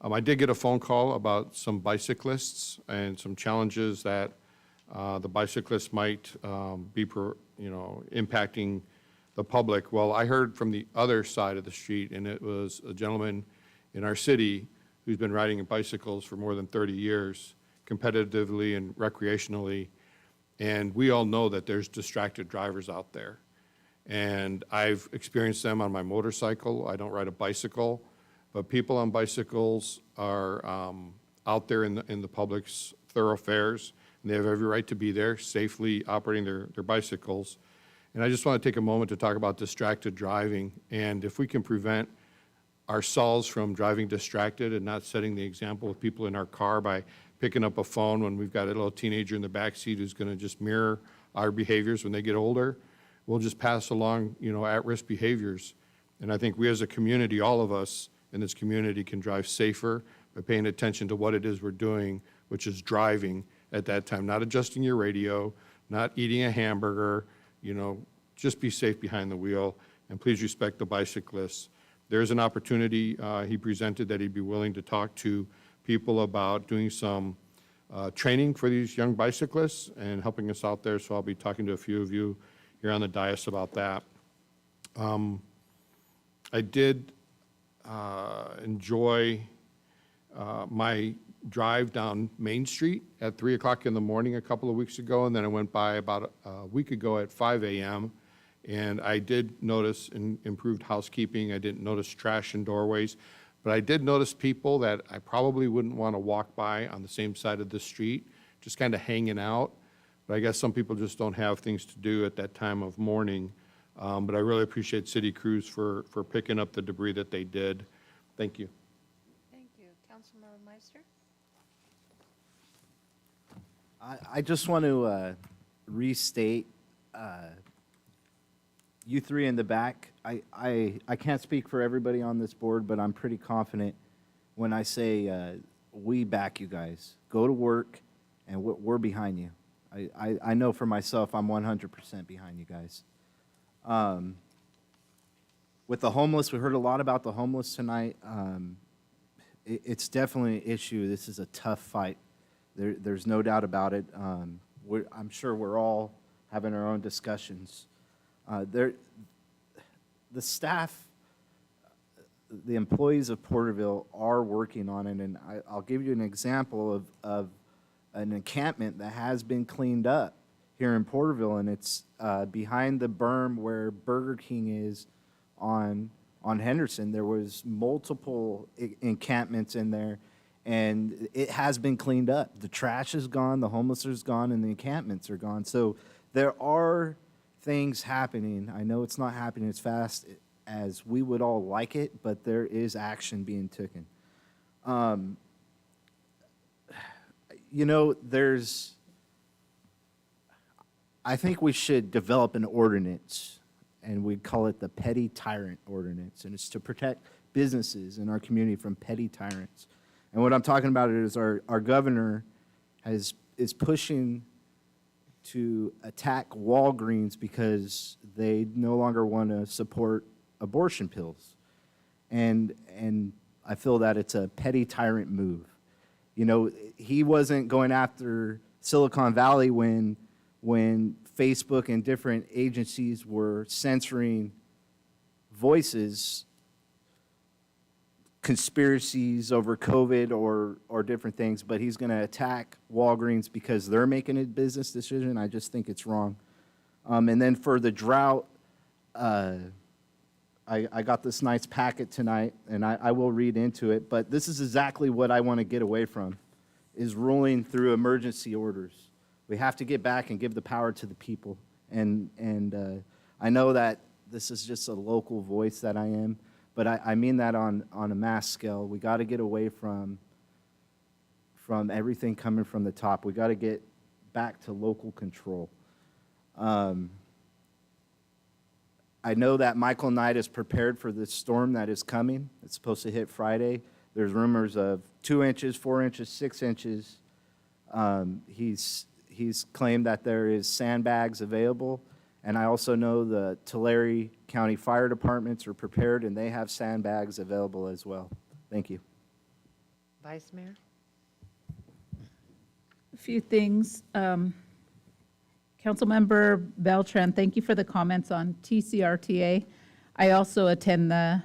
I did get a phone call about some bicyclists and some challenges that the bicyclists might be, impacting the public. Well, I heard from the other side of the street, and it was a gentleman in our city who's been riding bicycles for more than 30 years, competitively and recreationally. And we all know that there's distracted drivers out there. And I've experienced them on my motorcycle. I don't ride a bicycle, but people on bicycles are out there in the public's thoroughfares, and they have every right to be there, safely operating their bicycles. And I just want to take a moment to talk about distracted driving. And if we can prevent ourselves from driving distracted and not setting the example with people in our car by picking up a phone when we've got a little teenager in the back seat who's going to just mirror our behaviors when they get older, we'll just pass along, at-risk behaviors. And I think we as a community, all of us in this community, can drive safer by paying attention to what it is we're doing, which is driving at that time, not adjusting your radio, not eating a hamburger, just be safe behind the wheel, and please respect the bicyclists. There's an opportunity he presented that he'd be willing to talk to people about doing some training for these young bicyclists and helping us out there. So I'll be talking to a few of you here on the dais about that. I did enjoy my drive down Main Street at 3 o'clock in the morning a couple of weeks ago, and then I went by about a week ago at 5 a.m., and I did notice improved housekeeping. I didn't notice trash in doorways, but I did notice people that I probably wouldn't want to walk by on the same side of the street, just kind of hanging out. But I guess some people just don't have things to do at that time of morning. But I really appreciate city crews for picking up the debris that they did. Thank you. Thank you. Councilmember Meister? I just want to restate, you three in the back, I can't speak for everybody on this board, but I'm pretty confident when I say we back you guys. Go to work, and we're behind you. I know for myself, I'm 100% behind you guys. With the homeless, we heard a lot about the homeless tonight. It's definitely an issue. This is a tough fight. There's no doubt about it. I'm sure we're all having our own discussions. The staff, the employees of Porterville are working on it, and I'll give you an example of an encampment that has been cleaned up here in Porterville, and it's behind the berm where Burger King is on Henderson. There was multiple encampments in there, and it has been cleaned up. The trash is gone, the homeless is gone, and the encampments are gone. So there are things happening. I know it's not happening as fast as we would all like it, but there is action being taken. You know, I think we should develop an ordinance, and we'd call it the Petty Tyrant Ordinance, and it's to protect businesses in our community from petty tyrants. And what I'm talking about is our governor is pushing to attack Walgreens because they no longer want to support abortion pills. And I feel that it's a petty tyrant move. You know, he wasn't going after Silicon Valley when Facebook and different agencies were censoring voices, conspiracies over COVID or different things, but he's going to attack Walgreens because they're making a business decision. I just think it's wrong. And then for the drought, I got this nice packet tonight, and I will read into it, but this is exactly what I want to get away from, is ruling through emergency orders. We have to get back and give the power to the people. And I know that this is just a local voice that I am, but I mean that on a mass scale. We got to get away from everything coming from the top. We got to get back to local control. I know that Michael Knight is prepared for this storm that is coming. It's supposed to hit Friday. There's rumors of 2 inches, 4 inches, 6 inches. He's claimed that there is sandbags available. And I also know the Tulare County Fire Departments are prepared, and they have sandbags available as well. Thank you. Vice Mayor? A few things. Councilmember Beltran, thank you for the comments on TCRTA. I also attend the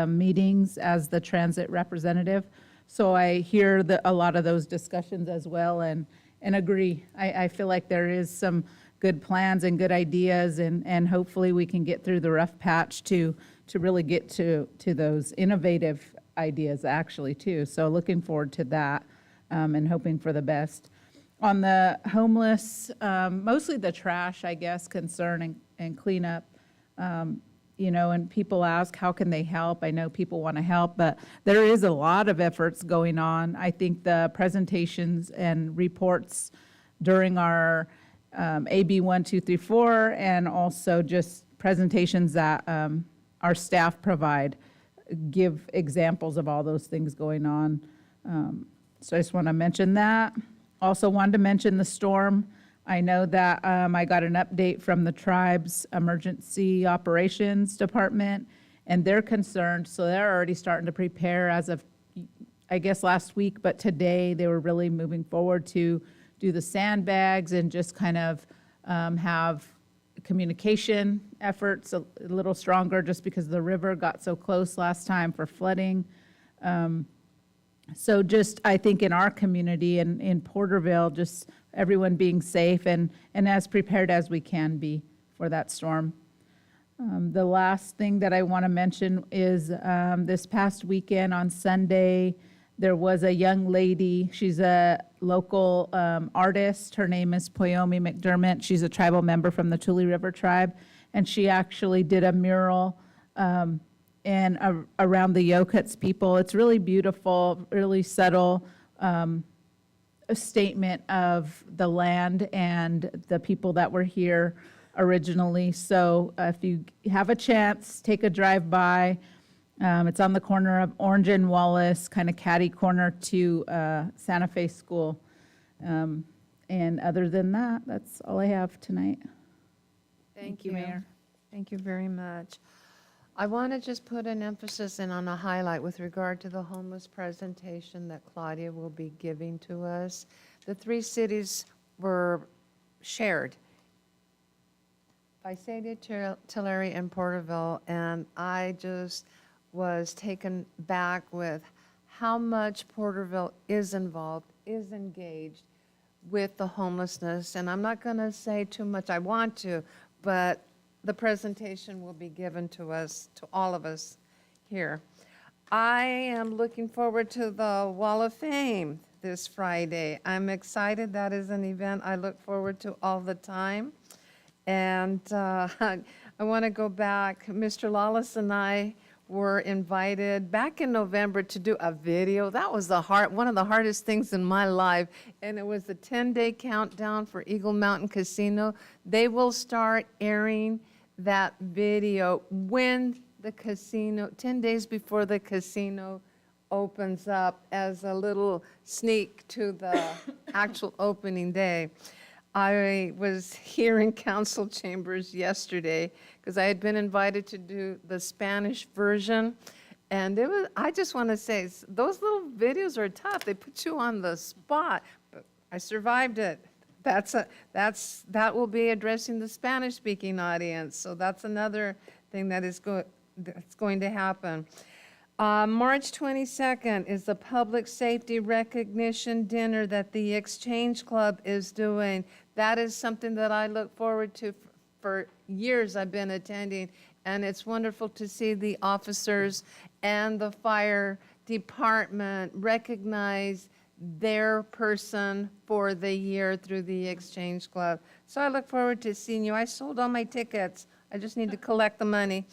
meetings as the transit representative, so I hear a lot of those discussions as well and agree. I feel like there is some good plans and good ideas, and hopefully we can get through the rough patch to really get to those innovative ideas actually too. So looking forward to that and hoping for the best. On the homeless, mostly the trash, I guess, concern and cleanup, you know, and people ask, how can they help? I know people want to help, but there is a lot of efforts going on. I think the presentations and reports during our AB 1234 and also just presentations that our staff provide give examples of all those things going on. So I just want to mention that. Also wanted to mention the storm. I know that I got an update from the tribe's emergency operations department, and they're concerned, so they're already starting to prepare as of I guess, last week, but today they were really moving forward to do the sandbags and just kind of have communication efforts a little stronger just because the river got so close last time for flooding. So just, I think in our community and in Porterville, just everyone being safe and as prepared as we can be for that storm. The last thing that I want to mention is this past weekend on Sunday, there was a young lady. She's a local artist. Her name is Poyomi McDermott. She's a tribal member from the Tule River Tribe, and she actually did a mural around the Yokuts people. It's really beautiful, really subtle, a statement of the land and the people that were here originally. So if you have a chance, take a drive by. It's on the corner of Orange and Wallace, kind of catty corner to Santa Fe School. And other than that, that's all I have tonight. Thank you, Mayor. Thank you very much. I want to just put an emphasis in on a highlight with regard to the homeless presentation that Claudia will be giving to us. The 3 cities were shared by Sadie, Tulare, and Porterville, and I just was taken back with how much Porterville is involved, is engaged with the homelessness. And I'm not going to say too much. I want to, but the presentation will be given to us, to all of us here. I am looking forward to the Wall of Fame this Friday. I'm excited. That is an event I look forward to all the time. And I want to go back. Mr. Lawless and I were invited back in November to do a video. That was one of the hardest things in my life. And it was the 10-day countdown for Eagle Mountain Casino. They will start airing that video when the casino, 10 days before the casino opens up, as a little sneak to the actual opening day. I was here in council chambers yesterday because I had been invited to do the Spanish version. And I just want to say, those little videos are tough. They put you on the spot, but I survived it. That will be addressing the Spanish-speaking audience. So that's another thing that's going to happen. March 22nd is the Public Safety Recognition Dinner that the Exchange Club is doing. That is something that I look forward to for years. I've been attending, and it's wonderful to see the officers and the fire department recognize their person for the year through the Exchange Club. So I look forward to seeing you. I sold all my tickets. I just need to collect the money.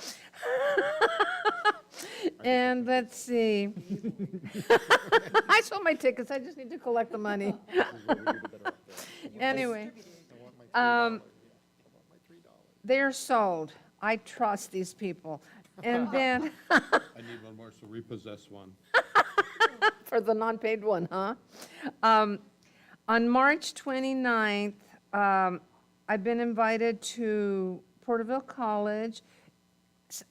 And let's see. I sold my tickets. I just need to collect the money. Anyway, they're sold. I trust these people. And then I need one more, so repossess one. for the non-paid one, huh? On March 29th, I've been invited to Porterville College.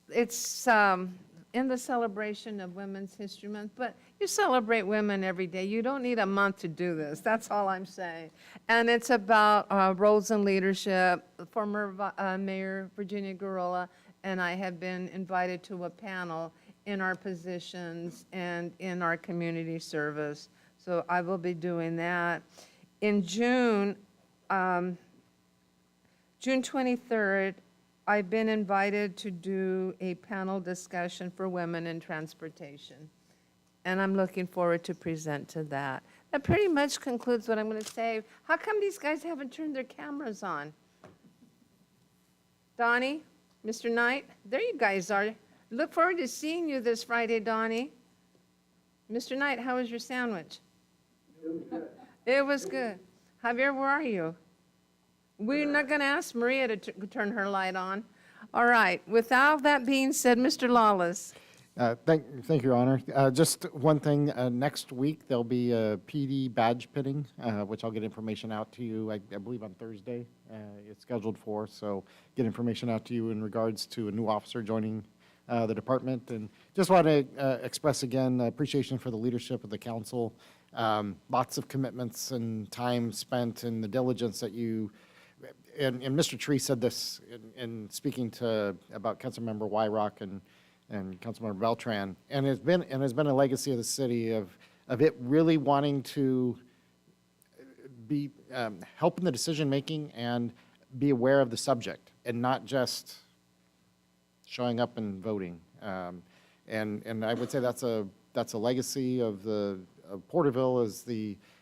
It's in the celebration of Women's History Month, but you celebrate women every day. You don't need a month to do this. That's all I'm saying. And it's about roles in leadership. Former Mayor Virginia Garola and I have been invited to a panel in our positions and in our community service. So I will be doing that. In June 23rd, I've been invited to do a panel discussion for women in transportation. And I'm looking forward to present to that. That pretty much concludes what I'm going to say. How come these guys haven't turned their cameras on? Donnie, Mr. Knight, there you guys are. Look forward to seeing you this Friday, Donnie. Mr. Knight, how was your sandwich? It was good. Javier, where are you? We're not going to ask Maria to turn her light on. All right. With all that being said, Mr. Lawless. Thank you, Your Honor. Just one thing, next week there'll be a PD badge pinning, which I'll get information out to you, I believe on Thursday. It's scheduled for, so get information out to you in regards to a new officer joining the department. And just want to express again appreciation for the leadership of the council. Lots of commitments and time spent and the diligence that you, and Mr. Tree said this in speaking about Councilmember Wyrock and Councilmember Beltran, and it's been a legacy of the city of it really wanting to be help in the decision making and be aware of the subject and not just showing up and voting. And I would say that's a legacy of Porterville, is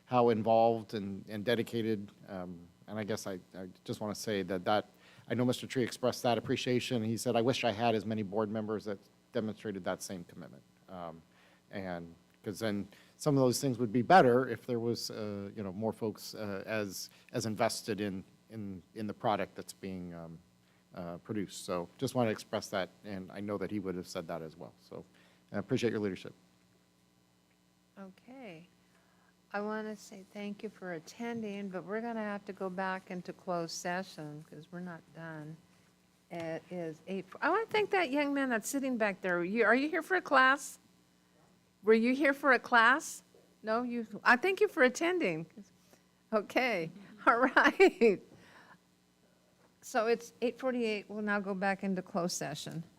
how involved and dedicated. And I guess I just want to say that I know Mr. Tree expressed that appreciation. He said, I wish I had as many board members that demonstrated that same commitment. And because then some of those things would be better if there was, more folks as invested in the product that's being produced. So just want to express that, and I know that he would have said that as well. So I appreciate your leadership. Okay. I want to say thank you for attending, but we're going to have to go back into closed session because we're not done. It is 8. I want to thank that young man that's sitting back there. Are you here for a class? Were you here for a class? No, I thank you for attending. Okay, all right. So it's 8:48. We'll now go back into closed session.